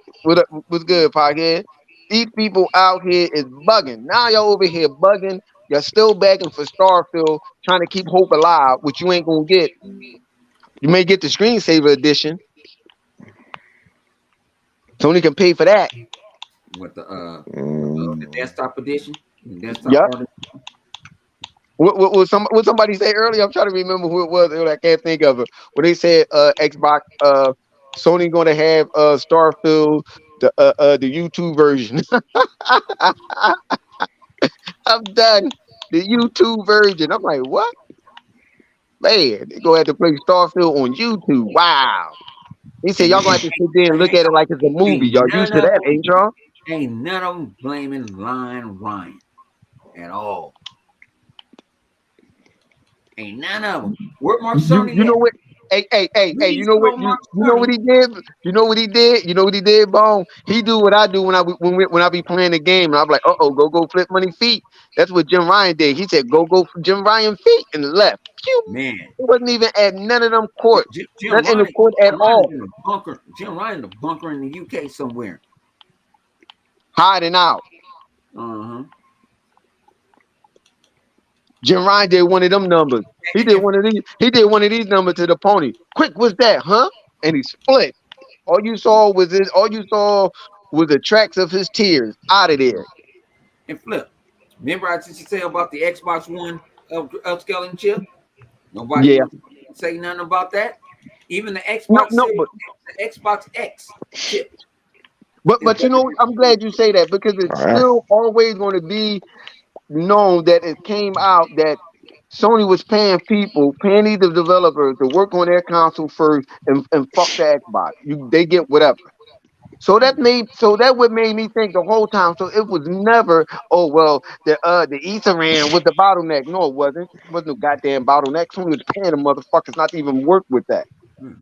B: what's good, podcast? These people out here is bugging. Now y'all over here bugging. You're still begging for Starfield, trying to keep hope alive, which you ain't gonna get. You may get the screensaver edition. Sony can pay for that.
A: What the
D: Mm.
A: desktop edition, the desktop
B: Yep.
A: part.
B: What somebody say earlier? I'm trying to remember who it was. I can't think of it. When they said Xbox, Sony going to have Starfield, the YouTube version. I'm done. The YouTube version. I'm like, what? Man, they gonna have to play Starfield on YouTube. Wow. He said y'all gonna have to sit there and look at it like it's a movie.
A: Ain't
B: Y'all used to that, ain't y'all?
A: none of them blaming Lion Ryan at all. Ain't none of them. Where Mark Cerny
B: You know
A: at?
B: what? Hey, you
A: Please
B: know what
A: throw
B: you
A: Mark
B: you know what
A: Cerny.
B: he did? You know what he did? You know what he did, Bone? He do what I do when I be playing the game and I'm like, go flip money feet. That's what Jim Ryan did. He said, go for Jim Ryan feet and left. Phew.
A: Man,
B: He wasn't even at none of them courts.
A: Jim
B: Not in the
A: Ryan,
B: court at
A: Jim Ryan is
B: all.
A: in a bunker. Jim Ryan in a bunker in the UK somewhere.
B: Hiding out.
A: Uh-huh.
B: Jim Ryan did one of them numbers. He did
A: And
B: one of these. He did one of these numbers to the pony. Quick, what's that, huh? And he split. All you saw was it. All you saw was the tracks of his tears out of there.
A: Flip. Remember I used to say about the Xbox One upscaling chip? Nobody
B: Yeah.
A: was say nothing about that. Even the
B: No,
A: Xbox
B: no,
A: Series, the Xbox X chip is
B: but you
A: better
B: know, I'm glad you say that because it's
D: Ah,
B: still always going to be known that it came out that Sony was paying these developers to work on their console first and fuck the Xbox. They get whatever. So that what made me think the whole time. So it was never, oh well, the Ethernet was the bottleneck. No, it wasn't. It wasn't no goddamn bottleneck. Sony was paying the motherfuckers not to even work with that.
A: Hmm.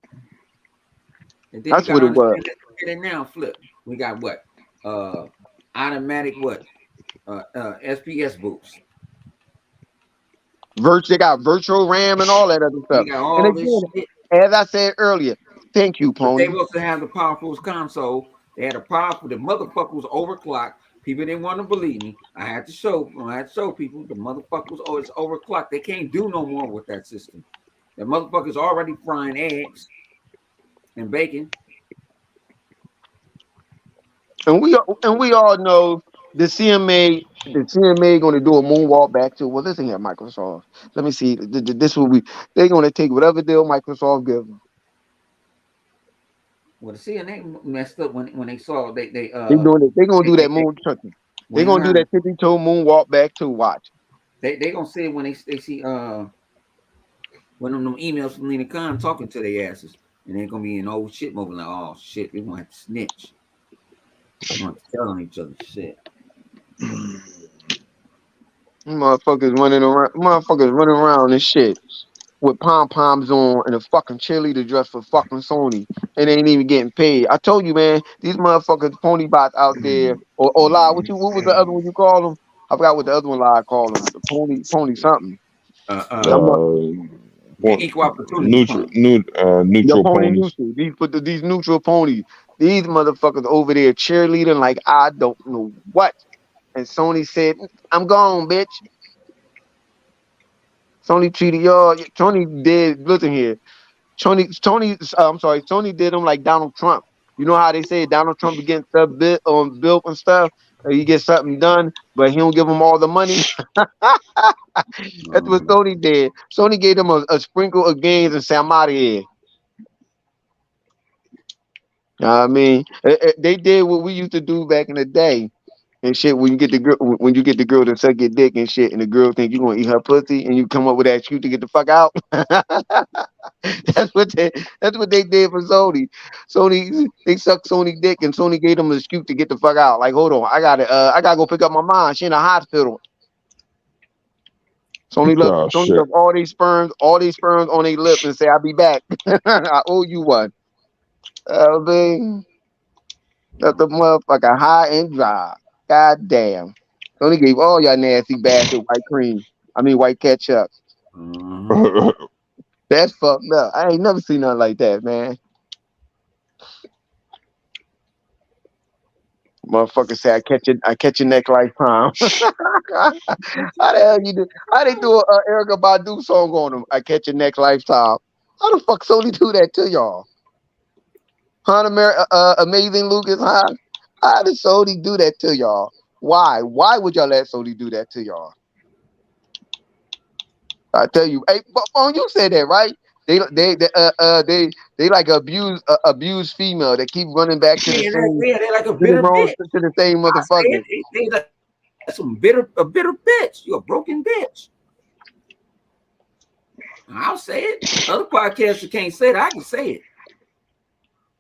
A: And then you
B: That's
A: got
B: what
A: to
B: it was.
A: understand that it now flip. We got what? Automatic what? SPS boost.
B: They got virtual RAM and all that other
A: We
B: stuff.
A: got
B: And
A: all
B: again,
A: this shit.
B: as I said earlier, thank you,
A: But they
B: Pony.
A: also have the powerful console. They had a powerful. The motherfucker was overclocked. People didn't want to believe me. I had to show. I had to show people the motherfucker was always overclocked. They can't do no more with that system. The motherfucker's already frying eggs and bacon.
B: And we all know the CMA going to do a moonwalk back to, well, listen here, Microsoft. Let me see. This will be they're going to take whatever deal Microsoft gives them.
A: Well, the CNA messed up when they saw
B: They're doing it. They're going to do that
A: they
B: moon something. They're
A: went
B: going to do
A: around.
B: that tippy toe moonwalk back to watch.
A: They gonna say when they see one of them emails from Lena Khan talking to their asses, and they're gonna be in old shit mode like, oh shit, we gonna have to snitch. We're gonna have to tell on each other shit.
B: Motherfuckers running around and shit with pom poms on and a fucking cheerleader dress for fucking Sony and they ain't even getting paid. I told you, man, these motherfuckers pony bots out there or lie. What was the other one you call them? I forgot what the other one lie called them. The pony something.
A: Uh,
B: Them
A: uh,
D: uh, one,
A: equal opportunity pony.
B: your
D: neutral
B: pony
D: ponies.
B: neutral. These neutral ponies. These motherfuckers over there cheerleading like I don't know what. And Sony said, "I'm gone, bitch." Sony treated y'all. Tony did. Listen here. I'm sorry. Tony did him like Donald Trump. You know how they say Donald Trump be getting stuff built and stuff. He gets something done, but he don't give him all the money. That's what
A: Uh,
B: Sony did. Sony gave him a sprinkle of gains and said, "I'm out of here." You know what I mean, they did what we used to do back in the day and shit. When you get the girl to suck your dick and shit, and the girl think you gonna eat her pussy, and you come up with that excuse to get the fuck out. That's what they did for Sony. Sony they sucked Sony dick, and Sony gave them an excuse to get the fuck out. Like, hold on, I gotta go pick up my mom. She in the hospital.
D: Oh
B: Sony
D: shit.
B: left all these sperms on their lips and say, "I'll be back. I owe you one." Man, let the motherfucker high and dry. God damn. Sony gave all y'all nasty bastard white cream. I mean white ketchup.
A: uh-huh.
B: That's fucked up. I ain't never seen nothing like that, man. Motherfucker say I catch your neck lifetime. How the hell you do? How they do a Erykah Badu song on them? I catch your neck lifetime. How the fuck Sony do that to y'all? Amazing Lucas, how did Sony do that to y'all? Why? Why would y'all let Sony do that to y'all? I tell you, hey, you said that right? They like abused female. They keep running back to the same.
A: They're like a bitter bitch.
B: To the same motherfucker.
A: They like some bitter bitch. You're a broken bitch. I'll say it. Other podcasters can't say it. I can say it.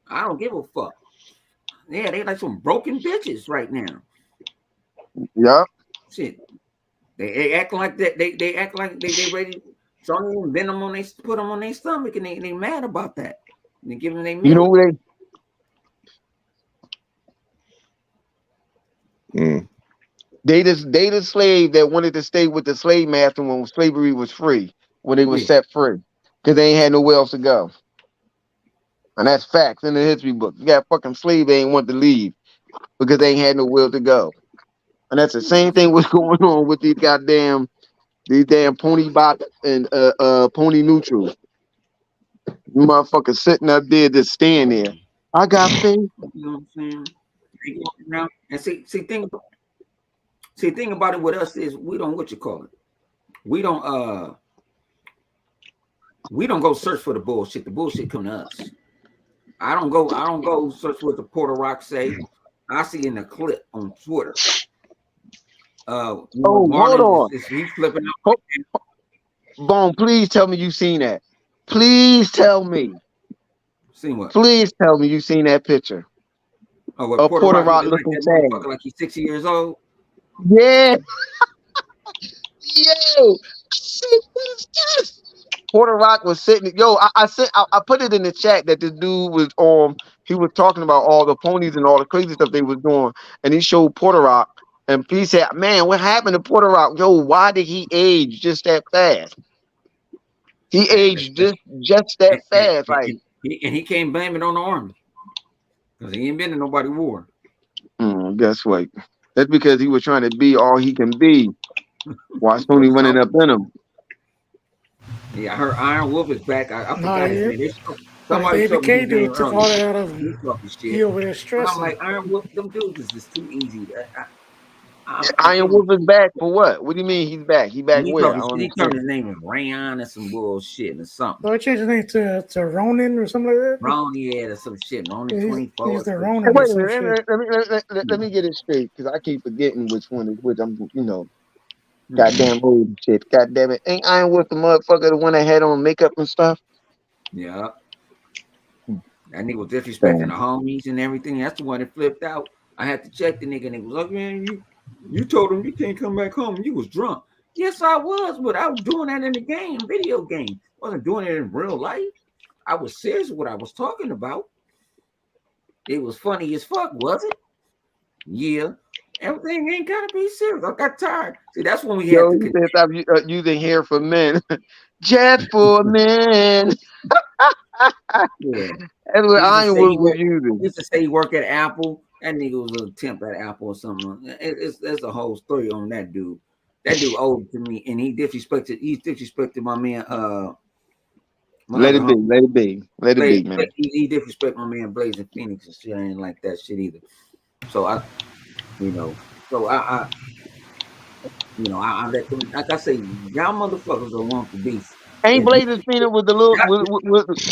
A: I don't give a fuck. Yeah, they like some broken bitches right now.
B: Yeah.
A: Shit. They act like that. They act like they ready. Some of them put them on their stomach, and they mad about that. And they give them their milk.
B: You know what? They the slave that wanted to stay with the slave master when slavery was free, when they was set free, because they ain't had nowhere else to go. And that's facts in the history book. You got fucking slave they ain't want to leave because they ain't had nowhere to go. And that's the same thing what's going on with these damn pony bot and pony neutral. You motherfuckers sitting up there just staying there. I got faith.
A: You know what I'm saying? They go around and see thing about it with us is we don't we don't go search for the bullshit. The bullshit come to us. I don't go search what the Porter Rock say. I see in the clip on Twitter.
B: Hold on.
A: He's flipping out.
B: Bone, please tell me you seen that. Please tell me.
A: Seen what?
B: Please tell me you seen that picture.
A: Oh, what
B: Porter Rock looking
A: like, like he's 60 years old.
B: Yeah. Yo. Porter Rock was sitting. Yo, I put it in the chat that this dude was he was talking about all the ponies and all the crazy stuff they was doing, and he showed Porter Rock, and he said, "Man, what happened to Porter Rock? Yo, why did he age just that fast? He aged just that fast, like."
A: And he can't blame it on the army because he ain't been in nobody war.
B: Guess what? That's because he was trying to be all he can be. While Sony running up in him.
A: Yeah, I heard Iron Wolf is back. I forgot his name.
E: Somebody took all that out of him. He over there stressing.
A: I'm like, Iron Wolf, them dudes is just too easy.
B: Iron Wolf is back for what? What do you mean he's back? He back where?
A: He turned his name in Rayon or some bullshit or something.
E: So I changed his name to Ronin or something like that?
A: Ronin, yeah, or some shit. Ronin 24.
E: He's the Ronin.
B: Wait a minute, let me get it straight, because I keep forgetting which one is which. I'm, goddamn old shit. Goddamn it. Ain't Iron Wolf the motherfucker, the one that had on makeup and stuff?
A: Yeah. That nigga was disrespecting the homies and everything. That's the one that flipped out. I had to check the nigga, and he was like, man, you told him you can't come back home. You was drunk. Yes, I was, but I was doing that in the game, video game. I wasn't doing it in real life. I was serious with what I was talking about. It was funny as fuck, was it? Yeah. Everything ain't gotta be serious. I got tired. See, that's when we had to
B: stop using hair for men. Jet for men.
A: Yeah.
B: That's what Iron Wolf was using.
A: Used to say he worked at Apple. That nigga was a temp at Apple or something. There's a whole story on that dude. That dude owed to me, and he disrespected my man.
B: Let it be, man.
A: He disrespected my man Blazing Phoenix and shit. I ain't like that shit either. So I let them, like I say, y'all motherfuckers don't want the beast.
B: Ain't Blazing Phoenix with the little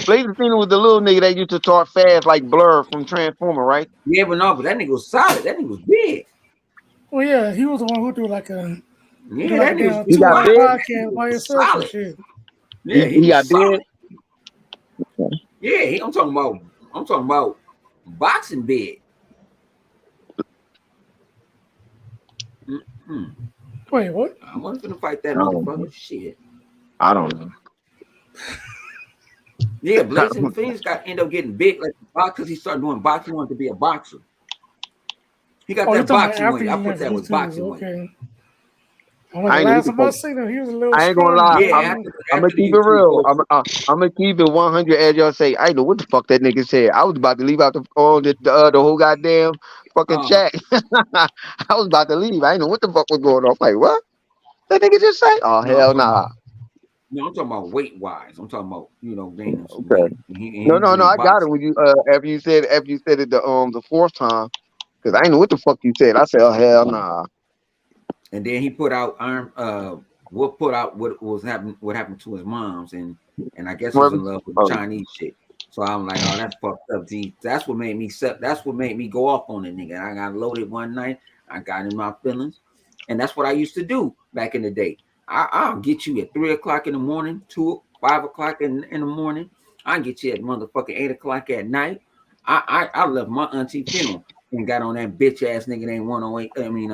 B: Blazing Phoenix with the little nigga that used to talk fast like Blur from Transformer, right?
A: Yeah, but that nigga was solid. That nigga was big.
E: Well, yeah, he was the one who do like a
A: that nigga
B: he got big.
E: Podcast by himself and shit.
A: Yeah,
B: he got big.
A: Yeah, I'm talking about boxing big.
E: Wait, what?
A: I wasn't gonna fight that motherfucker. Shit.
B: I don't know.
A: Yeah, Blazing Phoenix end up getting big like because he started doing boxing. He wanted to be a boxer. He got that boxing weight. I put that with boxing weight.
E: When
B: I
E: the
B: ain't know what
E: last
B: the
E: time I
B: fuck.
E: seen him, he was a little
B: I ain't gonna
E: scrawny.
B: lie.
A: Yeah,
E: Boy.
B: I'm gonna
A: after the
B: keep it
A: YouTube
B: real.
A: posted.
B: I'm gonna keep it 100 as y'all say. I ain't know what the fuck that nigga said. I was about to leave out the whole goddamn fucking chat. I was about to leave. I ain't know what the fuck was going on. I'm like, what? That nigga just say? Oh
A: No, I'm
B: hell
A: talking
B: nah.
A: about no, I'm talking about weight wise. I'm talking about gaining some
B: Okay.
A: weight.
B: No,
A: He been
B: I got it
A: boxing.
B: when you after you said it the fourth time. Cause I ain't know what the fuck you said. I said, oh hell nah.
A: And then he put out what happened to his moms, and I guess he was
B: Brother?
A: in love with
B: Oh,
A: Chinese shit. So I'm like, oh, that's fucked up. G. That's what made me go off on the nigga. I got loaded one night. I got in my feelings, and that's what I used to do back in the day. I'll get you at 3 o'clock in the morning, 5 o'clock in the morning. I get you at motherfucking 8 o'clock at night. I left my auntie funeral and got on that bitch ass nigga named 108. I mean,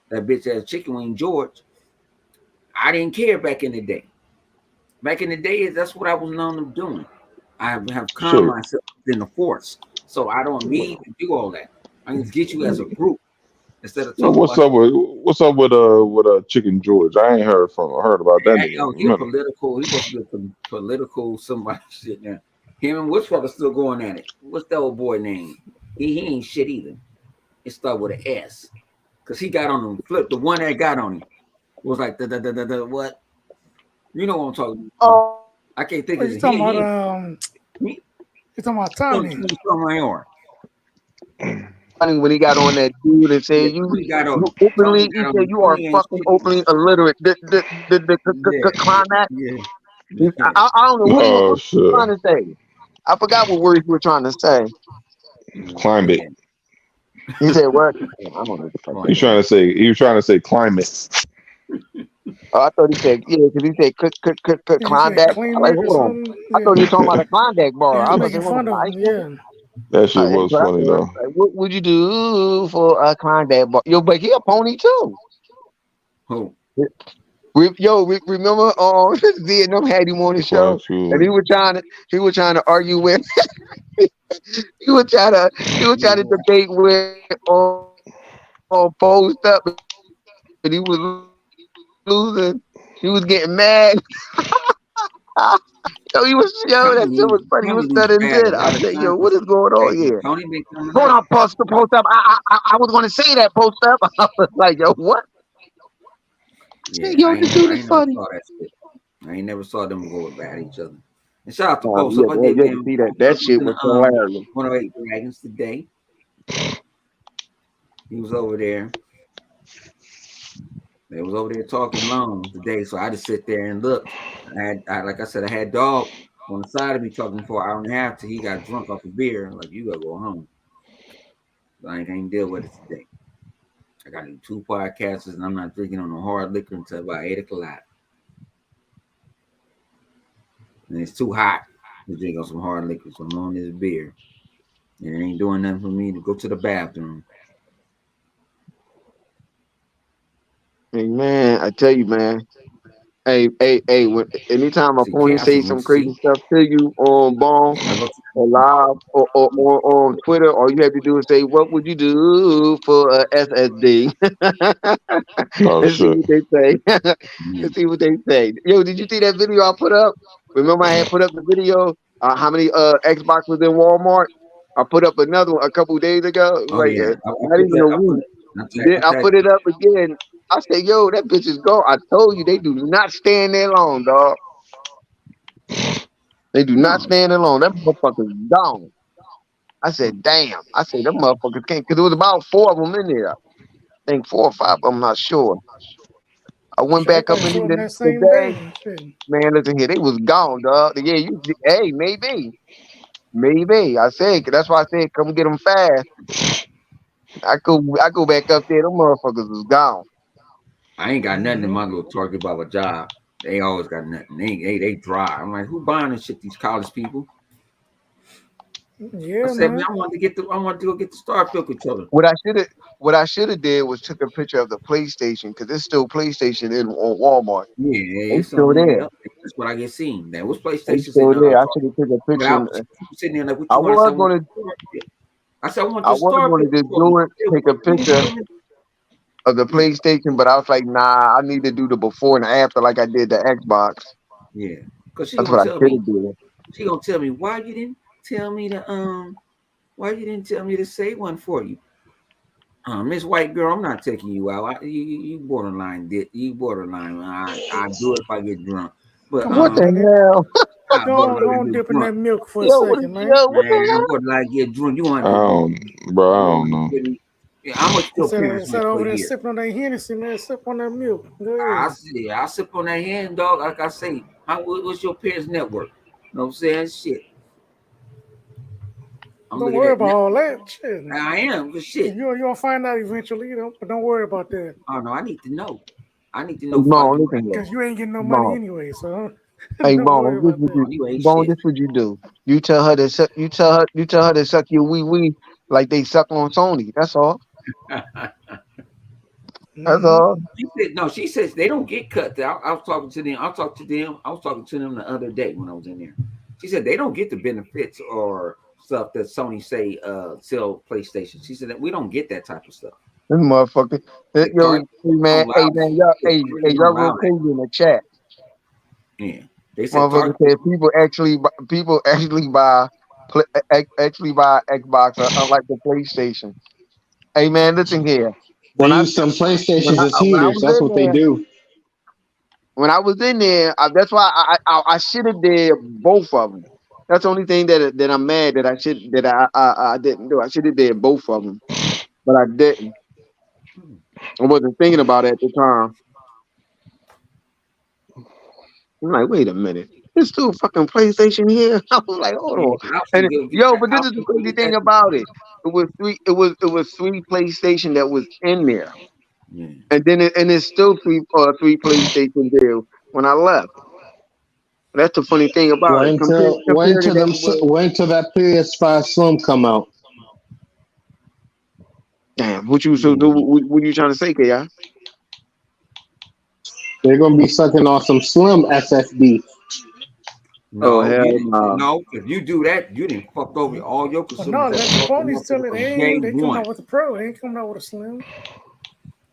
A: that bitch ass chicken wing George. I didn't care back in the day. Back in the day, that's what I was known of doing. I have calmed
D: Shit.
A: myself in the force, so I don't need to do all that. I can get you as a group instead of
D: Well,
A: talking about
D: what's up with Chicken George? I ain't heard about that nigga in a
A: he a
D: minute.
A: political. He supposed to be a political somebody shit now. Him and What's brother still going at it. What's that old boy name? He ain't shit either. It started with an S because he got on him. Flip the one that got on him was like the what? You know what I'm talking about.
B: oh,
A: I can't think
E: What
A: of
E: you
A: it.
E: talking about?
A: He
E: You talking about Tommy?
A: from my arm.
B: funny when he got on that dude and
A: Yeah,
B: said
A: Tony got
B: you
A: on.
B: openly
A: Tony
B: he
A: got
B: said
A: on.
B: you are
A: Tony ain't
B: fucking
A: shit either.
B: openly illiterate. The
A: Yeah,
B: climax.
A: yeah, yeah.
B: I don't know what he was
D: Oh shit.
B: trying to say. I forgot what words you were trying to say.
D: Climb it.
A: Yeah.
B: He said what? I don't know what the fuck
D: He's
B: that
A: Climate.
D: trying
B: is.
D: to say climate.
B: Oh, I thought he said yeah, because he said could
E: He
B: climb
E: said
B: back. I like
E: Kleenex or
B: hold on.
E: something.
B: I thought he was
E: Yeah,
B: talking about a climb back
E: he
B: bar.
E: was
B: I was
E: making
B: like, hold
E: fun
B: on,
E: of
B: ice
E: him.
B: nigga.
E: Yeah,
D: That shit
B: That's
D: was
B: what I
D: funny
B: said.
D: though.
B: Like, what would you do for a climb back bar? Yo, but he a pony too.
A: Who?
B: Remember Z and them had him on the show,
D: Quite
B: and
D: true.
B: he was trying to argue with he was trying to debate with posed up, and he was losing. He was getting mad. That shit was funny. He was
A: Tony lose
B: studying
A: bad a
B: shit. I
A: lot of
B: said, yo,
A: times.
B: what is going on
A: Hey,
B: here?
A: Tony been coming
B: Hold
A: up.
B: on, post up. I was gonna say that post up. I was like, yo, what?
A: Yeah,
B: Yo, this dude
A: I
B: is
A: ain't never
B: funny.
A: saw that shit. I ain't never saw them go bad at each other. And shout out to Post
B: Yeah,
A: Up. I
B: boy,
A: did
B: you had to
A: them
B: see that.
A: Post
B: That
A: Up was
B: shit
A: in
B: was
A: the
B: hilarious.
A: 108 Dragons today. He was over there. They was over there talking long today, so I just sit there and looked. Like I said, I had dog on the side of me talking for an hour and a half till he got drunk off a beer. Like you gotta go home. So I ain't gonna deal with it today. I got to do 2 podcasts, and I'm not drinking on no hard liquor until about 8 o'clock. And it's too hot to drink on some hard liquor, so I'm on this beer. And it ain't doing nothing for me to go to the bathroom.
B: Hey, man, I tell you, man. Hey, anytime a
A: See,
B: pony say
A: Castle,
B: some
A: see,
B: crazy stuff to you on Bone
A: I go
B: or live or on Twitter, all you have to do is say, what would you do for a SSD?
D: Oh
B: And see
D: shit.
B: what they say.
A: yeah.
B: And see what they say. Yo, did you see that video I put up? Remember I had put up the video, how many Xbox was in Walmart? I put up another one a couple days ago.
A: Oh
B: Like,
A: yeah,
B: not even a week. Then
A: I
B: I
A: tagged
B: put it up again. I said, yo, that bitch is gone. I told you they do not stand there long, dog. They do not
A: no.
B: stand there long. That motherfucker's gone. I said, damn. I said, them motherfuckers can't, because there was about 4 of them in there. I think 4 or 5, I'm not sure. I went
E: shit, they
B: back up
E: probably
B: in
E: sold him
B: there
E: that same
B: today.
E: day. Shit.
B: Man, listen here. They was gone, dog. Yeah, hey, maybe. Maybe. I said, that's why I said, come get them fast. I go back up there. Them motherfuckers was gone.
A: I ain't got nothing in
E: Mm-hmm.
A: my little Target Baba job. They always got nothing. They dry. I'm like, who buying this shit? These college people. I
E: Yeah,
A: said, man,
E: man.
A: I want to go get the Starfield controller.
B: What I should have did was took a picture of the PlayStation because there's still PlayStation on Walmart.
A: Yeah,
B: They
A: it's
B: still
A: on.
B: there.
A: Yep, that's what I get seen. That was
B: They
A: PlayStation's in
B: still there. I should
A: Target.
B: have took a
A: But
B: picture.
A: I was sitting there like, what
B: I
A: you want? I said,
B: was
A: I want
B: gonna
A: the Starfield. I said, I want
B: I
A: the
B: was gonna
A: Starfield
B: just
A: controller.
B: do it,
A: They said,
B: take a
A: what? You ain't
B: picture.
A: doing it?
B: of the PlayStation, but I was like, nah, I need to do the before and after like I did the Xbox.
A: Yeah, because
B: That's what I should have did.
A: she gonna tell me why you didn't tell me to why you didn't tell me to save one for you. Miss White girl, I'm not taking you out. You borderline did you borderline. I do it if I get drunk, but
E: Come
B: What
E: on,
B: the
E: man.
B: hell?
A: I
E: Go
A: borderline
E: on,
A: get
E: dip in
A: drunk.
E: that milk for a second, man.
B: What the
A: Man, I
B: hell?
A: borderline get drunk. You want
D: I
A: to?
D: don't, bro. I
A: You
D: don't
A: want
D: know.
A: to? Yeah, how much your parents
E: Instead
A: make
E: of
A: for
E: over
A: a
E: there
A: year?
E: sipping on that Hennessy, man, sip on that milk. Go ahead.
A: I sip on that hand, dog. Like I say, what's your parents' network? You know what I'm saying? Shit. I'm
E: Don't
A: looking
E: worry
A: at
E: about
A: net.
E: all that shit.
A: I am for shit.
E: You'll find out eventually, but don't worry about that.
A: Oh no, I need to know. I need to
B: Hey,
A: know before I
B: Bone,
A: do
B: listen here.
E: Because you ain't getting no money
B: Bone.
E: anyway, so
B: Hey,
E: don't
B: Bone,
E: worry about that.
A: Oh, you ain't
B: Bone,
A: shit.
B: this what you do. You tell her to suck your wee wee like they suck on Sony. That's all. That's
E: Mm-hmm.
B: all.
A: She said, no, she says they don't get cut. I was talking to them. I was talking to them the other day when I was in there. She said they don't get the benefits or stuff that Sony say sell PlayStation. She said that we don't get that type of stuff.
B: This motherfucker.
A: They target don't
B: Hey
A: allow that.
B: man, y'all,
A: They clearly don't
B: y'all go
A: allow that.
B: crazy in the chat.
A: Yeah. They said
B: Motherfucker
A: target.
B: said people actually buy Xbox unlike the PlayStation. Hey man, listen here.
C: They
B: When I
C: use some PlayStations as
B: when I
C: heaters.
B: was
C: That's
B: in
C: what they
B: there,
C: do.
B: that's why I should have did both of them. That's the only thing that I'm mad that I didn't do. I should have did both of them, but I didn't. I wasn't thinking about it at the time. I'm like, wait a minute. There's still fucking PlayStation here. I was like, hold
A: Yeah,
B: on.
A: I was gonna
B: And
A: get
B: yo,
A: that.
B: but
A: I
B: this
A: was
B: is the
A: gonna
B: crazy
A: get that
B: thing
A: too.
B: about it. It was three PlayStation that was in there.
A: Yeah.
B: And then it's still three PlayStation there when I left. That's the funny thing about it. Compared to that was
C: Wait till that PS5 Slim come out.
B: damn, what you so do
A: Yeah.
B: what you trying to say, KI?
C: They're gonna be sucking on some Slim SSD.
B: Oh
A: No, you
B: hell
A: didn't.
B: no.
A: No, if you do that, you didn't fucked over all your
E: But no,
A: consumers that
E: let the
A: bought the
E: ponies tell
A: motherfucker
E: it.
A: from day
E: They coming
A: one.
E: out with a pro. They ain't coming out with a slim.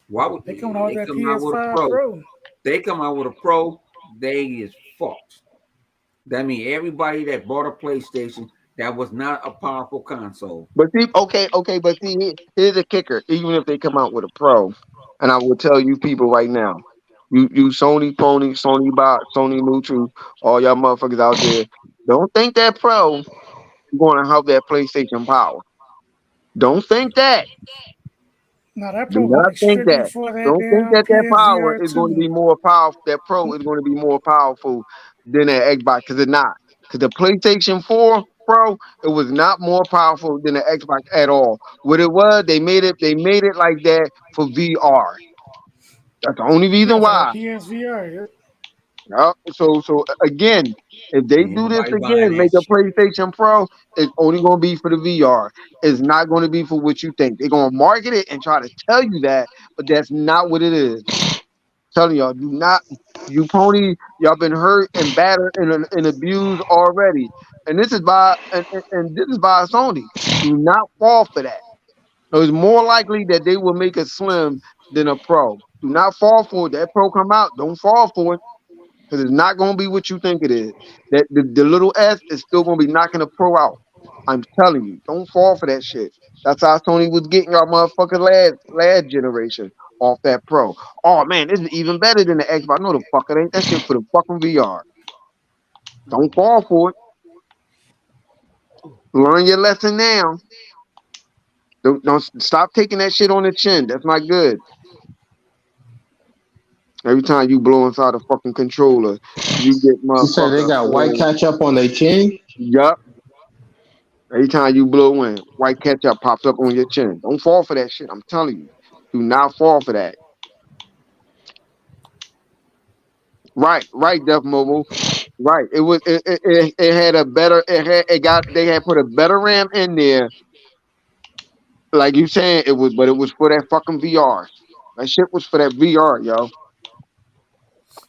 A: Why would
E: They coming out with
A: they
E: that
A: come out with a
E: PS5
A: pro?
E: Pro.
A: They come out with a pro, they is fucked. That means everybody that bought a PlayStation that was not a powerful console.
B: But see, okay, but see, here's the kicker. Even if they come out with a pro, and I will tell you people right now, you Sony pony, Sony bot, Sony neutral, all y'all motherfuckers out there, don't think that pro is going to have that PlayStation power. Don't think that.
E: Now that
B: Do
E: pro gonna
B: not
E: be
B: think
E: strictly
B: that.
E: for that
B: Don't think
E: damn
B: that power
E: PSVR
B: is going to
E: 2.
B: be more powerful. That Pro is going to be more powerful than that Xbox because it's not. Because the PlayStation 4 Pro, it was not more powerful than the Xbox at all. What it was, they made it like that for VR. That's the only
E: Yeah,
B: reason
E: for that
B: why.
E: PSVR. Yeah.
B: So again, if they
A: Ain't
B: do this
A: nobody buying
B: again,
A: that
B: make a
A: shit.
B: PlayStation Pro, it's only going to be for the VR. It's not going to be for what you think. They're going to market it and try to tell you that, but that's not what it is. Telling y'all, do not, you pony, y'all been hurt and battered and abused already. And this is and this is by Sony. Do not fall for that. So it's more likely that they will make a slim than a pro. Do not fall for it. That pro come out. Don't fall for it. Because it's not going to be what you think it is. That the little S is still going to be knocking the pro out. I'm telling you, don't fall for that shit. That's how Sony was getting our motherfucking last generation off that pro. Oh man, this is even better than the Xbox. No, the fuck it ain't. That shit for the fucking VR. Don't fall for it. Learn your lesson now. Don't stop taking that shit on the chin. That's not good. Every time you blow inside a fucking controller, you get
C: You said they
B: motherfucker.
C: got white ketchup on their chin.
B: Yup. Every time you blow in, white ketchup pops up on your chin. Don't fall for that shit. I'm telling you. Do not fall for that. Right, Def Mobile. Right. It had a better they had put a better RAM in there. Like you saying but it was for that fucking VR. That shit was for that VR, yo.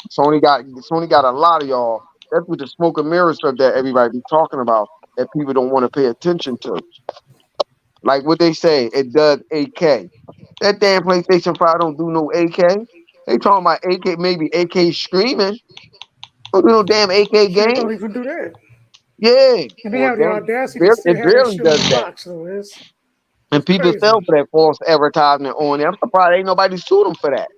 B: Sony got a lot of y'all. That's what the smoke and mirror stuff that everybody be talking about that people don't want to pay attention to. Like what they say, it does 8K. That damn PlayStation 5 don't do no 8K. They talking about 8K, maybe 8K streaming. Don't do no damn 8K
E: Shit
B: game.
E: don't even do that.
B: Yeah.
E: And they
B: Well,
E: have the
B: then
E: audacity to still
B: it
E: have that
B: barely
E: shit on
B: does
E: the
B: that.
E: box, so
B: And
E: it's
B: people
E: crazy.
B: fell for that false advertisement on it. I'm surprised ain't nobody sued them for that.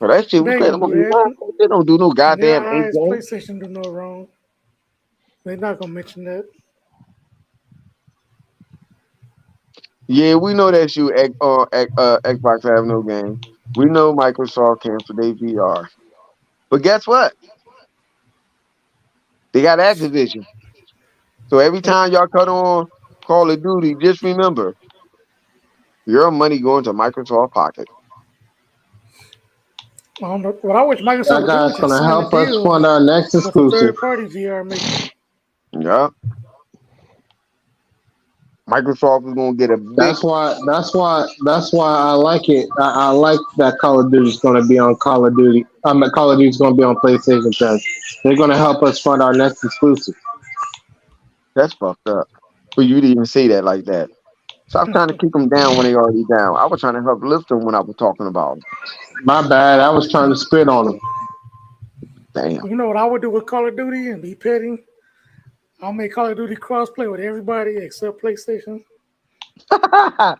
B: So that shit was
E: They ain't
B: crazy.
E: gonna
B: I'm
E: do
B: like, what?
E: that.
B: They don't do no
E: In their
B: goddamn
E: eyes,
B: 8K.
E: PlayStation do no wrong. They're not gonna mention that.
B: Yeah, we know that you Xbox have no game. We know Microsoft canceled their VR. But guess what? They got Activision. So every
E: Yep.
B: time y'all cut on Call of Duty, just remember your money going to Microsoft pocket.
E: I don't know. What I wish Microsoft
C: That
E: would do is
C: guy's
E: just
C: gonna
E: sign a
C: help us
E: deal
C: fund our next
E: with a
C: exclusive.
E: third party VR maker.
B: Yeah. Microsoft is gonna get a big
C: That's why I like it. I like that Call of Duty's gonna be on Call of Duty. Call of Duty's gonna be on PlayStation because they're gonna help us fund our next exclusive.
B: that's fucked up. For you to even say that like that. Stop trying to keep them down when they already down. I was trying to help lift them when I was talking about them.
C: My bad. I was trying to spit on them.
B: Damn.
E: You know what I would do with Call of Duty and be petty? I'll make Call of Duty crossplay with everybody except PlayStation.
B: Are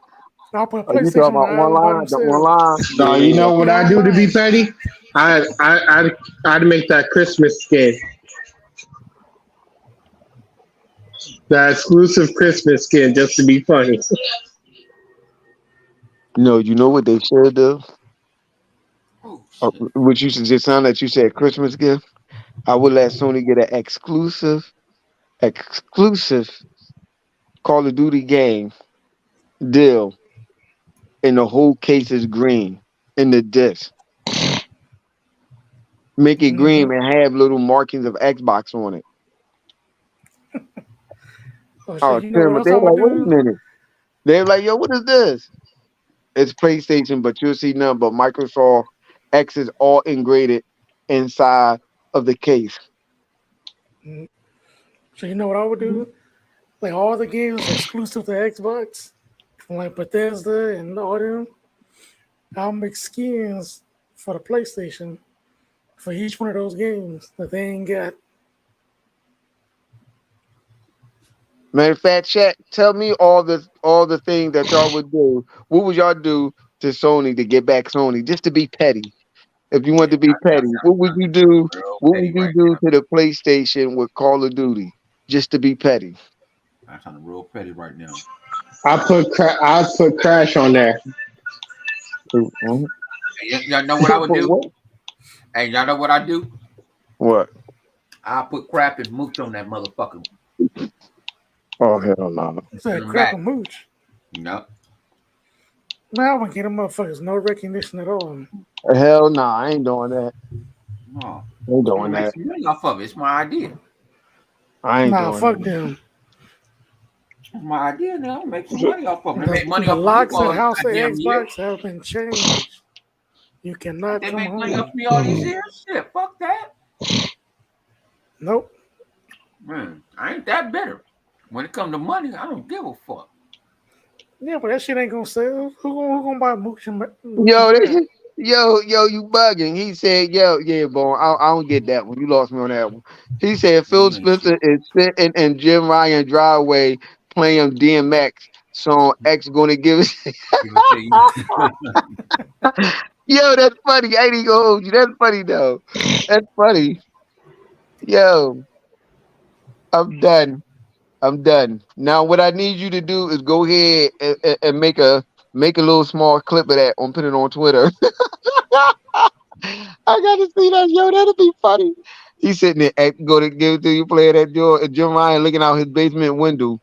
E: I'll put
B: you talking
E: PlayStation on the
B: about
E: island by
B: online? The
E: themselves.
B: online?
C: So you
B: Yeah.
C: know what
E: Yeah,
C: I do to be
E: online.
C: petty? I'd make that Christmas skin, that exclusive Christmas skin, just to be funny.
B: No, you know what they should do?
A: Oh shit.
B: What you should just sound like you said Christmas gift. I would let Sony get an exclusive Call of Duty game deal, and the whole case is green in the disc. Make it
E: Mm-hmm.
B: green and have little markings of Xbox on it.
E: Oh shit!
B: Oh,
E: You know what
B: Tim, but
E: else
B: they're
E: I would
B: like, wait a
E: do?
B: minute. They're like, yo, what is this? It's PlayStation, but you'll see none but Microsoft X is all engraved inside of the case.
E: Mm. So you know what I would do? Like all the games exclusive to Xbox, like Bethesda and all them. I'll make skins for the PlayStation for each one of those games that they ain't got.
B: Matter of fact, chat, tell me all the things that y'all would do. What would y'all do to Sony to get back Sony? Just to be petty. If you want
A: Yeah,
B: to be
A: that
B: petty, what would
A: sounds
B: you do?
A: real
B: What would
A: petty
B: you
A: right
B: do
A: now.
B: to the PlayStation with Call of Duty? Just to be petty.
A: That sounds real petty right now.
C: I put Crash on there.
B: Mhm.
A: Y'all know what I would
B: For
A: do?
B: what?
A: Hey, y'all know what I do?
B: What?
A: I put crap and mooch on that motherfucker.
B: Oh hell no!
E: It's
A: Send
E: that
A: them
E: crap
A: back.
E: and mooch.
A: You know?
E: Man, I wouldn't get them motherfuckers no recognition at all.
B: Hell no! I ain't doing that.
A: No.
B: I ain't
A: I'm gonna
B: doing
A: make
B: that.
A: some money off of it. It's my idea.
B: I ain't
E: Nah,
B: doing
E: fuck
B: that.
E: them.
A: It's my idea now. I'm gonna make some money off of them. They make money
E: The
A: off of me
E: locks
A: for
E: and
A: a
E: house of
A: goddamn year.
E: Xbox have been changed. You cannot
A: They
E: come
A: make money off
E: home.
A: of me all these years. Shit, fuck that.
E: Nope.
A: Man, I ain't that bitter. When it comes to money, I don't give a fuck.
E: Yeah, but that shit ain't gonna sell. Who gonna buy mooch and
B: Yo,
E: crap?
B: yo, you bugging. He said, yo, yeah, boy, I don't get that one. You lost me on that one. He said Phil
A: Man,
B: Spencer is sitting in Jim Ryan driveway playing DMX song X gonna give it.
A: give it to you.
B: Yo, that's funny. I ain't even gonna hold you. That's funny though. That's funny. Yo, I'm done. I'm done. Now what I need you to do is go ahead and make a little small clip of that and put it on Twitter. I gotta see that, yo. That'll be funny. He's sitting there, go to give it to you, play that Joe, Jim Ryan looking out his basement window.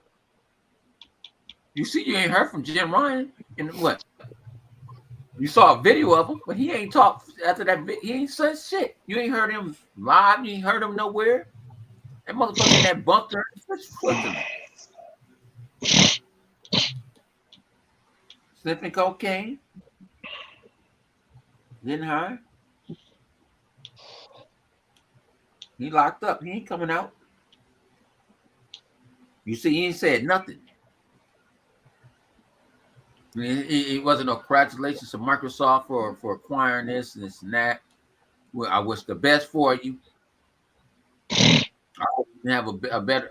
A: You see, you ain't heard from Jim Ryan in what? You saw a video of him, but he ain't talked after that. He ain't said shit. You ain't heard him live. You ain't heard him nowhere. That motherfucker in that bunker, it's Switzerland, sniffing cocaine, getting high. He locked up. He ain't coming out. You see, he ain't said nothing. It wasn't no congratulations to Microsoft for acquiring this and this and that. Well, I wish the best for you. I hope you have a better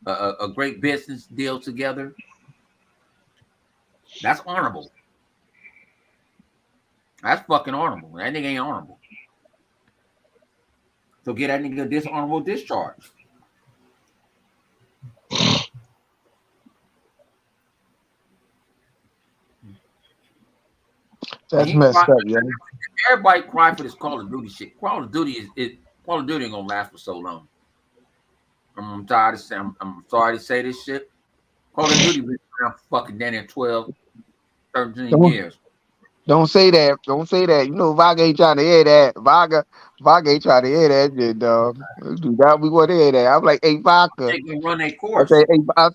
A: a great business deal together. That's honorable. That's fucking honorable. That nigga ain't honorable. So get that nigga a dishonorable discharge.
B: That's messed up, yo.
A: Everybody cry for this Call of Duty shit. Call of Duty Call of Duty ain't gonna last for so long. I'm tired of saying. I'm sorry to say this shit. Call of Duty been around for fucking damn near 12, 13 years.
B: Don't say that. Don't say that. You know, Vaga ain't trying to hear that. Vaga ain't trying to hear that shit, dog. Do that. We want to hear that. I'm like, hey, Vaga.
A: They can run a
B: I
A: course.
B: say, I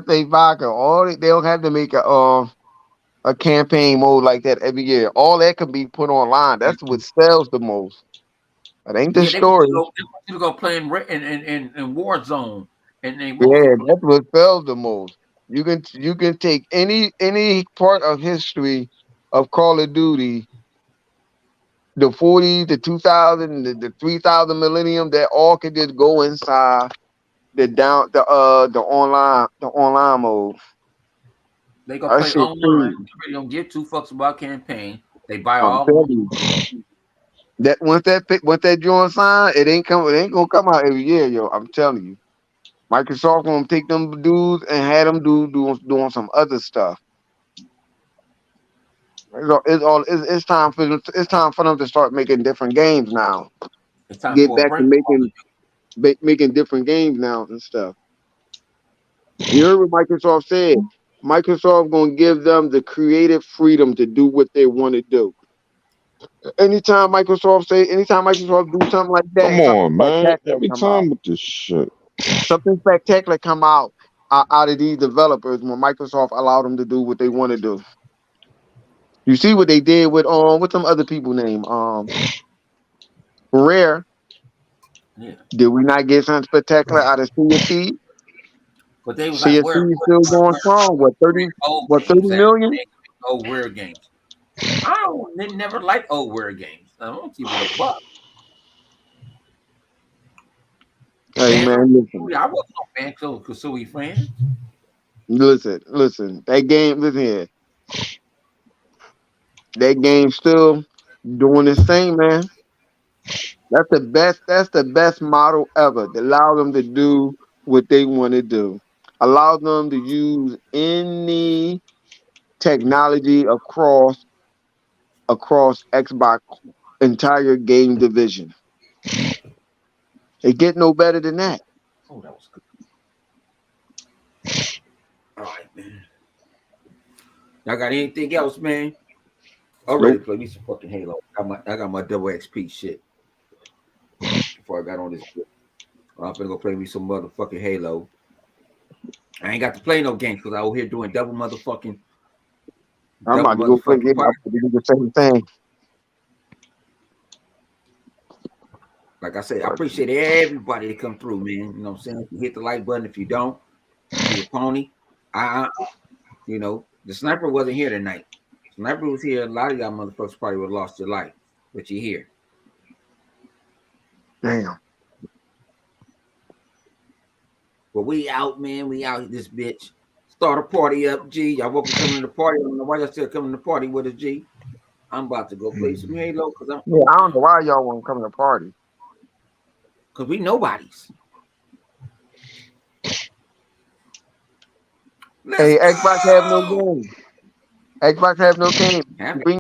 B: say, Vaga. They don't have to make a campaign mode like that every year. All that can be put online. That's what sells the most. It ain't the story.
A: They want you to go play in Warzone, and they
B: That's what sells the most. You can take any part of history of Call of Duty, the 40s, the 2000, the 3000 millennium, that all can just go inside the online mode.
A: They go play online. They don't give two fucks about campaign. They buy all.
B: That once that joint signed, it ain't gonna come out every year, yo. I'm telling you. Microsoft gonna take them dudes and have them doing some other stuff. It's time for them to start making different games now.
A: It's time
B: Get
A: for
B: back to making different games now and stuff. You heard what Microsoft said. Microsoft gonna give them the creative freedom to do what they want to do. Anytime Microsoft do something like that,
D: Come on, man.
B: spectacular
D: Every
B: come out.
D: time with this shit.
B: Something spectacular come out of these developers when Microsoft allowed them to do what they want to do. You see what they did with what's some other people name? Rare.
A: Yeah.
B: Did we not get something spectacular out of Sea of Thieves?
A: But they was
B: Sea
A: like,
B: of Thieves still going strong. What 30 million?
A: Old weird games. I never liked old weird games. I don't keep it a buck.
B: Hey man, listen.
A: I wasn't no Banjo Kazooie fan.
B: Listen. That game, listen here. That game still doing its thing, man. That's the best model ever. To allow them to do what they want to do. Allow them to use any technology across Xbox entire game division. It get no better than that.
A: Oh, that was good. All right, man. Y'all got anything else, man? I'm ready to play me some fucking Halo. I got my double XP shit. Before I got on this, I'm gonna go play me some motherfucking Halo. I ain't got to play no games because I was here doing double motherfucking.
B: I'm about to go play it. I'm to do the same thing.
A: Like I said, I appreciate everybody that come through, man. You know what I'm saying? You hit the like button. If you don't, be a pony. You know, the sniper wasn't here tonight. Sniper was here. A lot of y'all motherfuckers probably would have lost your life, but you're here.
B: Damn.
A: But we out, man. We out this bitch. Start a party up, G. Y'all welcome to come to the party. I don't know why y'all still coming to the party with us, G. I'm about to go play some Halo because
B: I don't know why y'all want to come to the party.
A: Because we nobodies.
B: Hey, Xbox have no game. Xbox have no game.